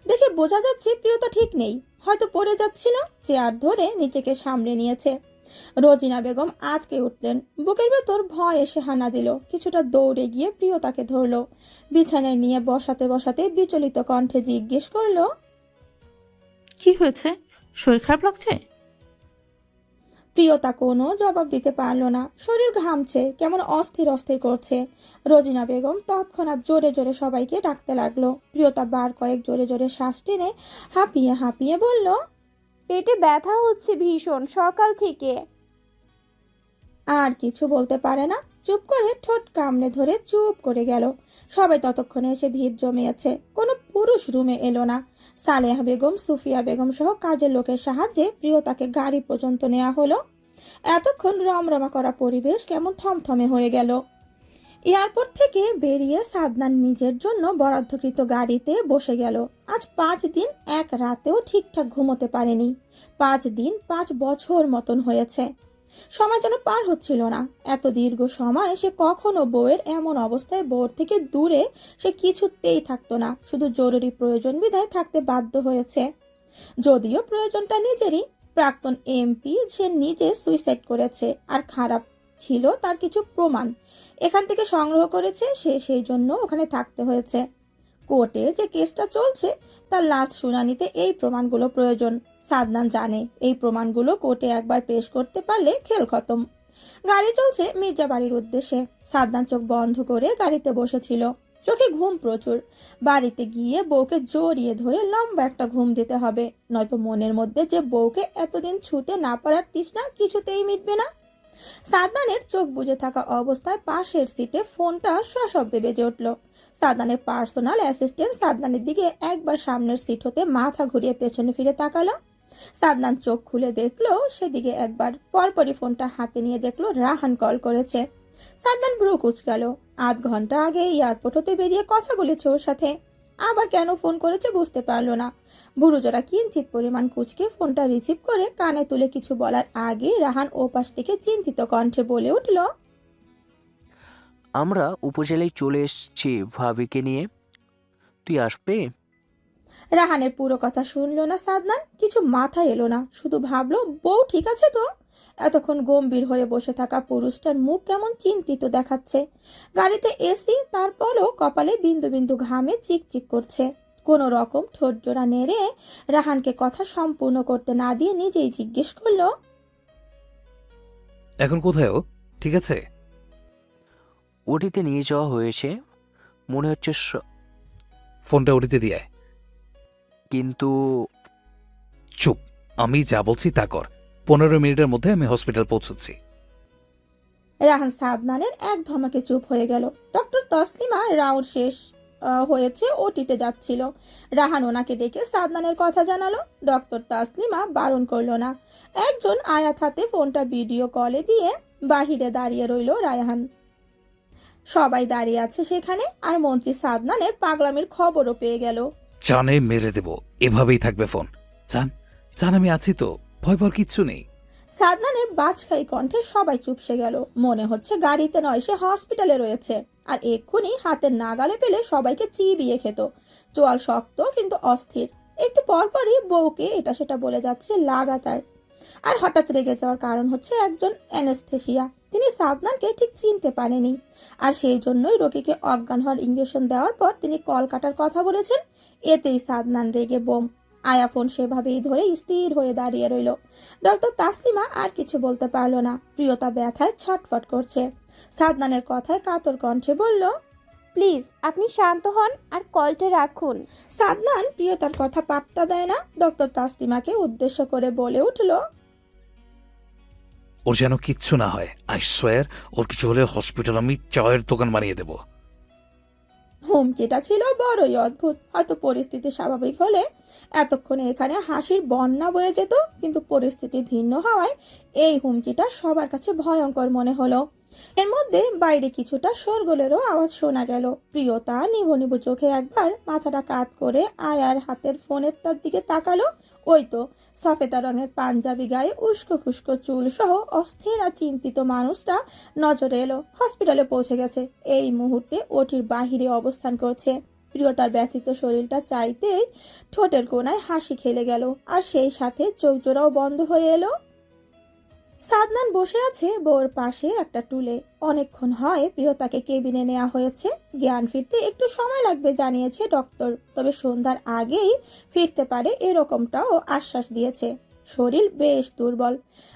দেখে বোঝা যাচ্ছে প্রিয়তা ঠিক নেই, হয়তো পড়ে যাচ্ছিল। চেয়ার ধরে নিচেকে সামনে নিয়েছে। রোজিনা বেগম আঁতকে উঠলেন। বুকের ভেতর ভয় এসে হানা দিল। কিছুটা দৌড়ে গিয়ে প্রিয়তাকে ধরলো। বিছানায় নিয়ে বসাতে বসাতে বিচলিত কণ্ঠে জিজ্ঞেস করলো, কি হয়েছে, শরীর খারাপ লাগছে? প্রিয়তা কোনো জবাব দিতে পারলো না। শরীর ঘামছে, কেমন অস্থির অস্থির করছে। রোজিনা বেগম তৎক্ষণাৎ জোরে জোরে সবাইকে ডাকতে লাগলো। প্রিয়তা বার কয়েক জোরে জোরে শ্বাস টেনে হাঁপিয়ে হাঁপিয়ে বলল, পেটে ব্যথা হচ্ছে ভীষণ সকাল থেকে। আর কিছু বলতে পারে না, চুপ করে ঠোঁট কামড়ে ধরে চুপ করে গেল। সবাই ততক্ষণে এসে ভিড় জমিয়েছে। কোনো পুরুষ রুমে এলো না। সালেহা বেগম, সুফিয়া বেগম সহ কাজের লোকের সাহায্যে প্রিয়তাকে গাড়ি পর্যন্ত নেওয়া হলো। এতক্ষণ রমরমা করা পরিবেশ কেমন থমথমে হয়ে গেল। এয়ারপোর্ট থেকে বেরিয়ে সাদনান নিজের জন্য বরাদ্দকৃত গাড়িতে বসে গেল। আজ 5 দিন এক রাতেও ঠিকঠাক ঘুমোতে পারেনি। 5 দিন 5 বছর মতন হয়েছে। সময় যেন পার হচ্ছিল না। এত দীর্ঘ সময় সে কখনো বউয়ের এমন অবস্থায় বউর থেকে দূরে সে কিছুতেই থাকতো না। শুধু জরুরি প্রয়োজন বিধায় থাকতে বাধ্য হয়েছে। যদিও প্রয়োজনটা নিজেরই। প্রাক্তন এমপি সে নিজে সুইসাইড করেছে, আর খারাপ ছিল তার কিছু প্রমাণ এখান থেকে সংগ্রহ করেছে সে, সেই জন্য ওখানে থাকতে হয়েছে। কোর্টে যে কেসটা চলছে তার লাস্ট শুনানিতে এই প্রমাণগুলো প্রয়োজন। সাদনান জানে এই প্রমাণগুলো কোর্টে একবার পেশ করতে পারলে খেল খতম। গাড়ি চলছে মির্জা বাড়ির উদ্দেশ্যে। সাদনান চোখ বন্ধ করে গাড়িতে বসেছিল। চোখে ঘুম প্রচুর। বাড়িতে গিয়ে বউকে জড়িয়ে ধরে লম্বা একটা ঘুম দিতে হবে, নয়তো মনের মধ্যে যে বউকে এতদিন ছুঁতে না পারার তৃষ্ণা কিছুতেই মিটবে না। সাদনানের চোখ বুজে থাকা অবস্থায় পাশের সিটে ফোনটা সশব্দে বেজে উঠল। সাদনানের পার্সোনাল অ্যাসিস্ট্যান্ট সাদনানের দিকে একবার সামনের সিট হতে মাথা ঘুরিয়ে পেছনে ফিরে তাকালো। সাদনান চোখ খুলে দেখলো সেদিকে একবার, পরপরই ফোনটা হাতে নিয়ে দেখলো রাহান কল করেছে। সাদমান ব্রু কুচকাল। আধ ঘন্টা আগে এয়ারপোর্ট হতে বেরিয়ে কথা বলেছে ওর সাথে, আবার কেন ফোন করেছে বুঝতে পারলো না। বুড়োজোড়া কিঞ্চিত পরিমাণ কুচকে ফোনটা রিসিভ করে কানে তুলে কিছু বলার আগে রাহান ওপাশ থেকে চিন্তিত কণ্ঠে বলে উঠল, আমরা উপজেলায় চলে এসেছি ভাবিকে নিয়ে, তুই আসবে? রাহানের পুরো কথা শুনলো না সাদনান, কিছু মাথায় এলো না, শুধু ভাবলো বউ ঠিক আছে তো। এতক্ষণ গম্ভীর হয়ে বসে থাকা পুরুষটার মুখ কেমন চিন্তিত দেখাচ্ছে। গাড়িতে এসি, তারপরও কপালে বিন্দু বিন্দু ঘামে চিকচিক করছে। কোনো রকম ঠোঁট জোড়া নেড়ে রাহানকে কথা সম্পূর্ণ করতে না দিয়ে নিজেই জিজ্ঞেস করলো, এখন কোথায় ও? ঠিক আছে? ওটিতে নিয়ে যাওয়া হয়েছে, মনে হচ্ছে ফোনটা ওটিতে দিয়ে আয়। কিন্তু চুপ, আমি যা বলছি তা কর। 15 মিনিটের মধ্যে আমি হসপিটাল পৌঁছচ্ছি। রাহান সাদনানের এক ধমাকে চুপ হয়ে গেল। ডক্টর তসলিমা রাউন্ড শেষ হয়েছে, ওটিতে যাচ্ছিল। রাহান ওনাকে ডেকে সাদনানের কথা জানালো। ডক্টর তসলিমা বারণ করলো না। একজন আয়াত হাতে ফোনটা ভিডিও কলে দিয়ে বাহিরে দাঁড়িয়ে রইল রায়হান। সবাই দাঁড়িয়ে আছে সেখানে, আর মন্ত্রী সাদনানের পাগলামির খবরও পেয়ে গেল। জানে মেরে দেব, এভাবেই থাকবে ফোন। জান আমি আছি তো, ভয় পাওয়ার কিচ্ছু নেই। সাদনানের বাজখাই কণ্ঠে সবাই চুপসে গেল। মনে হচ্ছে গাড়িতে নয়, সে হসপিটালে রয়েছে, আর এক্ষুনি হাতের নাগালে পেলে সবাইকে চিবিয়ে খেত। চোয়াল শক্ত কিন্তু অস্থির। একটু পরপরই বউকে এটা সেটা বলে যাচ্ছে লাগাতার। আর হঠাৎ রেগে যাওয়ার কারণ হচ্ছে একজন অ্যানেস্থেসিয়া, তিনি সাদনানকে ঠিক চিনতে পারেনি, আর সেই জন্যই রোগীকে অজ্ঞান হওয়ার ইঞ্জেকশন দেওয়ার পর তিনি কল কাটার কথা বলেছেন। এতেই সাদনান রেগে বোম। আয়া ফোন সেভাবেই ধরে স্থির হয়ে দাঁড়িয়ে রইল। ডক্টর তাসলিমা আর কিছু বলতে পারল না। প্রিয়তা ব্যথায় ছটফট করছে। সাদনানের কথায় কাতর কণ্ঠে বলল, প্লিজ আপনি শান্ত হন আর কলটা রাখুন। সাদনান প্রিয়তার কথা পাত্তা দেয় না। ডক্টর তাসলিমাকে উদ্দেশ্য করে বলে উঠল, ওর যেন কিচ্ছু না হয়, আই সোয়ার ওর কিছু হলে হসপিটাল আমি চায়ের দোকান বানিয়ে দেব। হুমকিটা ছিল বড়ই অদ্ভুত। হয়তো পরিস্থিতি স্বাভাবিক হলে এতক্ষণে এখানে হাসির বন্যা বয়ে যেত, কিন্তু পরিস্থিতি ভিন্ন হওয়ায় এই হুমকিটা সবার কাছে ভয়ঙ্কর মনে হলো। এর মধ্যে বাইরে কিছুটা শোরগোলেরও আওয়াজ শোনা গেল। প্রিয়তা নিভু নিভু চোখে একবার মাথাটা কাত করে আয়ার হাতের ফোনের তার দিকে তাকালো। ওই তো সফেদা রঙের পাঞ্জাবি গায়ে উস্কো খুস্কো চুল সহ অস্থির আর চিন্তিত মানুষটা নজরে এলো। হসপিটালে পৌঁছে গেছে, এই মুহূর্তে ওটির বাহিরে অবস্থান করছে। প্রিয়তার ব্যথিত শরীরটা চাইতেই ঠোঁটের কোণায় হাসি খেলে গেল, আর সেই সাথে চোখ জোড়াও বন্ধ হয়ে এলো। সাদনান বসে আছে বউর পাশে একটা টুলে। অনেকক্ষণ হয় প্রিয়তাকে কেবিনে নেওয়া হয়েছে। জ্ঞান ফিরতে একটু সময় লাগবে জানিয়েছে ডক্টর, তবে সন্ধ্যার আগেই ফিরতে পারে এরকমটাও আশ্বাস দিয়েছে। শরীর বেশ দুর্বল,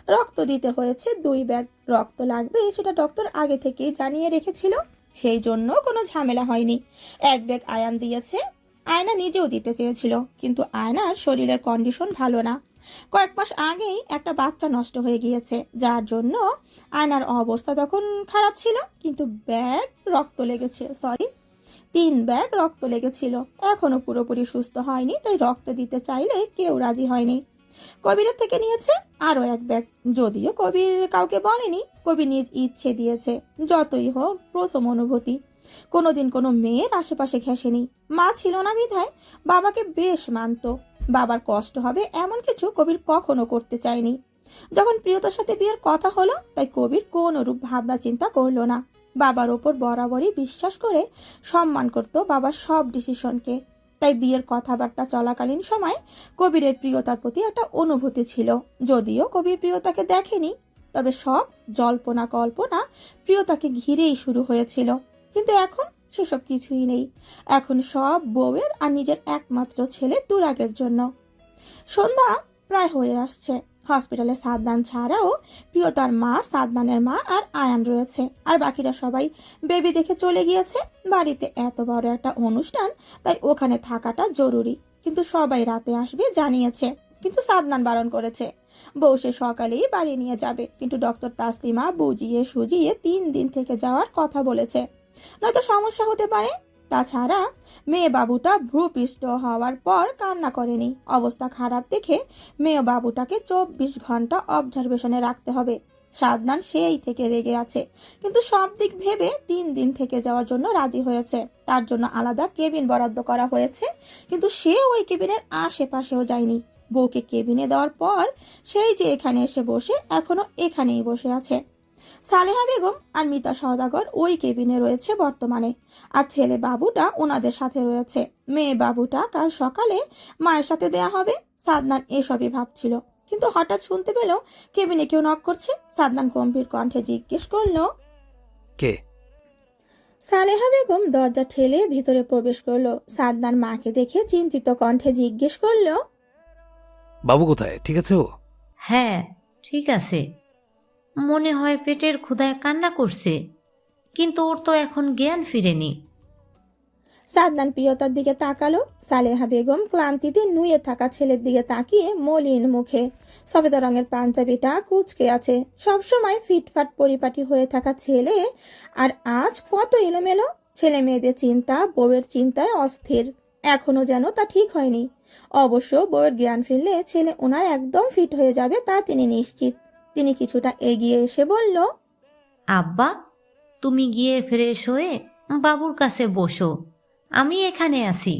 রক্ত দিতে হয়েছে 2 ব্যাগ। রক্ত লাগবে সেটা ডক্টর আগে থেকেই জানিয়ে রেখেছিল, সেই জন্য কোনো ঝামেলা হয়নি। 1 ব্যাগ আয়ান দিয়েছে। আয়না নিজেও দিতে চেয়েছিল, কিন্তু আয়নার শরীরের কন্ডিশন ভালো না। কয়েক মাস আগেই একটা বাচ্চা নষ্ট হয়ে গিয়েছে, যার জন্য আয়নার অবস্থা তখন খারাপ ছিল। কিন্তু 3 ব্যাগ রক্ত লেগেছিল। এখনো পুরোপুরি সুস্থ হয়নি, তাই রক্ত দিতে চাইলে কেউ রাজি হয়নি। কবিরের থেকে নিয়েছে আরো 1 ব্যাগ, যদিও কবির কাউকে বলেনি। কবির নিজ ইচ্ছে দিয়েছে। যতই হোক প্রথম অনুভূতি, কোনোদিন কোনো মেয়ের আশেপাশে ঘেঁষেনি। মা ছিল না বিধায় বাবাকে বেশ মানত। বাবার কষ্ট হবে এমন কিছু কবির কখনো করতে চায়নি। যখন প্রিয়তার সাথে বিয়ের কথা হলো, তাই কবির কোনো রূপ ভাবনা চিন্তা করলো না। বাবার ওপর বরাবরই বিশ্বাস করে সম্মান করত বাবার সব ডিসিশনকে। তাই বিয়ের কথাবার্তা চলাকালীন সময় কবিরের প্রিয়তার প্রতি একটা অনুভূতি ছিল। যদিও কবির প্রিয়তাকে দেখেনি, তবে সব জল্পনা কল্পনা প্রিয়তাকে ঘিরেই শুরু হয়েছিল। কিন্তু এখন সেসব কিছুই নেই। এখন সব বউয়ের আর নিজের একমাত্র ছেলে তুরাগের জন্য। সন্ধ্যা প্রায় হয়ে আসছে। হসপিটালে সাদনান ছাড়াও প্রিয়তার মা, সাদনানের মা আর আয়ান রয়েছে, আর বাকিরা সবাই বেবি দেখে চলে গিয়েছে। বাড়িতে এত বড় একটা অনুষ্ঠান, তাই ওখানে থাকাটা জরুরি। কিন্তু সবাই রাতে আসবে জানিয়েছে, কিন্তু সাদনান বারণ করেছে। বউ সে সকালেই বাড়ি নিয়ে যাবে, কিন্তু ডক্টর তাসলিমা বুঝিয়ে সুজিয়ে 3 দিন থেকে যাওয়ার কথা বলেছে, নয়তো সমস্যা হতে পারে। তাছাড়া মেয়ে বাবুটা ভ্রূপৃষ্ঠ হওয়ার পর কান্না করেনি। অবস্থা খারাপ দেখে মেয়ে বাবুটাকে 24 ঘন্টা অবজারভেশনে রাখতে হবে। সাদনান সেই থেকে রেগে আছে, কিন্তু সব দিক ভেবে 3 দিন থেকে যাওয়ার জন্য রাজি হয়েছে। তার জন্য আলাদা কেবিন বরাদ্দ করা হয়েছে, কিন্তু সে ওই কেবিনের আশেপাশেও যায়নি। বউকে কেবিনে দেওয়ার পর সেই যে এখানে এসে বসে এখনো এখানেই বসে আছে। সালেহা বেগম আর মিতা সওদাগর ওই কেবিনে রয়েছে বর্তমানে, আর ছেলে বাবুটা ওনাদের সাথে রয়েছে। মেয়ে বাবুটা কাল সকালে মায়ের সাথে দেয়া হবে। সাদনান এসবই ভাবছিল, কিন্তু হঠাৎ শুনতে পেল কেবিনে কেউ নক করছে। সাদনান গম্ভীর কণ্ঠে জিজ্ঞেস করলো, কে? সালেহা বেগম দরজা ঠেলে ভিতরে প্রবেশ করলো। সাদনান মাকে দেখে চিন্তিত কণ্ঠে জিজ্ঞেস করলো, বাবু কোথায়? ঠিক আছে ও? হ্যাঁ ঠিক আছে, মনে হয় পেটের ক্ষুধায় কান্না করছে, কিন্তু ওর তো এখন জ্ঞান ফিরেনি। সাদনান প্রিয়তার দিকে তাকালো। সালেহা বেগম ক্লান্তিতে নুয়ে থাকা ছেলের দিকে তাকিয়ে মলিন মুখে, সফেদ রঙের পাঞ্জাবিটা কুঁচকে আছে। সবসময় ফিটফাট পরিপাটি হয়ে থাকা ছেলে আর আজ কত এলোমেলো। ছেলে মেয়েদের চিন্তা, বউয়ের চিন্তায় অস্থির। এখনো যেন তা ঠিক হয়নি। অবশ্য বউয়ের জ্ঞান ফিরলে ছেলে ওনার একদম ফিট হয়ে যাবে, তা তিনি নিশ্চিত। তিনি কিছুটা এগিয়ে এসে বলল, আব্বা তুমি গিয়ে ফ্রেশ হয়ে বাবুর কাছে বসো, আমি এখানে আছি।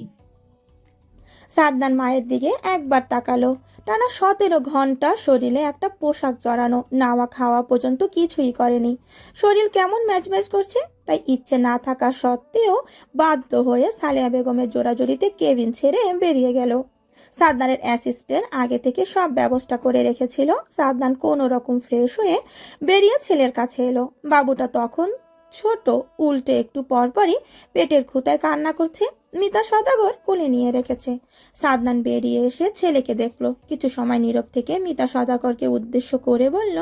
সাদনান মায়ের দিকে একবার তাকালো। টানা 17 ঘন্টা শরীরে একটা পোশাক জড়ানো, নাওয়া খাওয়া পর্যন্ত কিছুই করেনি। শরীর কেমন ম্যাজম্যাজ করছে, তাই ইচ্ছে না থাকা সত্ত্বেও বাধ্য হয়ে সালেহা বেগমের জোড়াজড়িতে কেবিন ছেড়ে বেরিয়ে গেল। সাদনানের অ্যাসিস্ট্যান্ট আগে থেকে সব ব্যবস্থা করে রেখেছিল। সাদনান কোনো রকম ফ্রেশ হয়ে বেরিয়ে ছেলের কাছে এলো। বাবুটা তখন ছোট, উল্টে একটু পরপরই পেটের ক্ষুধায় কান্না করছে। মিতা সওদাগর কোলে নিয়ে রেখেছে। সাদনান বেরিয়ে এসে ছেলেকে দেখলো। কিছু সময় নীরব থেকে মিতা সওদাগরকে উদ্দেশ্য করে বলল,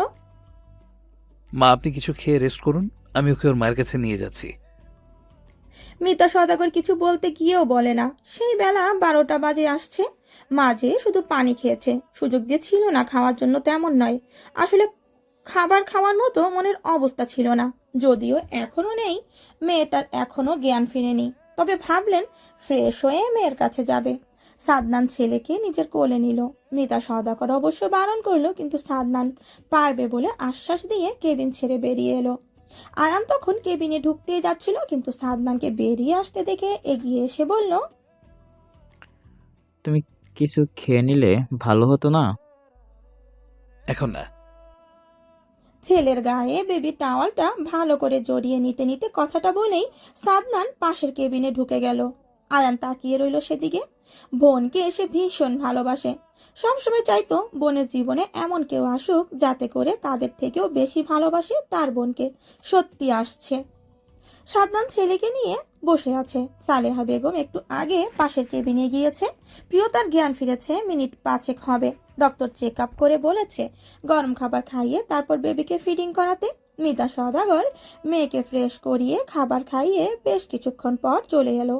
মা আপনি কিছু খেয়ে রেস্ট করুন, আমি ওকে ওর মায়ের কাছে নিয়ে যাচ্ছি। মিতা সওদাগর কিছু বলতে গিয়েও বলে না। সেই বেলা 12টা বাজে আসছে। মাঝে শুধু পানি খেয়েছে, সুযোগ যে ছিল না খাওয়ার জন্য তেমন নয়। আসলে খাবার খাওয়ার মতো মনের অবস্থা ছিল না। যদিও এখনো নেই, মেয়েটার এখনো জ্ঞান ফিরেনি। তবে ভাবলেন ফ্রেশ হয়ে মেয়ের কাছে যাবে। সাদনান ছেলেকে নিজের কোলে নিল। মিতা সওদাগর অবশ্য বারণ করলো, কিন্তু সাদনান পারবে বলে আশ্বাস দিয়ে কেবিন ছেড়ে বেরিয়ে এলো। আয়ান তখন কেবিনে ঢুকতেই যাচ্ছিল, কিন্তু সাদনানকে বেরিয়ে আসতে দেখে এগিয়ে এসে বলল, তুমি কিছু খেয়ে নিলে ভালো হতো না? এখন না। ছেলের গায়ে বেবি টাওয়ালটা ভালো করে জড়িয়ে নিতে নিতে কথাটা বলেই সাদনান পাশের কেবিনে ঢুকে গেল। আয়ান তাকিয়ে রইল সেদিকে। বোনকে এসে ভীষণ ভালোবাসে। সবসময় চাইতো বোনের জীবনে এমন কেউ আসুক যাতে করে তাদের থেকেও বেশি ভালোবাসে তার বোনকে। সত্যি আসছে। সাদনান ছেলেকে নিয়ে বসে আছে। সালেহা বেগম একটু আগে পাশের কেবিনে গিয়েছে। প্রিয়তার জ্ঞান ফিরেছে মিনিট 5 হবে। ডক্টর চেক আপ করে বলেছে গরম খাবার খাইয়ে তারপর বেবিকে ফিডিং করাতে। মিতা সওদাগর মেয়েকে ফ্রেশ করিয়ে খাবার খাইয়ে বেশ কিছুক্ষণ পর চলে এলো।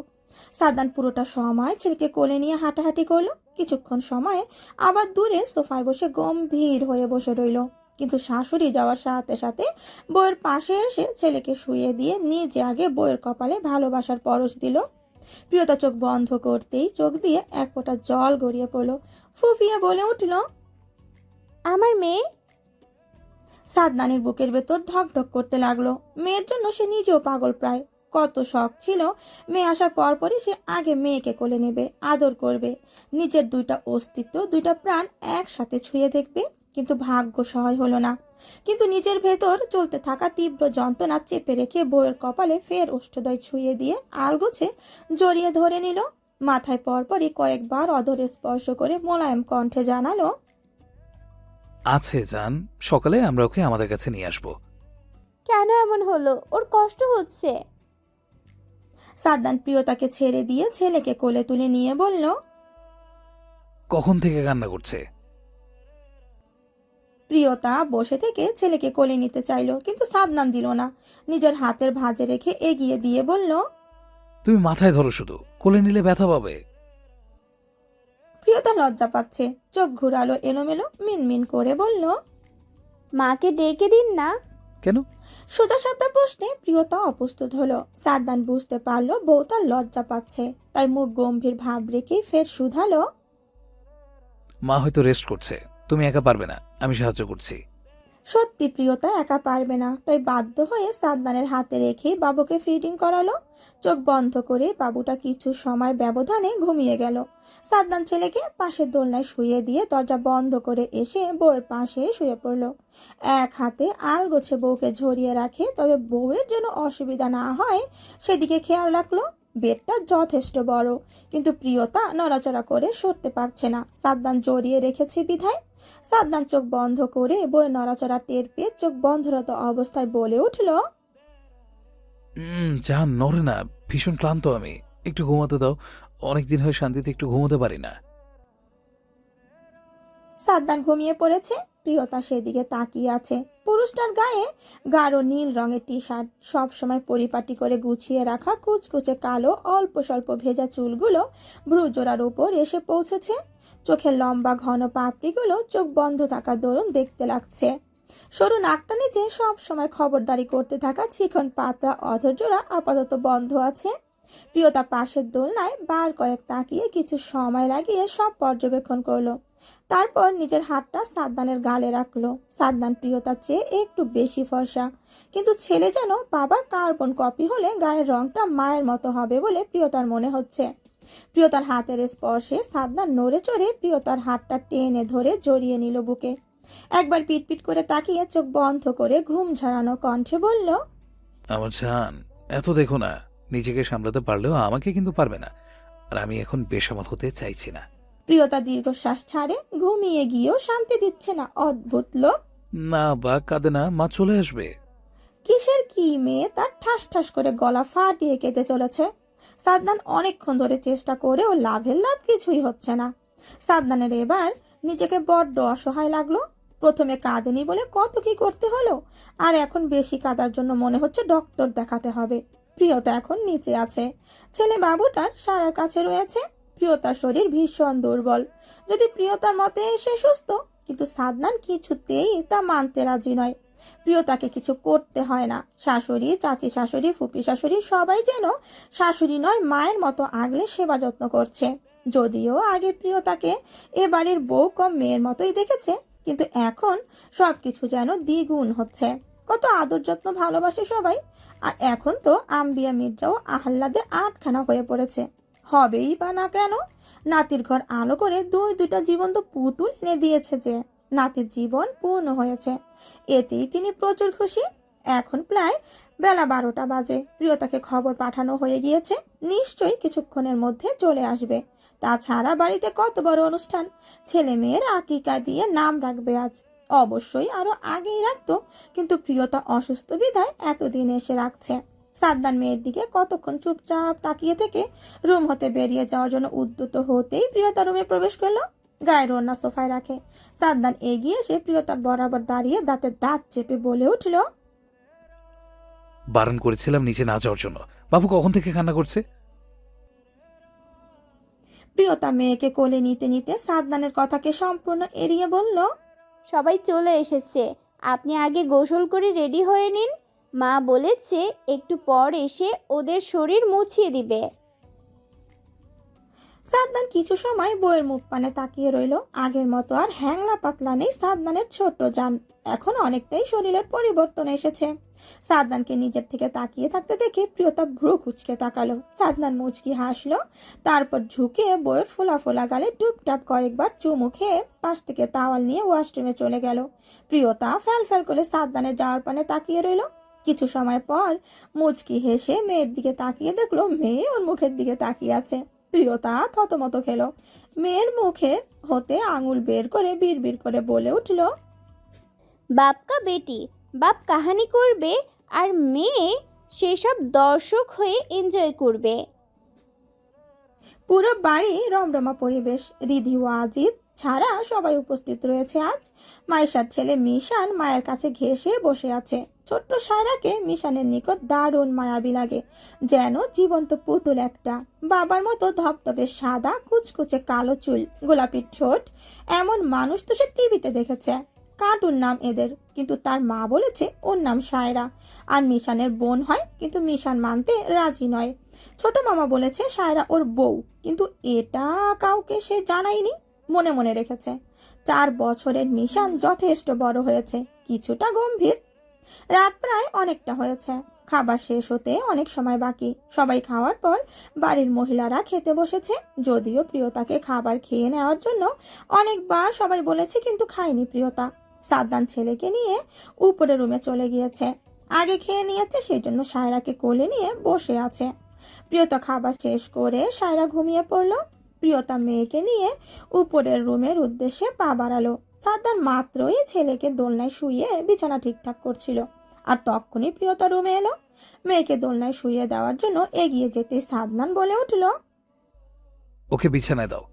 সাদনান পুরোটা সময় ছেলেকে কোলে নিয়ে হাঁটাহাঁটি করলো। কিছুক্ষণ সময়ে আবার দূরে সোফায় বসে গম্ভীর হয়ে বসে রইল। কিন্তু শাশুড়ি যাওয়ার সাথে সাথে বউয়ের পাশে এসে ছেলেকে শুইয়ে দিয়ে নিজে আগে বউয়ের কপালে ভালোবাসার পরশ দিল। প্রিয়তা চোখ বন্ধ করতেই চোখ দিয়ে এক ফোঁটা জল গড়িয়ে পড়ল। ফুফিয়া বলে উঠল, আমার মেয়ে। সাদনানের বুকের ভেতর ধকধক করতে লাগলো। মেয়ের জন্য সে নিজেও পাগল প্রায়। কত শখ ছিল মেয়ে আসার পরপরই সে আগে মেয়েকে কোলে নেবে, আদর করবে, নিজের 2টা অস্তিত্ব 2টা প্রাণ একসাথে ছুঁয়ে দেখবে। কিন্তু ভাগ্য সহায় হলো না। কিন্তু নিজের ভেতর চলতে থাকা তীব্র যন্ত্রণা চেপে রেখে বউয়ের কপালে ফের ওষ্ঠদয় ছুঁয়ে দিয়ে আলগোছে জড়িয়ে ধরে নিল। মাথায় পরপরই কয়েকবার অধরে স্পর্শ করে মোলায়েম কণ্ঠে জানালো, আছে জান, সকালে আমরা ওকে আমাদের কাছে নিয়ে আসবো। কেন এমন হলো? ওর কষ্ট হচ্ছে। সাদনান প্রিয়তাকে ছেড়ে দিয়ে ছেলেকে কোলে তুলে নিয়ে বলল, কখন থেকে কান্না করছে? প্রিয়তা বসে থেকে ছেলেকে কোলে নিতে চাইলো, কিন্তু সাদনান দিল না। নিজের হাতের ভাঁজে রেখে এগিয়ে দিয়ে বলল, তুমি মাথায় ধরো, শুধু কোলে নিলে ব্যথা পাবে। প্রিয়তা লজ্জা পাচ্ছে, চোখ ঘুরালো এলোমেলো, মিনমিন করে বলল, মাকে ডেকে দিন না। কেন? সোজা সাপটা প্রশ্নে প্রিয়তা অপ্রস্তুত হলো। সাদনান বুঝতে পারলো বউ তার লজ্জা পাচ্ছে, তাই মুখ গম্ভীর ভাব রেখে ফের শুধালো, মা হয়তো রেস্ট করছে, তুমি একা পারবে না, আমি সাহায্য করছি। সত্যি প্রিয়তা একা পারবে না, তাই বাধ্য হয়ে সাদনানের হাতে রেখেই বাবুকে ফিডিং করালো। চোখ বন্ধ করে বাবুটা কিছু সময় ব্যবধানে ঘুমিয়ে গেল। সাদনান ছেলেকে পাশের দোলনায় শুয়ে দিয়ে দরজা বন্ধ করে এসে বউয়ের পাশে শুয়ে পড়ল। এক হাতে আলগোছে বউকে ঝরিয়ে রাখে, তবে বউয়ের যেন অসুবিধা না হয় সেদিকে খেয়াল রাখলো। বেডটা যথেষ্ট বড়, কিন্তু প্রিয়তা নড়াচড়া করে সরতে পারছে না। সাদনান জড়িয়ে রেখেছে বিধায়। সাদনান চোখ বন্ধ করে বইয়ের নড়াচড়া টের পেয়ে চোখ বন্ধরত অবস্থায় বলে উঠল, জান নড়ে না, ভীষণ ক্লান্ত আমি, একটু ঘুমাতে দাও। অনেকদিন হয়ে শান্তিতে একটু ঘুমোতে পারি না। সাদনান ঘুমিয়ে পড়েছে। প্রিয়তা সেদিকে তাকিয়ে আছে। পুরুষটার গায়ে গাঢ় নীল রঙের টি শার্ট, সবসময় পরিপাটি করে গুছিয়ে রাখা কুচকুচে কালো অল্প স্বল্প ভেজা চুলগুলো ভ্রুজোড়ার উপর এসে পৌঁছেছে। চোখের লম্বা ঘন পাপড়িগুলো চোখ বন্ধ থাকা দরুন দেখতে লাগছে। সরু নাকটা নিচে সব সময় খবরদারি করতে থাকা চিকন পাতলা অধরজোড়া আপাতত বন্ধ আছে। প্রিয়তা পাশের দোলনায় বার কয়েক তাকিয়ে কিছু সময় লাগিয়ে সব পর্যবেক্ষণ করলো। তারপর নিজের হাতটা সাদনানের গালে রাখলো। সাদনান প্রিয়তার চেয়ে একটু বেশি ফর্সা, কিন্তু ছেলে যেন বাবার কার্বন কপি হলে গায়ের রংটা মায়ের মতো হবে বলে প্রিয়তার মনে হচ্ছে। প্রিয়তার হাতের স্পর্শে সাদনান নড়ে চড়ে প্রিয়তার হাতটা টেনে ধরে জড়িয়ে নিল বুকে। একবার পিটপিট করে তাকিয়ে চোখ বন্ধ করে ঘুম ঝরানো কণ্ঠে বলল, আমার জান, এত দেখো না, নিজেকে সামলাতে পারলেও আমাকে কিন্তু পারবে না, আর আমি এখন বেসামাল হতে চাইছি না। প্রিয়তা দীর্ঘশ্বাস ছাড়ে। ঘুমিয়ে গিয়েও শান্তি দিচ্ছে না অদ্ভুত লোক। না বা কাঁদে না, মা চলে আসবে। কিসের কি মেয়ে তার ঠাস ঠাস করে গলা ফাটিয়ে কেঁদে চলেছে। সাদনান অনেকক্ষণ ধরে চেষ্টা করেও লাভের লাভ কিছুই হচ্ছে না। সাদনানের এবার নিজেকে বড্ড অসহায় লাগলো। প্রথমে কাঁদেনি বলে কত কি করতে হলো, আর এখন বেশি কাঁদার জন্য মনে হচ্ছে ডক্টর দেখাতে হবে। প্রিয়তা এখন নিচে আছে, ছেলে বাবুটার সারার কাছে রয়েছে। প্রিয়তার শরীর ভীষণ দুর্বল। যদি প্রিয়তার মতে সে সুস্থ, কিন্তু সাদনান কিছুতেই তা মানতে রাজি নয়। প্রিয়তাকে কিছু করতে হয় না। শাশুড়ি, চাচি শাশুড়ি, ফুপি শাশুড়ি সবাই যেন শাশুড়ি নয় মায়ের মতো আগলে সেবা যত্ন করছে। যদিও আগে প্রিয়তাকে এ বাড়ির বউ কম মেয়ের মতোই দেখেছে, কিন্তু এখন সবকিছু যেন দ্বিগুণ হচ্ছে। কত আদর যত্ন ভালোবাসে সবাই, আর এখন তো আম্বিয়া মির্জাও আহ্লাদে আটখানা হয়ে পড়েছে। হবেই বা না কেন? নাতির ঘর আলো করে দুইটা জীবন্ত পুতুল এনে দিয়েছে যে। নাতির জীবন পূর্ণ হয়েছে, এতেই তিনি প্রচুর খুশি। এখন প্রায় বেলা 12টা বাজে। প্রিয়তাকে খবর পাঠানো হয়ে গিয়েছে, নিশ্চয়ই কিছুক্ষণের মধ্যে চলে আসবে। তাছাড়া বাড়িতে কত বড় অনুষ্ঠান, ছেলে মেয়ের আকিকা দিয়ে নাম রাখবে আজ। অবশ্যই আরো আগেই রাখতো, কিন্তু প্রিয়তা অসুস্থ বিধায় এতদিন এসে রাখছে। সাদনান মেয়ের দিকে কতক্ষণ চুপচাপ তাকিয়ে থেকে রুম হতে বেরিয়ে যাওয়ার জন্য উদ্যত হতেই প্রিয়তা রুমে প্রবেশ করলো। গায়ের ওড়না সোফায় রাখে। সাদনান এগিয়ে এসে প্রিয়তার বরাবর দাঁড়িয়ে দাঁতে দাঁত চেপে বলে উঠল, বারণ করেছিলাম নিচে না যাওয়ার জন্য, বাবু কখন থেকে কান্না করছে। প্রিয়তা মেয়েকে কোলে নিতে নিতে সাদনানের কথাকে সম্পূর্ণ এড়িয়ে বলল, সবাই চলে এসেছে, আপনি আগে গোসল করে রেডি হয়ে নিন। মা বলেছে একটু পর এসে ওদের শরীর মুছিয়ে দিবে। সাদনান কিছু সময় বইয়ের মুখ পানে তাকিয়ে রইল। আগের মতো আর হ্যাংলা পাতলা নেই সাদনানের ছোট্ট জান। এখন অনেকটাই শরীরের পরিবর্তন এসেছে। সাদনানকে নিজের থেকে তাকিয়ে থাকতে দেখে প্রিয়তা ভ্রু কুচকে তাকালো। সাদনান মুচকি হাসলো, তারপর ঝুঁকে বইয়ের ফোলা ফোলা গালে টুপটাপ কয়েকবার চুমু খেয়ে পাশ থেকে তাওয়াল নিয়ে ওয়াশরুমে চলে গেল। প্রিয়তা ফ্যাল ফ্যাল করে সাদনানের যাওয়ার পানে তাকিয়ে রইল। কিছু সময় পর মুচকি হেসে মেয়ের দিকে তাকিয়ে দেখলো মেয়ে ওর মুখের দিকে তাকিয়ে আছে। প্রিয়তা থতমত খেলো। মেয়ের মুখে হতে আঙুল বের করে বিড়বিড় করে বলে উঠল, বাপ কা বেটি, বাপ কাহানি করবে আর মেয়ে সেসব দর্শক হয়ে এনজয় করবে। পুরো বাড়ি রমরমা পরিবেশ। রিধি ওয়াজিদ ছাড়া সবাই উপস্থিত রয়েছে আজ। মাইশার ছেলে মিশান মায়ের কাছে ঘেঁষে বসে আছে। ছোট্ট সায়রাকে মিশানের নিকট দারুণ মায়াবী লাগে, যেন জীবন্ত পুতুল একটা। বাবার মতো ধপধপে সাদা কুচকুচে কালো চুল, গোলাপি ঠোঁট। এমন মানুষ তো সে টিভিতে দেখেছে। কার্টুন নাম এদের, কিন্তু তার মা বলেছে ওর নাম সায়রা, আর মিশানের বোন হয়, কিন্তু মিশান মানতে রাজি নয়। ছোট মামা বলেছে সায়রা ওর বউ, কিন্তু এটা কাউকে সে জানায়নি, মনে মনে রেখেছে। 4 বছরের মিশান যথেষ্ট বড় হয়েছে, কিছুটা গম্ভীর। রাত প্রায় অনেকটা হয়েছে, খাবার শেষ হতে অনেক সময় বাকি। সবাই খাওয়ার পর বাড়ির মহিলারা খেতে বসেছে। যদিও প্রিয়তাকে খাবার খেয়ে নেওয়ার জন্য অনেকবার সবাই বলেছে, কিন্তু খায়নি প্রিয়তা। সাদ্দান ছেলেকে নিয়ে উপরের রুমে চলে গিয়েছে, আগে খেয়ে নিয়েছে, সেই জন্য সায়রাকে কোলে নিয়ে বসে আছে। প্রিয়তা খাবার শেষ করে সায়রা ঘুমিয়ে পড়লো। প্রিয়তা মেয়েকে নিয়ে উপরের রুমের উদ্দেশ্যে পা বাড়ালো। সাদ্দান মাত্রই ছেলেকে দোলনায় শুইয়ে বিছানা ঠিকঠাক করছিল, আর তখনই প্রিয়তা রুমে এলো। মেয়েকে দোলনায় শুইয়ে দেওয়ার জন্য এগিয়ে যেতে সাদনান বলে উঠল, ওকে বিছানায় দাও।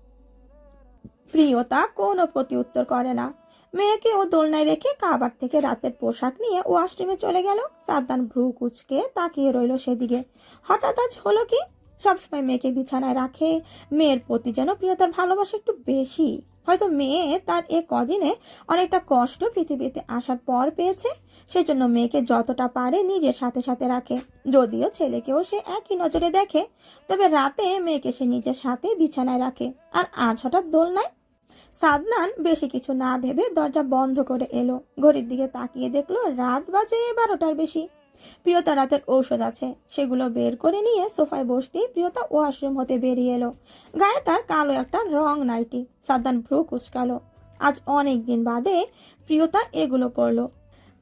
প্রিয়তা কোনো প্রতি উত্তর করে না। মেয়েকে ও দোলনায় রেখে কাবার থেকে রাতের পোশাক নিয়ে ওয়াশরুমে চলে গেল। সাদ্দান ভ্রু কুচকে তাকিয়ে রইল সেদিকে। হঠাৎ আজ হলো কি? সবসময় মেয়েকে বিছানায় রাখে, মেয়ের প্রতি যেন প্রিয়তার ভালোবাসা একটু বেশি। হয়তো মেয়ে তার এ কদিনে অনেকটা কষ্ট পৃথিবীতে আসার পর পেয়েছে, সেজন্য মেয়েকে যতটা পারে নিজের সাথে সাথে রাখে। যদিও ছেলেকেও সে একই নজরে দেখে, তবে রাতে মেয়েকে সে নিজের সাথে বিছানায় রাখে। আর আজ হঠাৎ দোলনায়। সাদনান বেশি কিছু না ভেবে দরজা বন্ধ করে এলো। ঘড়ির দিকে তাকিয়ে দেখলো রাত বাজে 12টার বেশি। প্রিয়তা রাতের ঔষধ আছে, সেগুলো বের করে নিয়ে সোফায় বসতেই প্রিয়তা ওয়াশরুম হতে বেরিয়ে এলো। গায়ে তার কালো একটা রং নাইটি। সাদ্দান ভ্রু কুচকালো। আজ অনেক দিন বাদে প্রিয়তা এগুলো পরলো।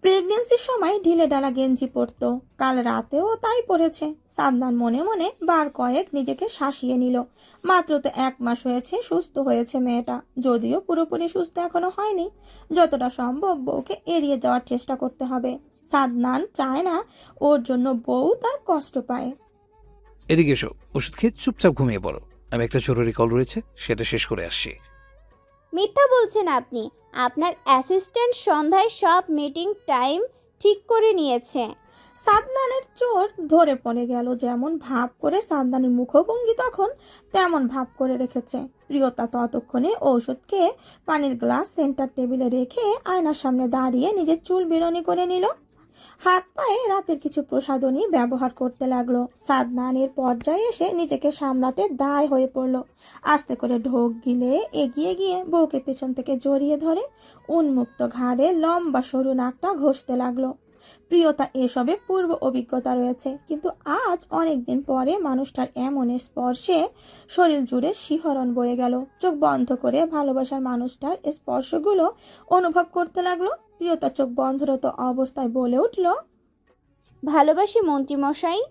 প্রেগনেন্সির সময় ঢিলে ডালা গেঞ্জি পরতো, কাল রাতেও তাই পরেছে। সাদনান মনে মনে বার কয়েক নিজেকে শাসিয়ে নিল। মাত্র তো 1 মাস হয়েছে সুস্থ হয়েছে মেয়েটা, যদিও পুরোপুরি সুস্থ এখনো হয়নি। যতটা সম্ভব বউকে এড়িয়ে যাওয়ার চেষ্টা করতে হবে। সাদনান চায় না ওর জন্য বউ তার কষ্ট পায়। এদিকে এসো, ওষুধ খেয়ে চুপচাপ ঘুমিয়ে পড়ো। আমি একটা জরুরি কল রয়েছে, সেটা শেষ করে আসছি। মিথ্যা বলছেন আপনি। আপনার অ্যাসিস্ট্যান্ট সন্ধ্যায় সব মিটিং টাইম ঠিক করে নিয়েছে। সাদনানের চোর ধরে পড়ে গেল। যেমন ভাব করে সাদনানের মুখভঙ্গি তখন তেমন ভাব করে রেখেছে। প্রিয়তা ততক্ষণে ঔষধ খেয়ে পানির গ্লাস সেন্টার টেবিলে রেখে আয়নার সামনে দাঁড়িয়ে নিজের চুল বেরনি করে নিল। হাত পায়ে রাতের কিছু প্রসাধনী ব্যবহার করতে লাগলো। সাদনানের পর্যায়ে এসে নিজেকে সামলাতে দায় হয়ে পড়ল। আস্তে করে ঢোক গিলে এগিয়ে গিয়ে বউকে পেছন থেকে জড়িয়ে ধরে উন্মুক্ত ঘাড়ে লম্বা সরু নাকটা ঘষতে লাগলো। প্রিয়তা এসবে পূর্ব অভিজ্ঞতা রয়েছে, কিন্তু আজ অনেকদিন পরে মানুষটার এমন স্পর্শে শরীর জুড়ে শিহরণ বয়ে গেল। চোখ বন্ধ করে ভালোবাসার মানুষটার স্পর্শগুলো অনুভব করতে লাগলো। প্রিয়তা চোখ বন্ধরত অবস্থায় বলে উঠল, ভালোবাসি মন্ত্রীমশাই।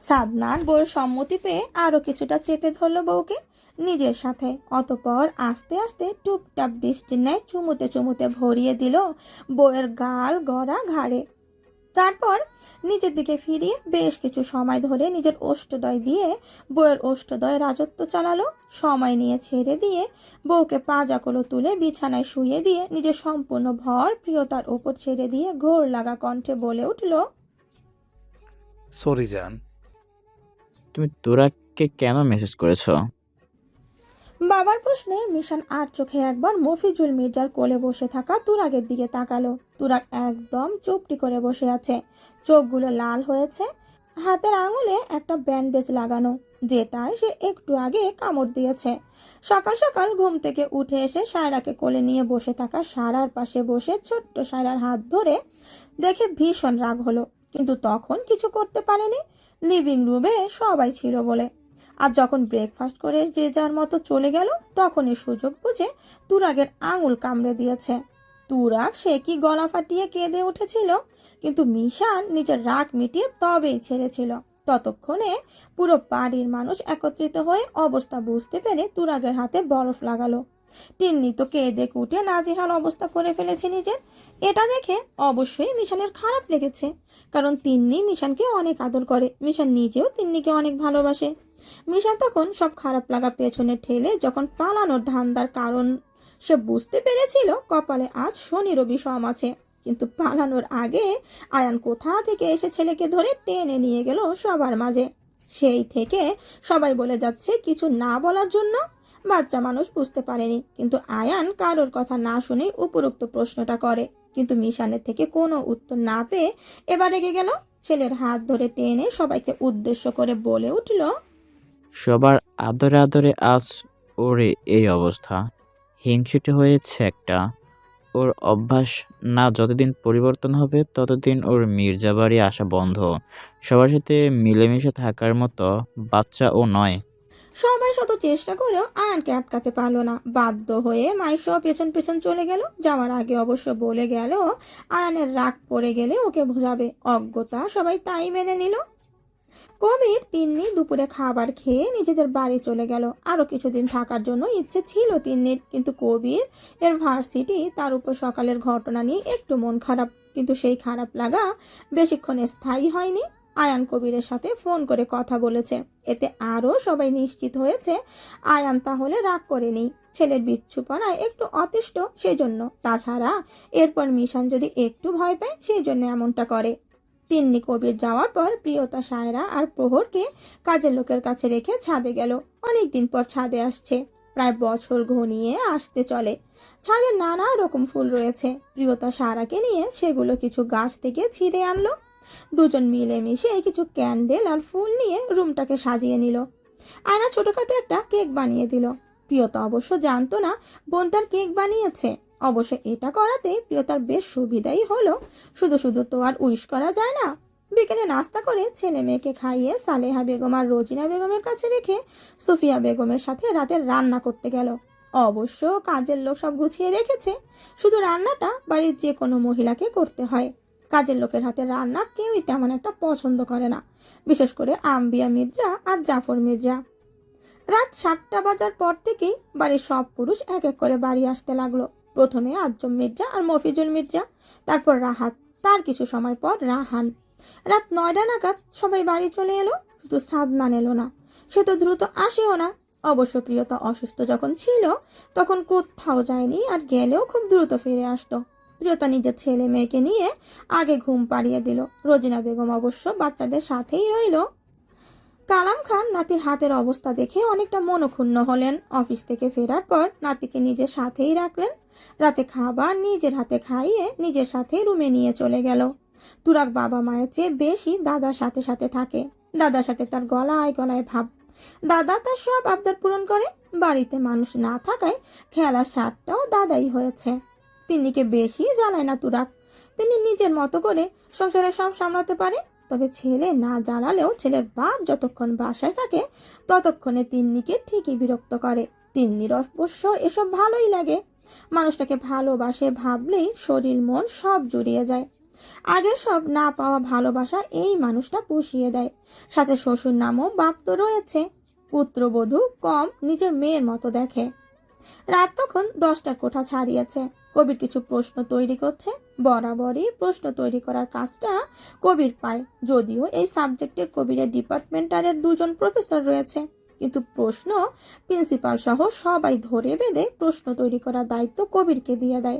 সাদনান বউর সম্মতি পেয়ে আরো কিছুটা চেপে ধরলো বউকে নিজের সাথে। অতঃপর আস্তে আস্তে টুপটাপ বৃষ্টির ন্যায় চুমুতে চুমুতে ভরিয়ে দিল বউয়ের গাল গড়া ঘাড়ে। তারপর নিজের দিকে ফিরিয়ে বেশ কিছু সময় ধরে নিজের ওষ্ঠদয় দিয়ে বউয়ের ওষ্ঠদয় রাজত্ব চালালো। সময় নিয়ে ছেড়ে দিয়ে বউকে পাজাগুলো তুলে বিছানায় শুয়ে দিয়ে নিজের সম্পূর্ণ ভর প্রিয়তার ওপর ছেড়ে দিয়ে ঘোর লাগা কণ্ঠে বলে উঠল, সরি জান। তুমি তুরাককে কেন মেসেজ করেছো? বাবার প্রশ্নে মিশান আর চোখে একবার মফিজুল মির্জার কোলে বসে থাকা তুরাগের দিকে তাকালো। তুরাগ একদম চুপটি করে বসে আছে, চোখগুলো লাল হয়েছে। হাতের আঙুলে একটা ব্যান্ডেজ লাগানো, যেটায় সে একটু আগে কামড় দিয়েছে। সকাল সকাল ঘুম থেকে উঠে এসে সায়রাকে কোলে নিয়ে বসে থাকা সারার পাশে বসে ছোট্ট সায়রার হাত ধরে দেখে ভীষণ রাগ হলো, কিন্তু তখন কিছু করতে পারেনি, লিভিং রুমে সবাই ছিল বলে। আর যখন ব্রেকফাস্ট করে যে যার মতো চলে গেল, তখনই সুযোগ বুঝে তুরাগের আঙুল কামড়ে দিয়েছে। তুরাগ সে কি গলা ফাটিয়ে কেঁদে উঠেছিল, কিন্তু মিশান নিজের রাগ মিটিয়ে তবেই ছেড়েছিল। ততক্ষণে পুরো বাড়ির মানুষ একত্রিত হয়ে অবস্থা বুঝতে পেরে তুরাগের হাতে বরফ লাগালো। তিন্নি তো কেঁদে কুটে নাজেহাল অবস্থা করে ফেলেছে নিজের। এটা দেখে অবশ্যই মিশানের খারাপ লেগেছে, কারণ তিন্নি মিশানকে অনেক আদর করে, মিশান নিজেও তিন্নিকে অনেক ভালোবাসে। মিশান তখন সব খারাপ লাগা পেছনে ঠেলে যখন পালানোর ধান্দার কারণ সে বুঝতে পেরেছিল, কপালে আজ শনি রবি সম আছে। কিন্তু পালানোর আগে আয়ান কোথা থেকে এসে ছেলেকে ধরে টেনে নিয়ে গেল সবার মাঝে। সেই থেকে সবাই বলে যাচ্ছে কিছু না বলার জন্য। বাচ্চা মানুষ বুঝতে পারেনি, কিন্তু আয়ান কারোর কথা না শুনেই উপরোক্ত প্রশ্নটা করে। কিন্তু মিশানের থেকে কোনো উত্তর না পেয়ে এবার রেগে গেল। ছেলের হাত ধরে টেনে সবাইকে উদ্দেশ্য করে বলে উঠল, সবার আদরে আদরে আজ ওরে এই অবস্থা। হিংসুটে হয়েছে একটা। ওর অভ্যাস না যতদিন পরিবর্তন হবে ততদিন ওর মির্জাবাড়ি আসা বন্ধ। সবার সাথে মিলেমিশে থাকার মতো বাচ্চা ও নয়। সবাই শত চেষ্টা করেও আয়ানকে আটকাতে পারলো না। বাধ্য হয়ে মায়ের সহ পেছন পেছন চলে গেল। যাওয়ার আগে অবশ্য বলে গেল আয়ানের রাগ পড়ে গেলে ওকে বোঝাবে। অজ্ঞতা সবাই তাই মেনে নিল। কবির তিন্নি দুপুরে খাবার খেয়ে নিজেদের বাড়ি চলে গেল। আরো কিছুদিন থাকার জন্য ইচ্ছে ছিল তিন্নির, কিন্তু কবির এর ভার্সিটি, তার উপর সকালের ঘটনা নিয়ে একটু মন খারাপ। কিন্তু সেই খারাপ লাগা বেশিক্ষণ স্থায়ী হয়নি। আয়ান কবিরের সাথে ফোন করে কথা বলেছে। এতে আরও সবাই নিশ্চিত হয়েছে আয়ান তাহলে রাগ করেনি, ছেলের বিচ্ছুপনায় একটু অতিষ্ঠ সেই জন্য। তাছাড়া এরপর মিশন যদি একটু ভয় পায় সেই জন্য এমনটা করে। তিন্নি কবির যাওয়ার পর প্রিয়তা, সায়রা আর প্রহরকে কাজের লোকের কাছে রেখে ছাদে গেল। অনেকদিন পর ছাদে আসছে, প্রায় বছর ঘনিয়ে আসতে চলে। ছাদে নানা রকম ফুল রয়েছে। প্রিয়তা সারাকে নিয়ে সেগুলো কিছু গাছ থেকে ছিঁড়ে আনলো। দুজন মিলেমিশে কিছু ক্যান্ডেল আর ফুল নিয়ে রুমটাকে সাজিয়ে নিল। আয়না ছোটখাটো একটা কেক বানিয়ে দিল। প্রিয়তা অবশ্য জানতো না বোন তার কেক বানিয়েছে। অবশ্য এটা করাতে প্রিয়তার বেশ সুবিধাই হলো। শুধু শুধু তো আর উইশ করা যায় না। বিকেলে নাস্তা করে ছেলে মেয়েকে খাইয়ে সালেহা বেগম আর রোজিনা বেগমের কাছে রেখে সুফিয়া বেগমের সাথে রাতের রান্না করতে গেল। অবশ্য কাজের লোক সব গুছিয়ে রেখেছে, শুধু রান্নাটা বাড়ির যে কোনো মহিলাকে করতে হয়। কাজের লোকের হাতে রান্না কেউই তেমন একটা পছন্দ করে না, বিশেষ করে আম্বিয়া মির্জা আর জাফর মির্জা। রাত 7টা বাজার পর থেকেই বাড়ির সব পুরুষ এক এক করে বাড়ি আসতে লাগলো। প্রথমে আজম মির্জা আর মফিজুল মির্জা, তারপর রাহাত, তার কিছু সময় পর রাহান। রাত 9টা নাগাদ সবাই বাড়ি চলে এলো। শুধু সাদমান এলো না, সে তো দ্রুত আসেও না। অবশ্য প্রিয়তা অসুস্থ যখন ছিল তখন কোথাও যায়নি, আর গেলেও খুব দ্রুত ফিরে আসতো। প্রিয়তা নিজের ছেলে মেয়েকে নিয়ে আগে ঘুম পাড়িয়ে দিল। রোজিনা বেগম অবশ্য বাচ্চাদের সাথেই রইল। কালাম খান নাতির হাতের অবস্থা দেখে অনেকটা মনক্ষুণ্ণ হলেন। অফিস থেকে ফেরার পর নাতিকে নিজের সাথেই রাখলেন। রাতে খাবার নিজের হাতে খাইয়ে নিজের সাথে রুমে নিয়ে চলে গেল। তুরাগ বাবা মায়ের চেয়ে বেশি দাদার সাথে সাথে থাকে। দাদার সাথে তার গলায় গলায় ভাব। দাদা তার সব আবদার পূরণ করে। বাড়িতে মানুষ না থাকায় খেলার সারটাও দাদাই হয়েছে। তিন্নিকে বেশি জ্বালায় না তুরাগ। তিনি নিজের মতো করে সংসারে সব সামলাতে পারে। তবে ছেলে না জ্বালালেও ছেলের বাপ যতক্ষণ বাসায় থাকে ততক্ষণে তিন্নিকে ঠিকই বিরক্ত করে। তিন্নির অবশ্য এসব ভালোই লাগে। মানুষটাকে ভালোবাসে ভাবলেই শরীর মন সব জুড়িয়ে যায়। আগের সব না পাওয়া ভালোবাসা এই মানুষটা পুষিয়ে দেয়। সাথে শ্বশুর নামও বাপ তো রয়েছে। পুত্রবধূ কম নিজের মেয়ের মতো দেখে। রাত তখন 10টার কোঠা ছাড়িয়েছে। কবির কিছু প্রশ্ন তৈরি করছে। বরাবরই প্রশ্ন তৈরি করার কাজটা কবির পায়। যদিও এই সাবজেক্টের কবিরের ডিপার্টমেন্টারের 2জন প্রফেসর রয়েছে, কিন্তু প্রশ্ন প্রিন্সিপাল সহ সবাই ধরে বেঁধে প্রশ্ন তৈরি করার দায়িত্ব কবিরকে দিয়ে দেয়।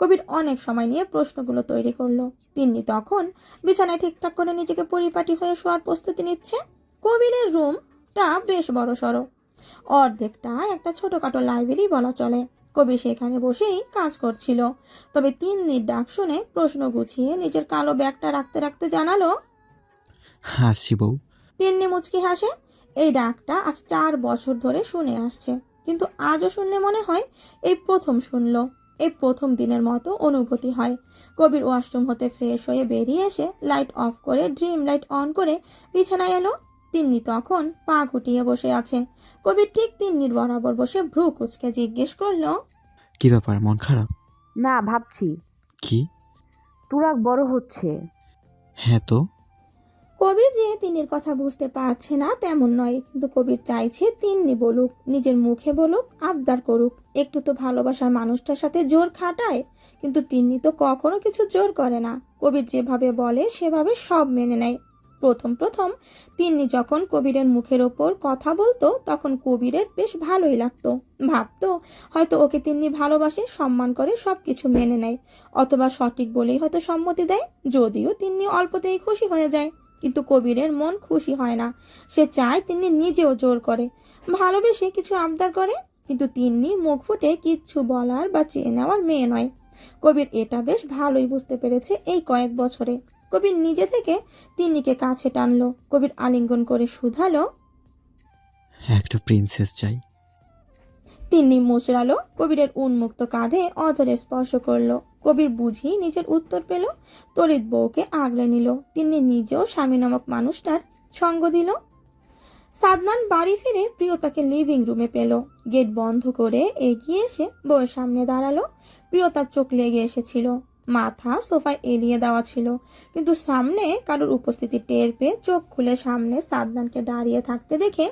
কবির অনেক সময় নিয়ে প্রশ্নগুলো তৈরি করলো। তিন্নি তখন বিছানায় ঠিকঠাক করে নিজেকে পরিপাটি হয়ে শোয়ার প্রস্তুতি নিচ্ছে। কবিরের রুমটা বেশ বড় সড়ো, অর্ধেকটা একটা ছোটখাটো লাইব্রেরি বলা চলে। কবি সেখানে বসেই কাজ করছিল। তবে তিন্নির ডাক শুনে প্রশ্ন গুছিয়ে নিজের কালো ব্যাগটা রাখতে রাখতে জানালো, হাসি বউ। তিন্নি মুচকি হাসে। এই ডাকটা আজ 4 বছর ধরে শুনে আসছে, কিন্তু আজও শুনলে মনে হয় এই প্রথম শুনলো। এই প্রথম দিনের মতো অনুভূতি হয়। কবির ওয়াশরুম হতে ফ্রেশ হয়ে বেরিয়ে এসে লাইট অফ করে ড্রিম লাইট অন করে বিছানায় এলো। তিন্নি তখন পা গুটিয়ে বসে আছে। কবির ঠিক তিন্নির বরাবর বসে ভ্রু কুচকে জিজ্ঞেস করলো, কি ব্যাপার, মন খারাপ? না, ভাবছি কি? তুরাগ বড় হচ্ছে। হ্যাঁ তো। কবির যে তিন্নির কথা বুঝতে পারছে না তেমন নয়, কিন্তু কবির চাইছে তিন্নি বলুক, নিজের মুখে বলুক, আবদার করুক। একটু তো ভালোবাসার মানুষটার সাথে জোর খাটায়, কিন্তু তিন্নি তো কখনো কিছু জোর করে না। কবির যেভাবে বলে সেভাবে সব মেনে নেয়। প্রথম প্রথম তিন্নি যখন কবিরের মুখের ওপর কথা বলতো তখন কবিরের বেশ ভালোই লাগতো। ভাবতো হয়তো ওকে তিন্নি ভালোবাসে, সম্মান করে, সবকিছু মেনে নেয়, অথবা সঠিক বলেই হয়তো সম্মতি দেয়। যদিও তিন্নি অল্পতেই খুশি হয়ে যায়, কিন্তু কবিরের মন খুশি হয় না। সে চায় তিন্নি নিজেও জোর করে, ভালোবেসে কিছু আবদার করে। কিন্তু তিন্নি মুখ ফুটে কিচ্ছু বলার বা চেয়ে নেওয়ার মেয়ে নয়। কবির এটা বেশ ভালোই বুঝতে পেরেছে এই কয়েক বছরে। কবির নিজে থেকে তিন্নিকে কাছে টানলো। কবির আলিঙ্গন করে শুধালো, একটা প্রিন্সেস চাই। তিন্নি মুচড়ালো, কবিরের উন্মুক্ত কাঁধে অধরে স্পর্শ করলো। কবির বুঝি নিজের উত্তর পেল, তড়িৎ বউকে আগলে নিল। তিন্নি নিজেও স্বামী নামক মানুষটার সঙ্গ দিল। সাদনান বাড়ি ফিরে প্রিয়তাকে লিভিং রুমে পেল। গেট বন্ধ করে এগিয়ে এসে বউয়ের সামনে দাঁড়ালো। প্রিয়তার চোখ লেগে এসেছিল, মাথা সোফায় এলিয়ে দেওয়া ছিল, কিন্তু সামনে কারোর উপস্থিতি টের পেয়ে চোখ খুলে সামনে সাদনানকে দাঁড়িয়ে থাকতে দেখে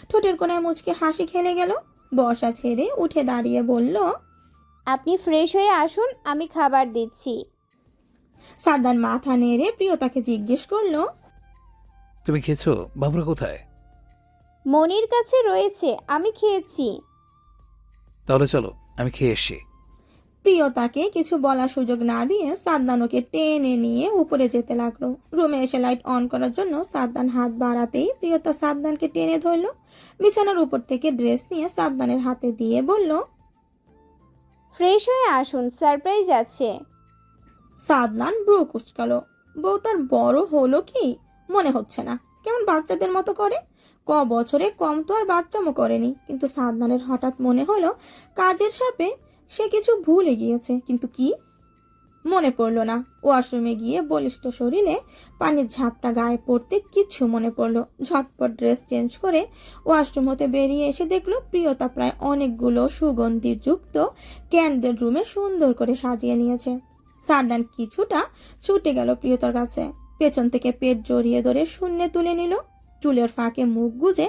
ঠোঁটের কোণায় মুচকে হাসি খেলে গেল। বসা ছেড়ে উঠে দাঁড়িয়ে বলল, আপনি ফ্রেশ হয়ে আসুন, আমি খাবার দিচ্ছি। সাদনান মাথা নেড়ে প্রিয়তাকে জিজ্ঞেস করলো, তুমি খেয়েছো? বাবুরা কোথায়? মনির কাছে রয়েছে, আমি খেয়েছি। তাহলে চলো, আমি খেয়ে এসছি। প্রিয়তাকে কিছু বলার সুযোগ না দিয়ে সাদনান ওকে টেনে নিয়ে উপরে যেতে লাগলো। রুমে এসে লাইট অন করার জন্য সাদনান হাত বাড়াতেই প্রিয়তা সাদনানকে টেনে ধরলো। বিছানার উপর থেকে ড্রেস নিয়ে সাদনানের হাতে দিয়ে বলল, ফ্রেশ হয়ে আসুন, সারপ্রাইজ আছে। সাদনান ব্রু কুচকালো। বউ তার বড় হলো কি মনে হচ্ছে না, কেমন বাচ্চাদের মতো করে। বছরে কম তো আর বাচ্চামো করেনি, কিন্তু সাদনানের হঠাৎ মনে হলো কাজের চাপে সে কিছু ভুলে গিয়েছে। কিন্তু কি মনে পড়লো না। ওয়াশরুমে গিয়ে বলিষ্ঠ শরীরে পানির ঝাপটা গায়ে পড়তে কিচ্ছু মনে পড়লো। ঝটপট ড্রেস চেঞ্জ করে ওয়াশরুম হতে বেরিয়ে এসে দেখলো প্রিয়তা প্রায় অনেকগুলো সুগন্ধি যুক্ত ক্যান্ডেল রুমে সুন্দর করে সাজিয়ে নিয়েছে। সাদনান কিছুটা ছুটে গেল প্রিয়তার কাছে, পেছন থেকে পেট জড়িয়ে ধরে শূন্যে তুলে নিল। চুলের ফাঁকে মুখ গুজে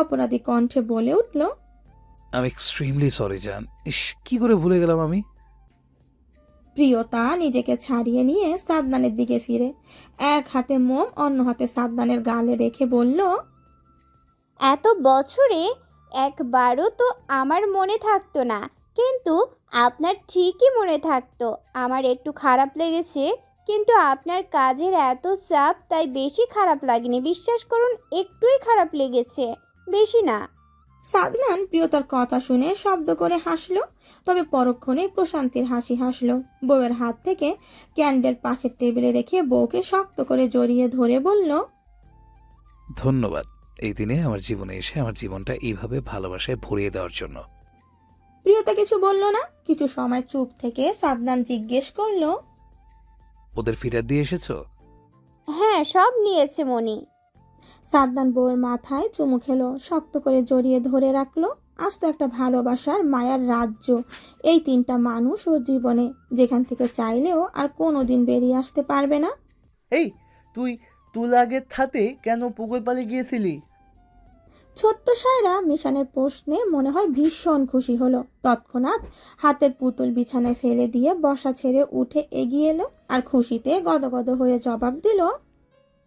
অপরাধী কণ্ঠে বলে উঠল, আমি এক্সট্রিমলি সরি জান। ইস, কি করে ভুলে গেলাম আমি। প্রিয়তা নিজেকে ছাড়িয়ে নিয়ে সাদনানের দিকে ফিরে এক হাতে মোম অন্য হাতে সাদনানের গালে রেখে বলল, এত বছরে একবারও তো আমার মনে থাকতো না, কিন্তু আপনার ঠিকই মনে থাকতো। আমার একটু খারাপ লেগেছে, কিন্তু আপনার কাজের এত চাপ, তাই বেশি খারাপ লাগেনি। বিশ্বাস করুন, একটুই খারাপ লেগেছে, বেশি না। সাদনান প্রিয়তার কথা শুনে শব্দ করে হাসলো, তবে পরক্ষণে প্রশান্তির হাসি হাসলো। বউয়ের হাত থেকে ক্যান্ডেল পাশের টেবিলে রেখে বউকে শক্ত করে জড়িয়ে ধরে বলল, ধন্যবাদ এই দিনে আমার জীবনে এসে আমার জীবনটা এইভাবে ভালোবাসায় ভরিয়ে দেওয়ার জন্য। প্রিয়তা কিছু বলল না। কিছু সময় চুপ থেকে সাদনান জিজ্ঞেস করলো, ওদের ফিডার দিয়ে এসেছো? হ্যাঁ, সব নিয়েছে মনি। সাদনান বউয়ের মাথায় চুমু খেলো, শক্ত করে জড়িয়ে ধরে রাখলো। আজ তো একটা ভালোবাসার মায়ার রাজ্য এই তিনটা মানুষ ওর জীবনে, যেখান থেকে চাইলেও আর কোনোদিন বেরিয়ে আসতে পারবে না। এই তুই তুলাগের থাতে কেন পুকুর পাড়ে গিয়েছিলি? ছোট্ট সায়রা মিশানের প্রশ্নে মনে হয় ভীষণ খুশি হলো। তৎক্ষণাৎ হাতের পুতুল বিছানায় ফেলে দিয়ে বসা ছেড়ে উঠে এগিয়ে এলো আর খুশিতে গদগদ হয়ে জবাব দিল,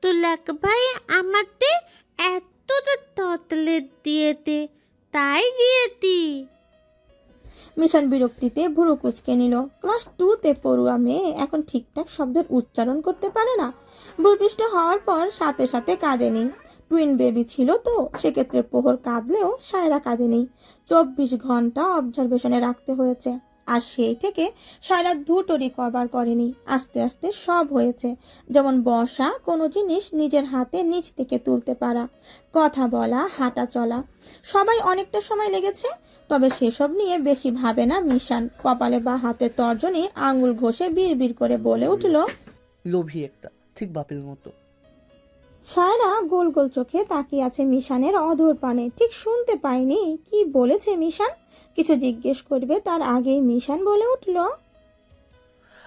তুলাক ভাই আমাদের এতটা ততলেট দিয়েতে, তাই গিয়েতি। মিশন বিরক্তিতে ভুরু কুচকে নিল। ক্লাস 2-তে পড়ুয়া মেয়ে এখন ঠিকঠাক শব্দের উচ্চারণ করতে পারে না। ভূপৃষ্ঠ হওয়ার পর সাথে সাথে কাঁদেনি। টুইন বেবি ছিল তো, সেক্ষেত্রে প্রহর কাঁদলেও সায়রা কাঁদেনি। 24 ঘন্টা অবজারভেশনে রাখতে হয়েছে। আর সেই থেকে সায়রা দুটো রিকভার করেনি। আস্তে আস্তে সব হয়েছে, যেমন বসা, কোনো জিনিস নিজের হাতে নিচ থেকে তুলতে পারা, কথা বলা, হাঁটা চলা, সবাই অনেকটা সময় লেগেছে। তবে সেসব নিয়ে বেশি ভাবে না মিশান। কপালে বা হাতের তর্জনী আঙুল ঘষে বিড়বিড় করে বলে উঠল, লোভী একটা, ঠিক বাপের মতো। সায়রা গোল গোল চোখে তাকিয়ে আছে মিশানের অধর পানে। ঠিক শুনতে পায়নি কি বলেছে মিশান। কিছু জিজ্ঞেস করবে তার আগেই মিশান বলে উঠল,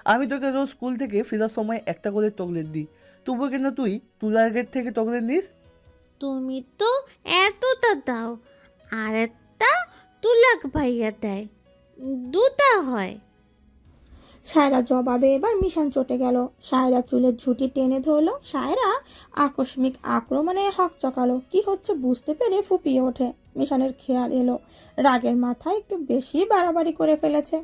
আমি তোকে রোজ স্কুল থেকে ফেরার সময় একটা করে চকলেট দিই, তবু কেন তুই তুলাগের থেকে চকলেট নিস? তুমি তো এতটা দাও, আর একটা তুলাক ভাইয়া দেয়, দুটা হয়। সায়রা জবাবে এবার মিশান চটে গেল। সায়রা চুলের ঝুঁটি টেনে ধরলো। সায়রা আকস্মিক আক্রমণে হকচকালো। কি হচ্ছে বুঝতে পেরে ফুপিয়ে ওঠে। মিশানের খেয়াল এলো রাগের মাথায় একটু বেশি বাড়াবাড়ি করে ফেলেছে,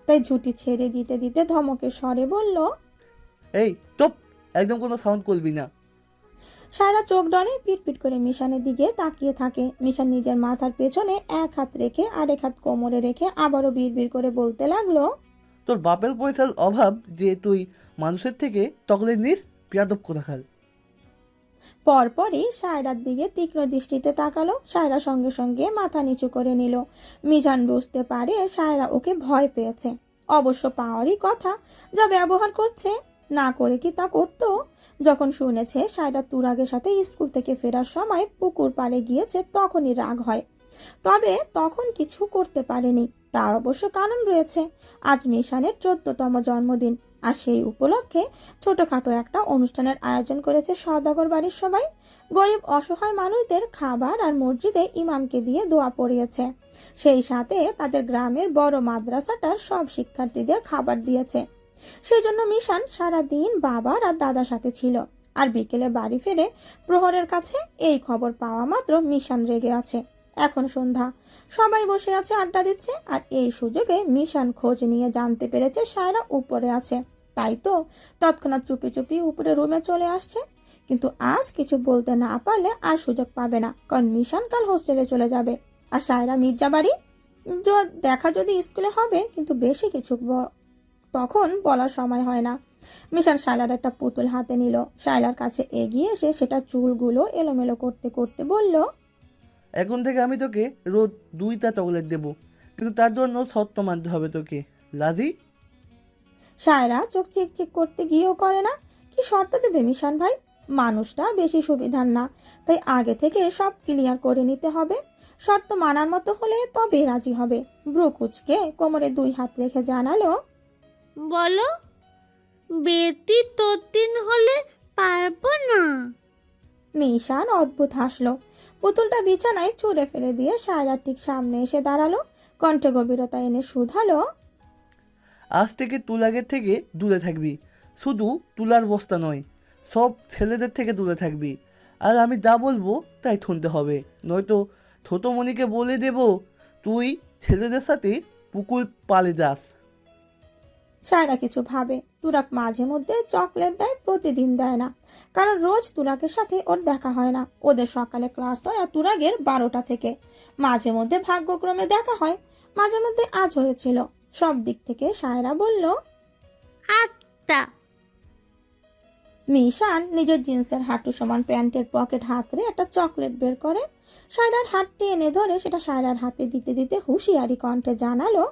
তাই ঝুঁটি ছেড়ে দিতে দিতে ধমকের স্বরে বলল, এই চুপ, একদম কোনো সাউন্ড করবি না। সায়রা চোখ ডলে পিটপিট করে মিশানের দিকে তাকিয়ে থাকে। মিশান নিজের মাথার পেছনে এক হাত রেখে আরেক হাত কোমরে রেখে আবারও বিড়বিড় করে বলতে লাগলো, তোর বাপের পয়সার অভাব যে তুই মানুষের থেকে চকলেট নিস, পিয়াদব কোথাকার। পরপরই সায়রার দিকে তীক্ষ্ণ দৃষ্টিতে তাকালো। সায়রা সঙ্গে সঙ্গে মাথা নিচু করে নিল। মিজান বুঝতে পারে সায়রা ওকে ভয় পেয়েছে। অবশ্য পাওয়ারই কথা, যা ব্যবহার করছে, না করে কি তা করতো? যখন শুনেছে সায়রা তুরাগের সাথে স্কুল থেকে ফেরার সময় পুকুর পাড়ে গিয়েছে তখনই রাগ হয়, তবে তখন কিছু করতে পারেনি। তার অবশ্য কারণ রয়েছে। আজ মিশানের 14তম জন্মদিন, আর সেই উপলক্ষে ছোটখাটো একটা অনুষ্ঠানের আয়োজন করেছে সওদাগর বাড়ির সবাই। গরিব অসহায় মানুষদের খাবার আর মসজিদে ইমামকে দিয়ে দোয়া পড়িয়েছে। সেই সাথে তাদের গ্রামের বড় মাদ্রাসাটার সব শিক্ষার্থীদের খাবার দিয়েছে। সেই জন্য মিশান সারাদিন বাবার আর দাদার সাথে ছিল। আর বিকেলে বাড়ি ফিরে প্রহরের কাছে এই খবর পাওয়া মাত্র মিশান রেগে আছে। এখন সন্ধ্যা, সবাই বসে আছে, আড্ডা দিচ্ছে, আর এই সুযোগে মিশান খোঁজ নিয়ে জানতে পেরেছে সায়রা উপরে আছে। তাই তো তৎক্ষণাৎ চুপি চুপি উপরে রুমে চলে আসছে। কিন্তু আজ কিছু বলতে না পারলে আর সুযোগ পাবে না, কারণ মিশান কাল হোস্টেলে চলে যাবে। আর সায়রা মির্জা বাড়ি দেখা যদি স্কুলে হবে, কিন্তু বেশি কিছু তখন বলার সময় হয় না। মিশান শায়লার একটা পুতুল হাতে নিল। শায়লার কাছে এগিয়ে এসে সেটা চুলগুলো এলোমেলো করতে করতে বলল, এখন থেকে আমি তোকে রোজ 2টা চকলেট দেবো, কিন্তু তার জন্য শর্ত মানতে হবে তোকে। রাজি? শায়রা চোখ চিকচিক করতে গিয়েও করে না। কি শর্ত দেবে মিশান ভাই? মানুষটা বেশি সুবিধার না, তাই আগে থেকে সব ক্লিয়ার করে নিতে হবে। শর্ত মানার মতো হলে তবে রাজি হবে। ব্রু কুচকে কোমরে 2 হাত রেখে জানালো, বলো, বেতি তোর হলে পারবো না। মিশান অদ্ভুত হাসলো। পুতুলটা বিছানায় ছুঁড়ে ফেলে দিয়ে শায়রার ঠিক সামনে এসে দাঁড়ালো। কণ্ঠে গভীরতা এনে শুধালো, আজ থেকে তুলাগের থেকে দূরে থাকবি। শুধু তুলার বস্তা নয়, সব ছেলেদের থেকে দূরে থাকবি। আর আমি যা বলবো তাই শুনতে হবে, নয়তো ছোটোমণিকে বলে দেব তুই ছেলেদের সাথে পুকুর পালে যাস। শায়রা কিছু ভাবে। তুরাক মাঝে মধ্যে চকলেট দেয়, প্রতিদিন দেয় না, কারণ রোজ তুরাকের সাথে ওর দেখা হয় না। ওদের সকালে ক্লাস হয় আর তুরাগের 12টা থেকে। মাঝে মধ্যে ভাগ্যক্রমে দেখা হয়, মাঝে মধ্যে আজ হয়েছিল। সব দিক থেকে শায়রা বলল, আচ্ছা। মিশান নিজের জিন্সের হাঁটু সমান প্যান্টের পকেট হাতড়ে একটা চকলেট বের করে শায়রার হাত টেনে ধরে সেটা শায়রার হাতে দিতে দিতে হুঁশিয়ারি কণ্ঠে জানালো,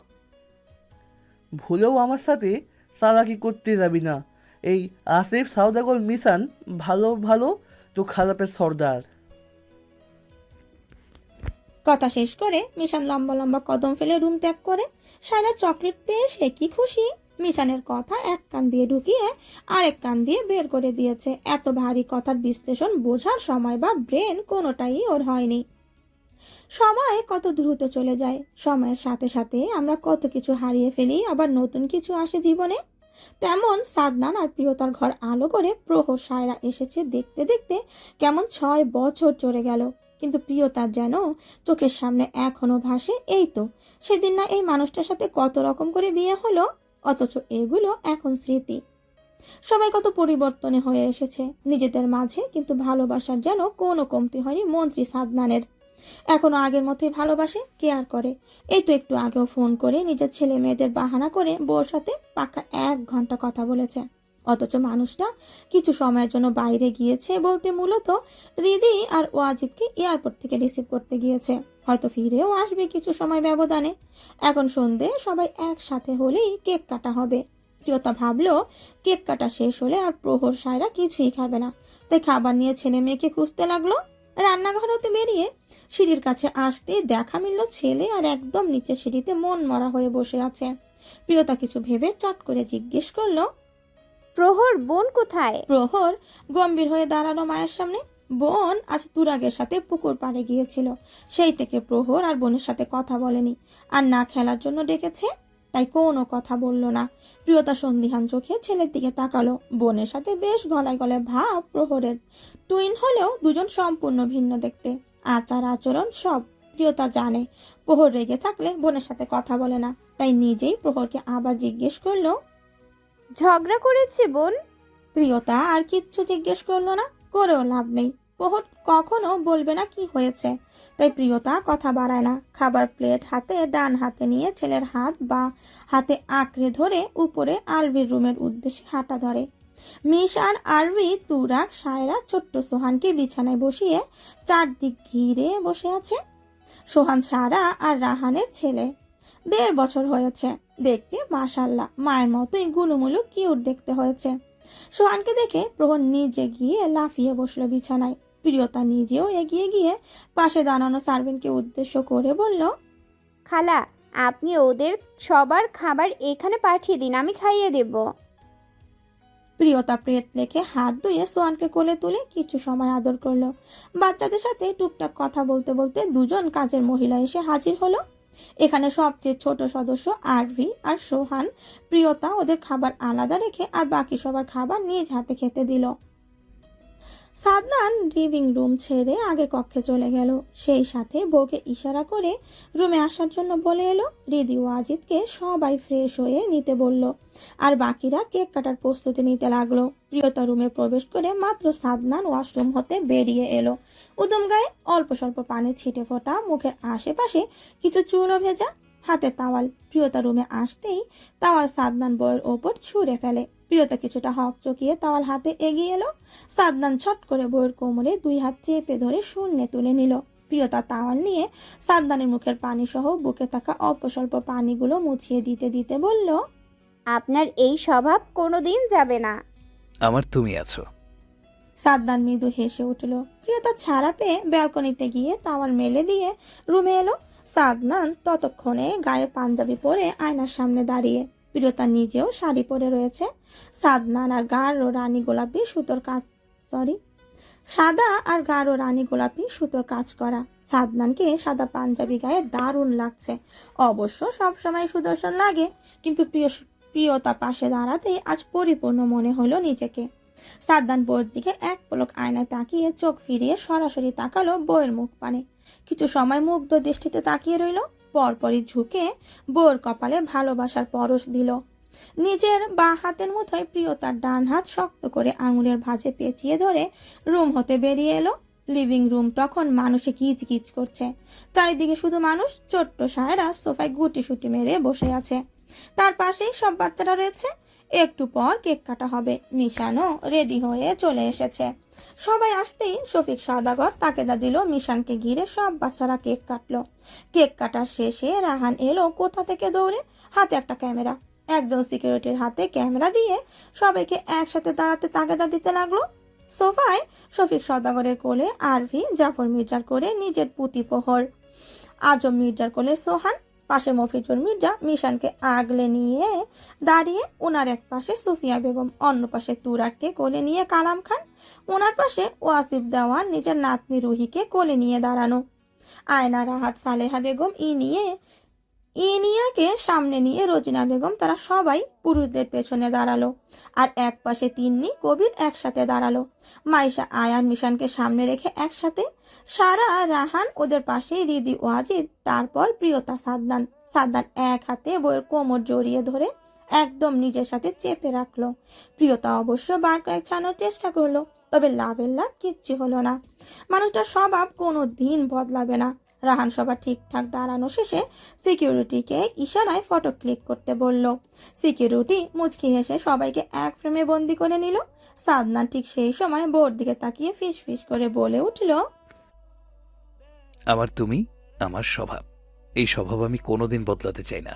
ভুলেও আমার সাথে চালাকি করতে যাবি না। এই আসিফ সওদাগর মিশান ভালো ভালো তো খারাপের সর্দার। কথা শেষ করে মিশান লম্বা লম্বা কদম ফেলে রুম ত্যাগ করে। শায়রা চকলেট পেয়ে সে কি খুশি। মিশানের কথা এক কান দিয়ে ঢুকিয়ে আরেক কান দিয়ে বের করে দিয়েছে। এত ভারী কথার বিশ্লেষণ বোঝার সময় বা ব্রেন কোনোটাই ওর হয়নি। সময় কত দ্রুত চলে যায়। সময়ের সাথে সাথে আমরা কত কিছু হারিয়ে ফেলি, আবার নতুন কিছু আসে জীবনে। তেমন সাদনান আর প্রিয়তার ঘর আলো করে প্রহর সায়রা এসেছে দেখতে দেখতে কেমন 6 বছর চলে গেল। কিন্তু প্রিয়তার যেন চোখের সামনে এখনো ভাসে, এই তো সেদিন না এই মানুষটার সাথে কত রকম করে বিয়ে হলো, অথচ এগুলো এখন স্মৃতি। সবাই কত পরিবর্তনে হয়ে এসেছে নিজেদের মাঝে, কিন্তু ভালোবাসার যেন কোনো কমতি হয়নি মন্ত্রী সাদনানের। এখনো আগের মতোই ভালোবাসে, কেয়ার করে। এই তো একটু আগেও ফোন করে নিজের ছেলে মেয়েদের বাহানা করে বউর সাথে পাক্কা 1 ঘন্টা কথা বলেছে। অথচ মানুষটা কিছু সময়ের জন্য বাইরে গিয়েছে বলতে মূলত রিদি আর ওয়াজিদকে এয়ারপোর্ট থেকে রিসিভ করতে গিয়েছে। হয়তো ফিরেও আসবে কিছু সময় ব্যবধানে। এখন সন্ধে সবাই একসাথে হলেই কেক কাটা হবে। প্রিয়তা ভাবলো কেক কাটা শেষ হলে আর প্রহর সায়রা কিছুই খাবে না, তাই খাবার নিয়ে ছেলে মেয়েকে খুঁজতে লাগলো। রান্নাঘর হতে বেরিয়ে সিঁড়ির কাছে আসতে দেখা মিলল ছেলে আর একদম নিচের সিঁড়িতে মন মরা হয়ে বসে আছে। প্রিয়তা কিছু ভেবে চট করে জিজ্ঞেস করলো, প্রহর, বোন কোথায়? প্রহর গম্ভীর হয়ে দাঁড়ালো মায়ের সামনে। বোন আজ তুরাগের সাথে পুকুর পাড়ে গিয়েছিল। সেই থেকে প্রহর আর বোনের সাথে কথা বলেনি, আর না খেলার জন্য ডেকেছে, তাই কোনো কথা বলল না। প্রিয়তা সন্দিহান চোখে ছেলের দিকে তাকালো। বোনের সাথে বেশ গলায় গলায় ভাব প্রহরের। টুইন হলেও দুজন সম্পূর্ণ ভিন্ন দেখতে, আচার আচরণ সব। প্রিয়তা জানে প্রহর রেগে থাকলে বোনের সাথে কথা বলে না, তাই নিজেই প্রহরকে আবার জিজ্ঞেস করলো, ঝগড়া করেছে বোন? প্রিয়তা আর কিচ্ছু জিজ্ঞেস করলো না, করেও লাভ নেই। প্রহর কখনো বলবে না কি হয়েছে, তাই প্রিয়তা কথা বাড়ায় না। খাবার প্লেট হাতে ডান হাতে নিয়ে ছেলের হাত বা হাতে আঁকড়ে ধরে উপরে আলভির রুমের উদ্দেশ্যে হাঁটা ধরে। মিশান, আরবি, তুরাক, সায়রা ছোট্ট সোহানকে বিছানায় বসিয়ে চারদিক ঘিরে বসে আছে। সোহান সারা আর রাহানের ছেলে, 1.5 বছর হয়েছে। দেখতে মাশাল্লাহ মায়ের মতোই গুলুমুলু কিউট দেখতে হয়েছে। সোহানকে দেখে প্রহর নিজে গিয়ে লাফিয়ে বসলো বিছানায়। প্রিয়তা নিজেও এগিয়ে গিয়ে পাশে দাঁড়ানো সার্ভেন্টকে উদ্দেশ্য করে বলল, খালা, আপনি ওদের সবার খাবার এখানে পাঠিয়ে দিন, আমি খাইয়ে দেব। প্রিয়তা প্লেট রেখে হাত ধুয়ে সোহানকে কোলে তুলে কিছু সময় আদর করলো। বাচ্চাদের সাথে টুকটাক কথা বলতে বলতে দুজন কাজের মহিলা এসে হাজির হলো। এখানে সবচেয়ে ছোট সদস্য আরভি আর সোহান। প্রিয়তা ওদের খাবার আলাদা রেখে আর বাকি সবার খাবার নিজ হাতে খেতে দিল। সাদনান লিভিং রুম ছেড়ে আগে কক্ষে চলে গেল। সেই সাথে বউকে ইশারা করে রুমে আসার জন্য বলে এলো। রিদি ও আজিদকে সবাই ফ্রেশ হয়ে নিতে বলল, আর বাকিরা কেক কাটার প্রস্তুতি নিতে লাগলো। প্রিয়তা রুমে প্রবেশ করে মাত্র সাদনান ওয়াশরুম হতে বেরিয়ে এলো। উদম গায়ে অল্প স্বল্প পানির ছিটে ফোটা, মুখের আশেপাশে কিছু চুলও ভেজা, হাতে তাওয়াল। প্রিয়তা রুমে আসতেই তাওয়াল সাদনান বউয়ের ওপর ছুঁড়ে ফেলে। প্রিয়তা কিছুটা হক চকিয়ে তাওয়াল হাতে এগিয়ে এলো। সাদনান ছট করে বউয়ের কোমরে 2 হাত চেপে ধরে শূন্যে তুলে নিল। প্রিয়তা তাওয়াল নিয়ে সাদনানের মুখের পানি সহ বুকে থাকা অল্প স্বল্প পানিগুলো মুছিয়ে দিতে দিতে বলল, আপনার এই স্বভাব কোনোদিন যাবে না। আমার তুমি আছো। সাদনান মৃদু হেসে উঠল। প্রিয়তা ছাড়া পেয়ে ব্যালকনিতে গিয়ে তাওয়াল মেলে দিয়ে রুমে এলো। সাদনান ততক্ষণে গায়ে পাঞ্জাবি পরে আয়নার সামনে দাঁড়িয়ে। প্রিয়তা নিজেও শাড়ি পরে রয়েছে। সাদনান আর গাঢ় রানী গোলাপি সুতোর কাজ সাদা আর গাঢ় রানী গোলাপি সুতোর কাজ করা। সাদনানকে সাদা পাঞ্জাবি গায়ে দারুণ লাগছে। অবশ্য সবসময় সুদর্শন লাগে, কিন্তু প্রিয়তা পাশে দাঁড়াতেই আজ পরিপূর্ণ মনে হলো নিজেকে। সাদনান বউয়ের দিকে এক পলক আয়নায় তাকিয়ে চোখ ফিরিয়ে সরাসরি তাকালো বউয়ের মুখ পানে। কিছু সময় মুগ্ধ দৃষ্টিতে তাকিয়ে রইল, পরপরই ঝুঁকে বউয়ের কপালে ভালোবাসার পরশ দিল। নিজের বাঁ হাতের মুঠোয় প্রিয়তার ডান হাত শক্ত করে আঙুলের ভাঁজে পেঁচিয়ে ধরে রুম হতে বেরিয়ে এলো। লিভিং রুম তখন মানুষে কিচকিচ করছে। চারিদিকে শুধু মানুষ। ছোট্ট সায়রা সোফায় গুটি সুটি মেরে বসে আছে, তার পাশেই সব বাচ্চারা রয়েছে। একটু পর কেক কাটা হবে। মিশানও রেডি হয়ে চলে এসেছে। সবাই আসতেই শফিক সওদাগর তাকেদা দিল। মিশানকে ঘিরে সব বাচ্চারা কেক কাটলো। কেক কাটার শেষে রাহান এলো কোথা থেকে দৌড়ে, হাতে একটা ক্যামেরা। একজন সিকিউরিটির হাতে ক্যামেরা দিয়ে সবাইকে একসাথে দাঁড়াতে তাগেদা দিতে লাগলো। সোফায় শফিক সওদাগরের কোলে আরভি, জাফর মির্জার করে নিজের পুতিপোহর, আজম মির্জার কোলে সোহান, পাশে মফিজুর মির্জা মিশানকে আগলে নিয়ে দাঁড়িয়ে। ওনার এক পাশে সুফিয়া বেগম, অন্য পাশে তুরাককে কোলে নিয়ে কালাম খান, ওনার পাশে ওয়াসিফ দেওয়ান নিজের নাতনি রুহিকে কোলে নিয়ে দাঁড়ানো। আয়না, রাহাত, সালেহা বেগম, ইনিয়াকে সামনে নিয়ে রোজিনা বেগম, তারা সবাই পুরুষদের পেছনে দাঁড়ালো। আর এক পাশে তিন্নি, কবির একসাথে দাঁড়ালো। মাইশা, আয়ান, মিশানকে সামনে রেখে একসাথে। সারা, রাহান ওদের পাশে, রিদি, ওয়াজিদ, তারপর প্রিয়তা, সাদনান। সাদনান এক হাতে বইয়ের কোমর জড়িয়ে ধরে একদম নিজের সাথে চেপে রাখলো। প্রিয়তা অবশ্য বার কয়েক ছাড়ানোর চেষ্টা করলো, তবে লাভের লাভ কিচ্ছু হলো না। মানুষটার স্বভাব কোনো দিন বদলাবে না। রাহান সবার ঠিকঠাক দাঁড়ানো শেষে সিকিউরিটিকে ইশারায় ফটো ক্লিক করতে বলল। সিকিউরিটি মুচকি হেসে সবাইকে এক ফ্রেমে বন্দি করে নিল। সাদনান ঠিক সেই সময় বোর দিকে তাকিয়ে ফিস ফিস করে বলে উঠল, আমার তুমি, আমার স্বভাব। এই স্বভাব আমি কোনোদিন বদলাতে চাই না।